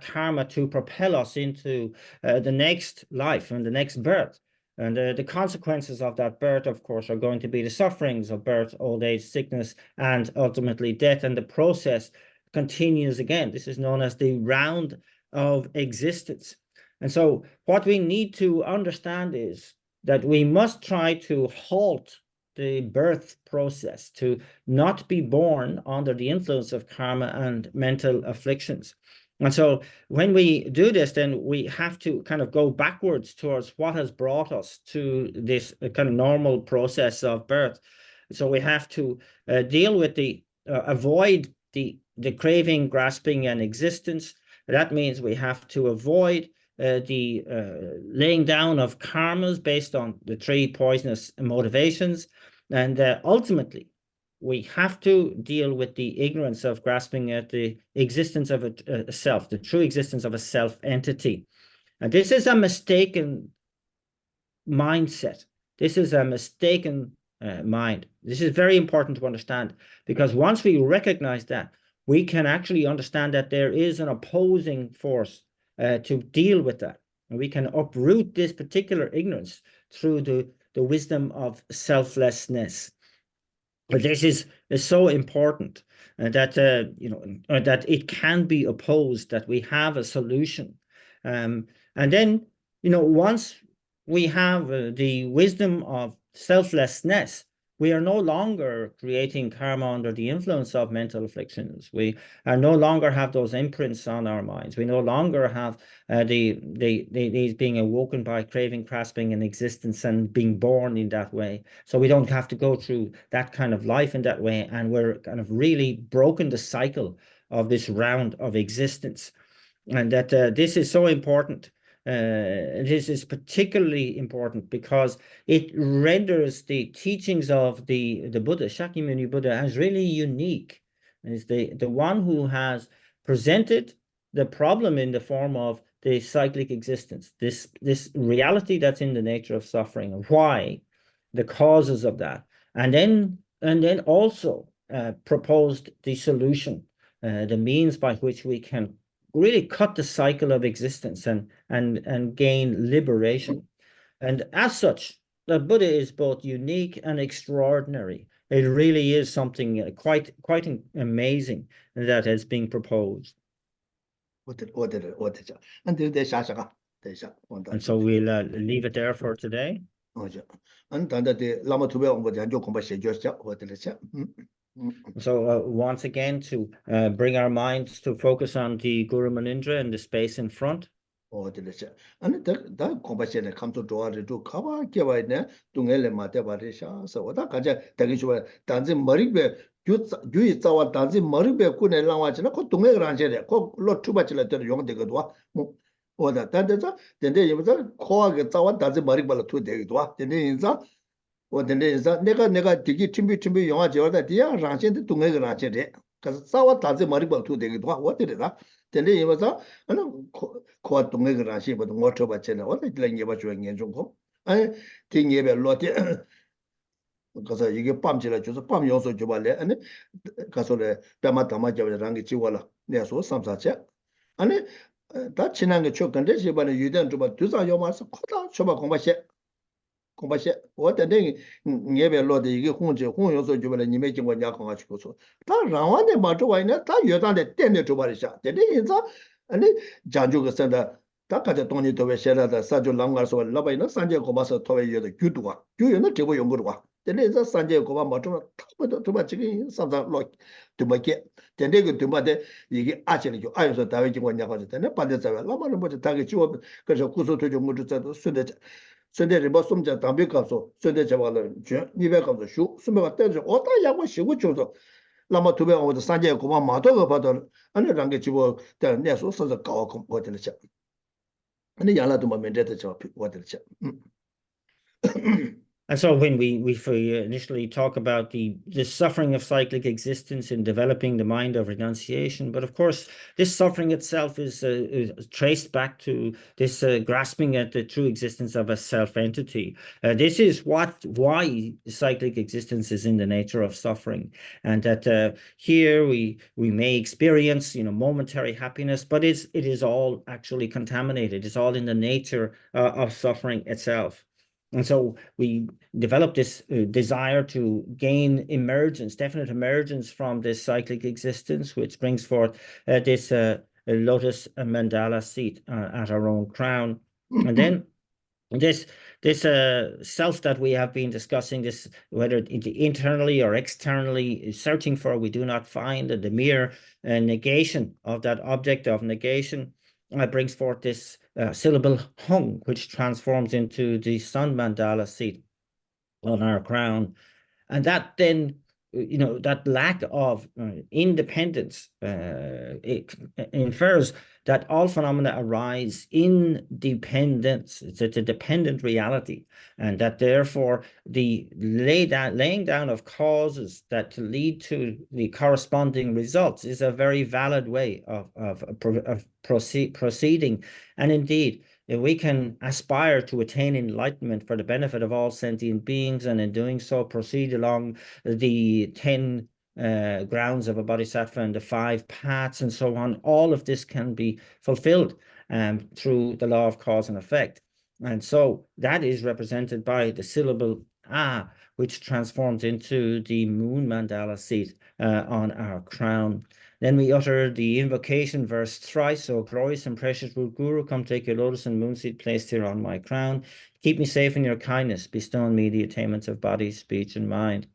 Speaker 2: karma to propel us into the next life and the next birth. And the consequences of that birth, of course, are going to be the sufferings of birth, old age, sickness, and ultimately death. And the process continues again. This is known as the round of existence. And so what we need to understand is that we must try to halt the birth process, to not be born under the influence of karma and mental afflictions. And so when we do this, then we have to kind of go backwards towards what has brought us to this kind of normal process of birth. So we have to deal with avoid the craving, grasping, and existence. That means we have to avoid the laying down of karmas based on the 3 poisonous motivations. And ultimately, we have to deal with the ignorance of grasping at the existence of a self, the true existence of a self entity. And this is a mistaken mindset. This is a mistaken mind. This is very important to understand, because once we recognize that, we can actually understand that there is an opposing force to deal with that. And we can uproot this particular ignorance through the wisdom of selflessness. But this is so important that that it can be opposed, that we have a solution. And then, once we have the wisdom of selflessness, we are no longer creating karma under the influence of mental afflictions. We are no longer have those imprints on our minds. We no longer have these being awoken by craving, grasping, and existence, and being born in that way. So we don't have to go through that kind of life in that way, and we're kind of really broken the cycle of this round of existence. And that this is so important. This is particularly important because it renders the teachings of the Buddha, Shakyamuni Buddha, as really unique. Is the one who has presented the problem in the form of the cyclic existence, this reality that's in the nature of suffering, and why, the causes of that, and then also proposed the solution, the means by which we can really cut the cycle of existence and gain liberation. And as such, the Buddha is both unique and extraordinary. It really is something quite amazing that is being proposed. And so we'll leave it there for today. So once again, to bring our minds to focus on the Guru Manindra and the space in front.
Speaker 1: 내가 되게 timbi 영화 저다 디야 랑신데 동네가 랑신데 그래서 싸워 다지 머리벌 투 되기도 하고 어디다 근데 이거서 아니 코 동네가 랑신보다 뭐 쳐봤잖아 어디 들려 봐 주는 게 좀고 아니 딩예배 로티 그래서 이게 밤지라 줘서 밤 요소 줘 발래 아니 가서래 담아 잡을 랑게 지워라 내서 삼사체 아니 다 지난 게 촉근데 제발에 유대한 좀 두사 요마서 코다 쳐봐 공부시 공부시 어떤데 예배로도 이게 홍요소 주변에 님의经过약한 가지고 다 라완에 맞아 와이네 다 여단에 땡내 줘 버리자 근데 인자 아니 장주가 선다 다 가져 돈이 더 외셔라다 사주 랑가서 라바이나 산제 고마서 토에 여도 규도와 규여는 제보 연구로 와 근데 인자 산제 고마 맞아 타고도 좀 지금 삼사 로 두마게 근데 그 두마데 이게 아치는 요 아여서 다외经过약하지 근데 반대자 라마는 뭐지 다게 지워 그래서 구소도 좀 못도 순대 선대를 뭐 숨자 담배 값소 선대 잡아를 줘 니베 값소 쇼 숨어가 때려 어다 야고 쉬고 줘서 라마 두배 오도 산제 고마 마도가 봐도 아니 랑게 집어 때 내서 서서 가고 거들 쳐 아니 야라도 뭐 멘데도 저 거들 쳐
Speaker 2: And so when we initially talk about the suffering of cyclic existence in developing the mind of renunciation, but of course this suffering itself is traced back to this grasping at the true existence of a self-entity. This is why cyclic existence is in the nature of suffering, and that here we may experience momentary happiness, but it is all actually contaminated. It's all in the nature of suffering itself. And so we develop this desire to gain emergence, definite emergence from this cyclic existence, which brings forth this lotus mandala seat at our own crown. And then this self that we have been discussing, this whether internally or externally searching for, we do not find, the mere negation of that object of negation brings forth this syllable hung, which transforms into the sun mandala seat on our crown. And that then that lack of independence it infers that all phenomena arise in dependence. It's a dependent reality, and that therefore the laying down of causes that lead to the corresponding results is a very valid way of proceeding. And indeed, if we can aspire to attain enlightenment for the benefit of all sentient beings, and in doing so proceed along the 10 grounds of a bodhisattva and the 5 paths and so on, all of this can be fulfilled through the law of cause and effect. And so that is represented by the syllable A, which transforms into the moon mandala seat on our crown. Then we utter the invocation verse thrice. O glorious and precious root Guru, come take your lotus and moon seat placed here on my crown. Keep me safe in your kindness. Bestow on me the attainments of body, speech, and mind.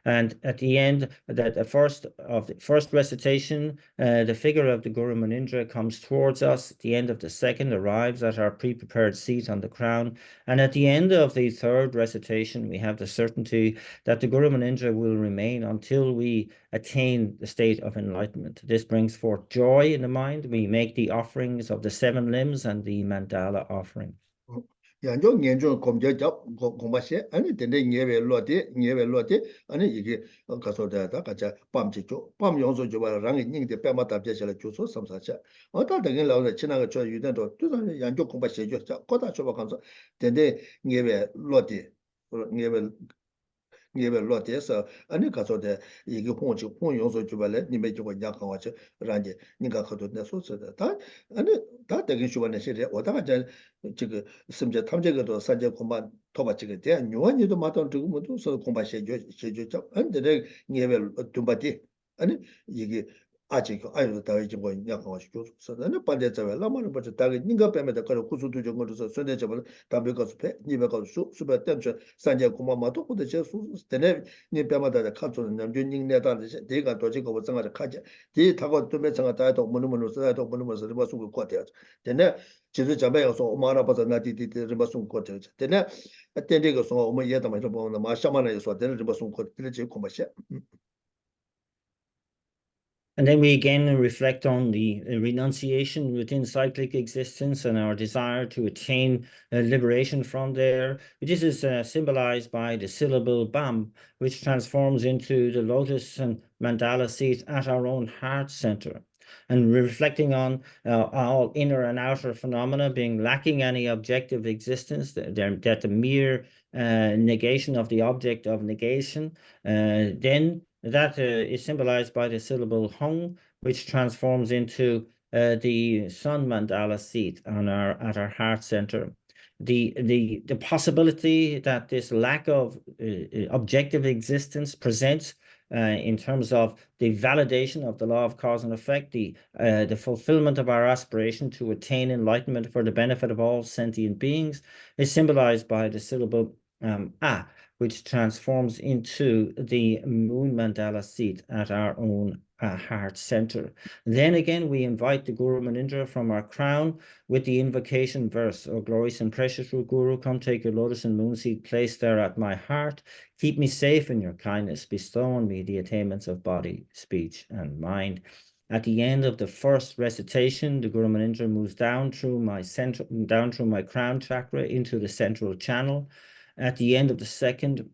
Speaker 2: And at the end, the first recitation, the figure of the Guru Munindra comes towards us. At the end of the second, arrives at our pre-prepared seat on the crown. And at the end of the third recitation, we have the certainty that the Guru Munindra will remain until we attain the state of enlightenment. This brings forth joy in the mind. We make the offerings of the 7 limbs and the mandala offering.
Speaker 1: 양조 년조 검제적 공부시 아니 근데 예외 로데 아니 이게 가서다다 가자 밤지죠 밤 용소 줘봐랑 닝데 빼마다 제시를 주소 삼사차 어떤 되게 나오는 지나가 저 유대도 또 양조 공부시 줘 거다 줘봐 가서 근데 예외 로데 예외 로데서 아니 가서다 이게 홍 용소 줘봐래 님의 저거 약한 와서 란제 니가 가도 내 소서다 다 아니 다 되게 주변에 시대 오다가 지금 심지어 탐색에도 산재 공부 도바지게 돼 요한이도 마도 두고 모두 서 공부 시죠 근데 예외 둠바디 아니 이게 아직 아이도 다 이제 뭐 약간 와서 저는 반대자에 라마는 벌써 다 니가 빼면다 그래 구수도 좀 거기서 선대 잡을 담배 가서 배 니가 가서 수배 땜쳐 산재 공부 마도 고대 제수 되네 니 빼마다 카츠는 남주 닝내다 내가 도지고 뭐 생각을 하지 뒤 타고 또 매창아 다도 뭐는 써도 뭐는 써도 뭐 수고 거대요 되네 지도 잡아서 오마라 버서 나디디 뭐 수고 거대요 되네 어때가 소 오마 예다 뭐 보면 마샤만에 소 되는 뭐 수고 거대요 공부시
Speaker 2: And then we again reflect on the renunciation within cyclic existence and our desire to attain liberation from there. This is symbolized by the syllable BAM, which transforms into the lotus and mandala seat at our own heart center. And reflecting on all inner and outer phenomena being lacking any objective existence, that the mere negation of the object of negation, then that is symbolized by the syllable Hung, which transforms into the sun mandala seat at our heart center. The possibility that this lack of objective existence presents in terms of the validation of the law of cause and effect, the fulfillment of our aspiration to attain enlightenment for the benefit of all sentient beings, is symbolized by the syllable A, which transforms into the moon mandala seat at our own heart center. Then again, we invite the Guru Munindra from our crown with the invocation verse, O glorious and precious root Guru, come take your lotus and moon seat placed there at my heart. Keep me safe in your kindness. Bestow on me the attainments of body, speech, and mind. At the end of the first recitation, the Guru Munindra moves down through my crown chakra into the central channel. At the end of the second,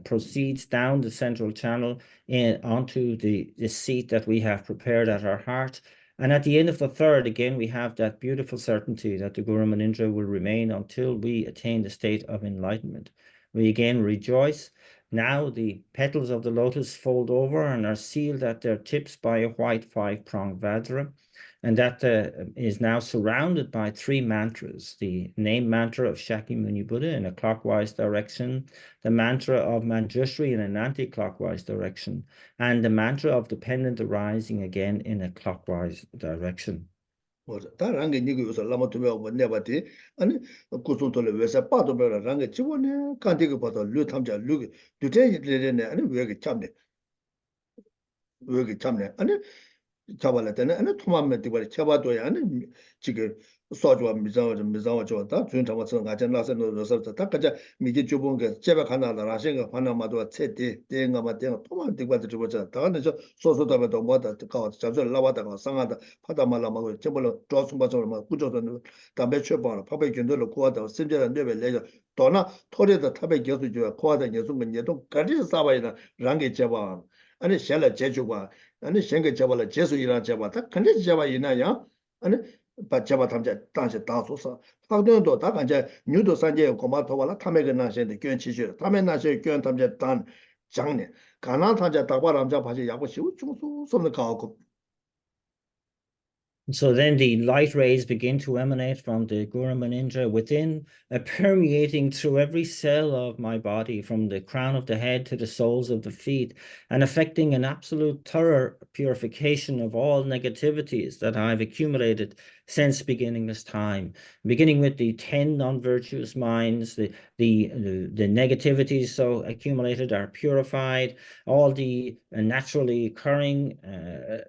Speaker 2: proceeds down the central channel onto the seat that we have prepared at our heart. And at the end of the third, again, we have that beautiful certainty that the Guru Munindra will remain until we attain the state of enlightenment. We again rejoice. Now the petals of the lotus fold over and are sealed at their tips by a white 5-pronged Vajra. And that is now surrounded by 3 mantras: the name mantra of Shakyamuni Buddha in a clockwise direction, the mantra of Manjushri in an anti-clockwise direction, and the mantra of dependent arising again in a clockwise direction.
Speaker 1: 다랑게 니고 요소 라마토베 원내바티 아니 고송토레 외사 빠도베라 랑게 지원에 간디고 봐도 류 탐자 류 두테레네 아니 왜게 참네 아니 잡아라 되네. 아니 토마면 되고 잡아도야 아니 지금 소주와 미자와 좋다. 준 잡아서 가자 나서는 로서다. 딱가자 미게 좁은 게 제가 가나다 생각 하나마도 체대 대응가마 대응 토마 되고 저거자. 다는 저 소소다도 뭐다 가서 잡서 라와다가 상하다 파다말라 먹을 저벌로 조숨바서 뭐 구조도 담배 쳐봐. 파배 견도로 고하다. 심지어 내배 내가 도나 토레다 탑에 겨서 줘. 고하다 녀석은 얘도 가지 싸봐야 랑게 잡아. 아니 샬라 제주가 아니 생각 잡아라 제수이라 잡았다. 근데 잡아 이나야. 아니 잡아 담자 당시 다소서. 학도도 다 간자 뉴도 산제 고마토와라 탐에가 나세데 견치시. 탐에 나세 견 담자 단 장내. 가난 탄자 다바람자 바지 야고시 중수 섬을 가고.
Speaker 2: So then the light rays begin to emanate from the Guru Manindra within, permeating through every cell of my body, from the crown of the head to the soles of the feet, and affecting an absolute thorough purification of all negativities that I've accumulated since beginning this time, beginning with the 10 non-virtuous minds. The negativities so accumulated are purified. All the naturally occurring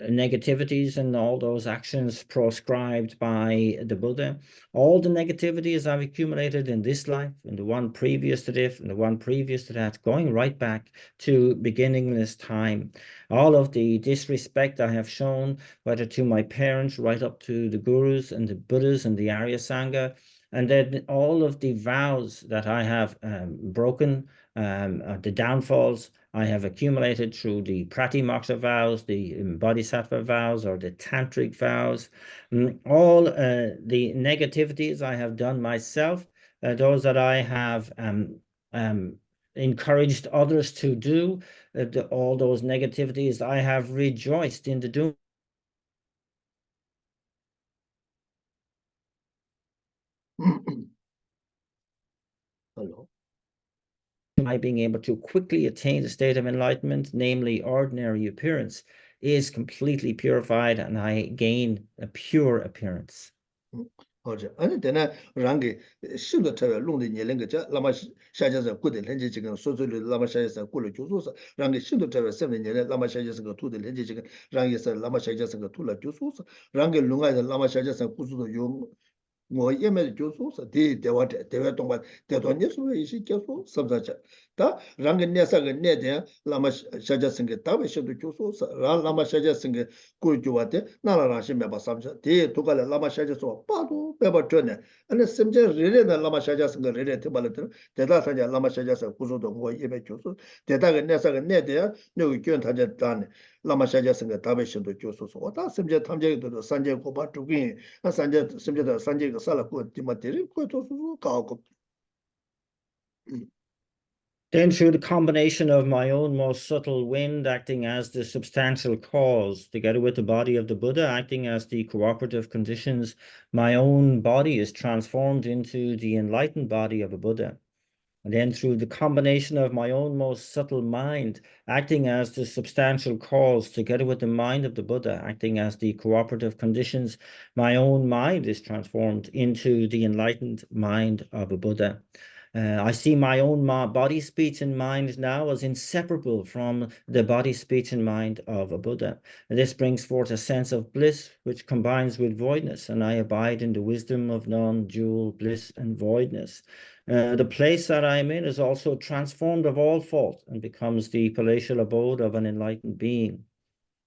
Speaker 2: negativities and all those actions proscribed by the Buddha, all the negativities I've accumulated in this life, and the one previous to this, and the one previous to that, going right back to beginningless time. All of the disrespect I have shown, whether to my parents, right up to the gurus and the Buddhas and the Arya Sangha, and then all of the vows that I have broken, the downfalls I have accumulated through the Pratimoksha vows, the Bodhisattva vows, or the Tantric vows, all the negativities I have done myself, those that I have encouraged others to do, all those negativities I have rejoiced in the doing.
Speaker 1: Hello.
Speaker 2: My being able to quickly attain the state of enlightenment, namely ordinary appearance, is completely purified, and I gain a pure appearance.
Speaker 1: 아니 되나 랑게 신도 처에 롱데 년랭게 라마 샤자서 꾸데 렌지 지금 소소를 라마 샤자서 꾸를 주소서 랑게 신도 처에 세네 년에 라마 샤자서 그 투데 렌지 지금 랑게서 라마 샤자서 그 투라 주소서 랑게 롱아에서 라마 샤자서 꾸수도 요 뭐 예매 교수서 대화대 대화 동반 대도녀서 이시 교수 섬자자 다 랑게 내사가 내대 라마 샤자스게 다베 셔도 교수서 라마 샤자스게 꾸르주와데 나라라시 메바 삼자 대 도가라 라마 샤자서 빠도 빼버 전에 아니 심제 레레나 라마 샤자스게 레레 테발들 대다사자 라마 샤자서 구조도 뭐 예매 교수 대다가 내사가 내대 여기 교원 타자 단 라마 샤자스게 다베 셔도 교수서 왔다 심제 탐제도 산제 고바 두기 산제 심제도 산제
Speaker 2: Then through the combination of my own most subtle wind acting as the substantial cause, together with the body of the Buddha acting as the cooperative conditions, my own body is transformed into the enlightened body of a Buddha. And then through the combination of my own most subtle mind acting as the substantial cause, together with the mind of the Buddha acting as the cooperative conditions, my own mind is transformed into the enlightened mind of a Buddha. I see my own body, speech, and mind now as inseparable from the body, speech, and mind of a Buddha. And this brings forth a sense of bliss which combines with voidness, and I abide in the wisdom of non-dual bliss and voidness. The place that I am in is also transformed of all fault and becomes the palatial abode of an enlightened being.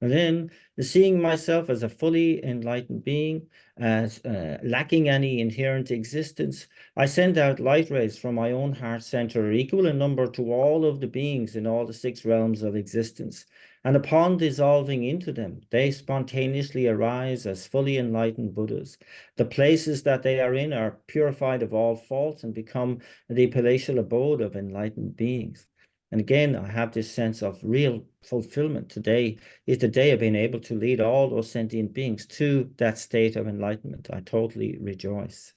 Speaker 2: And then, seeing myself as a fully enlightened being, as lacking any inherent existence, I send out light rays from my own heart center, equal in number to all of the beings in all the 6 realms of existence. And upon dissolving into them, they spontaneously arise as fully enlightened Buddhas. The places that they are in are purified of all faults and become the palatial abode of enlightened beings. And again, I have this sense of real fulfillment. Today is the day of being able to lead all those sentient beings to that state of enlightenment. I totally rejoice.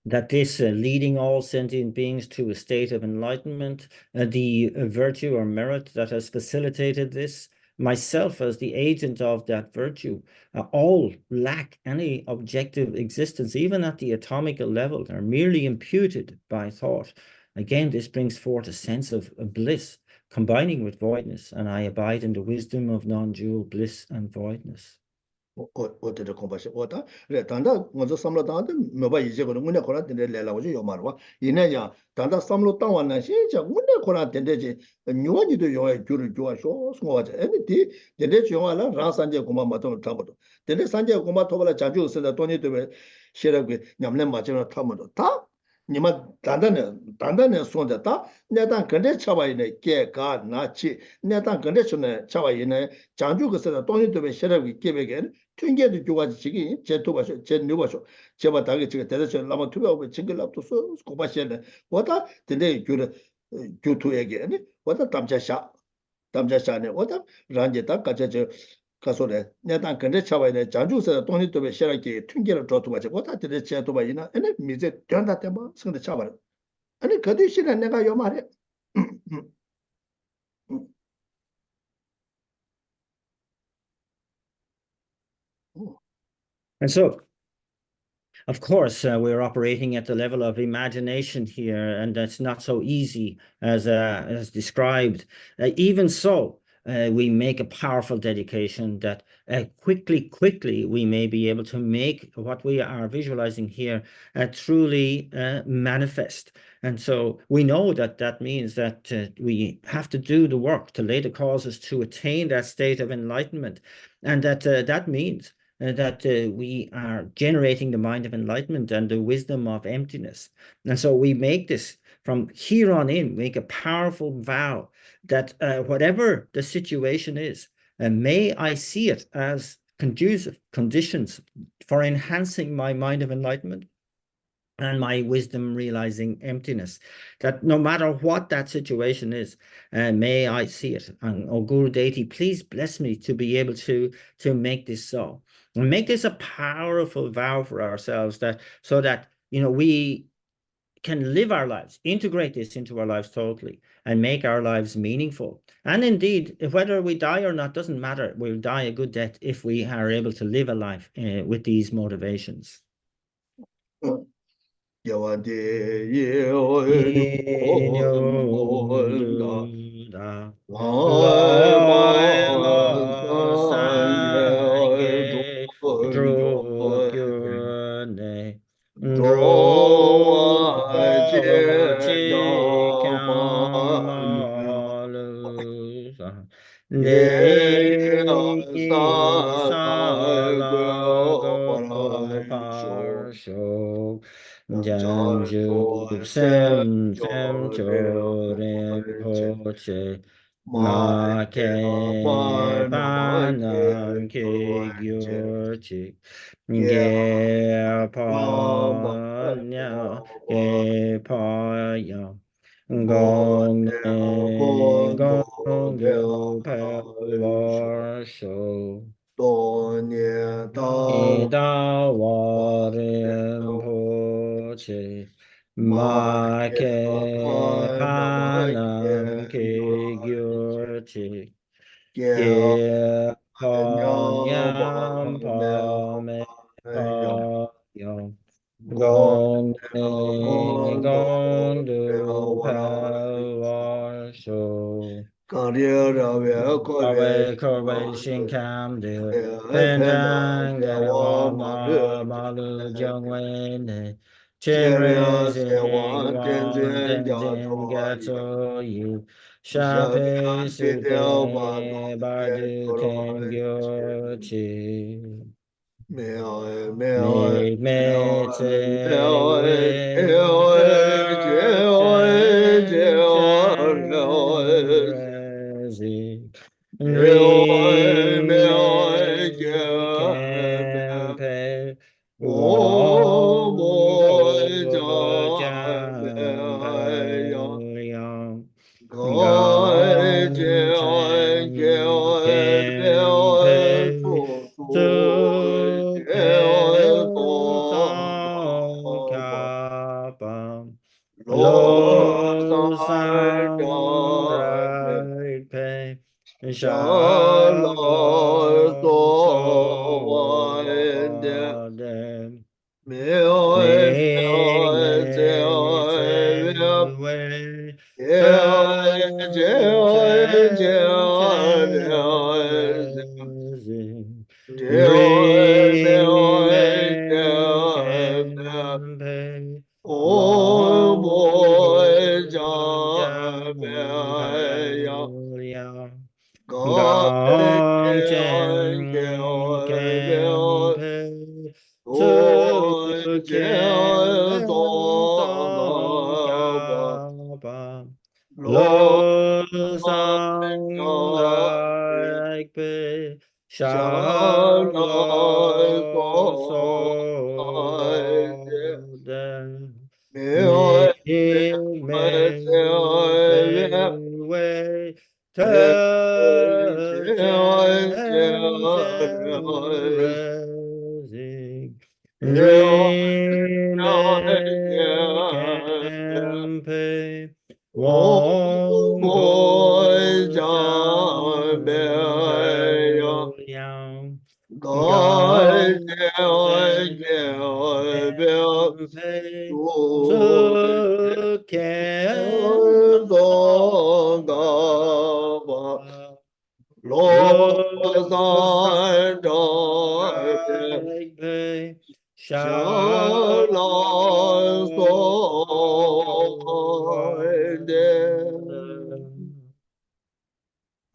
Speaker 2: That this leading all sentient beings to a state of enlightenment, the virtue or merit that has facilitated this, myself as the agent of that virtue, all lack any objective existence, even at the atomical level. They're merely imputed by thought. Again, this brings forth a sense of bliss, combining with voidness, and I abide in the wisdom of non-dual bliss and voidness.
Speaker 1: 어때도 공부하시 어다 그래 단다 먼저 삼로 단다 뭐봐 이제 그런 문에 거라 된데 내라고 요 말와 이내야 단다 삼로 땅왔나 진짜 문에 거라 된대지 뇨니도 요에 줄을 좋아서 송어자 에디 된대 좋아라 라산제 고마 맞도 타고도 된대 산제 고마 토발라 자주 쓰다 돈이 되면 싫어고 냠내 맞으면 타면도 다 니마 단단에 손자다 내단 근데 차바이네 개가 나치 내단 근데 손에 차바이네 장주 그서 돈이 되면 싫어고 깨베게 튕겨도 좋아지 지기 제토바쇼 제뉴바쇼 제바 다게 지가 대대서 라마 투바고 징글랍도 소 고바시네 뭐다 근데 교를 교토에게네 뭐다 담자샤네 뭐다 란제다 가자저 가소래 내단 근데 차바이네 장주서 돈이 되면 싫어게 튕겨를 줘도바지 뭐다 근데 제토바이나 에네 미제 된다 때뭐 승대 차바 아니 그 대신에 내가 요 말해
Speaker 2: And so, of course, we're operating at the level of imagination here, and that's not so easy as described. Even so, we make a powerful dedication that quickly we may be able to make what we are visualizing here truly manifest. And so we know that that means that we have to do the work to lay the causes to attain that state of enlightenment, and that means that we are generating the mind of enlightenment and the wisdom of emptiness. And so we make this from here on in, make a powerful vow that whatever the situation is, may I see it as conducive conditions for enhancing my mind of enlightenment and my wisdom realizing emptiness, that no matter what that situation is, may I see it. And oh Guru Deity, please bless me to be able to make this so. And make this a powerful vow for ourselves, that so that we can live our lives, integrate this into our lives totally, and make our lives meaningful. And indeed, whether we die or not doesn't matter. We'll die a good death if we are able to live a life with these motivations. Janju sem chorim poche ma ke panam ke gyorchi ge pa nya ge pa ya gong ne gong gyo pe war sho da warim poche ma ke panam ke gyorchi ge pa nyam pa me pa yong gong ne gong du pa war sho Kawei Shinkam de Pentang de Wama Malu Jongwen de Chenre Ziguan Tenzin Gato Yu Shape Suke Bardu Ken Gyochi Me Te Win Chen Ri me kempe wong go jampe liang gong chen kempe su ke tong kapam lo san rai pe Shalom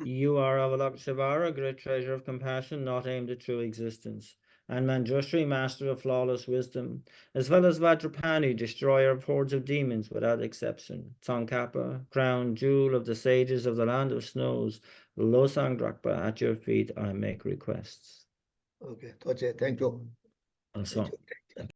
Speaker 2: You are Avalokiteshvara, great treasure of compassion, not aimed at true existence, and Manjushri, master of flawless wisdom, as well as Vajrapani, destroyer of hordes of demons without exception, Tsongkhapa, crown jewel of the sages of the land of snows, Losang Drakpa, at your feet I make requests.
Speaker 1: Okay, thank you.
Speaker 2: Also.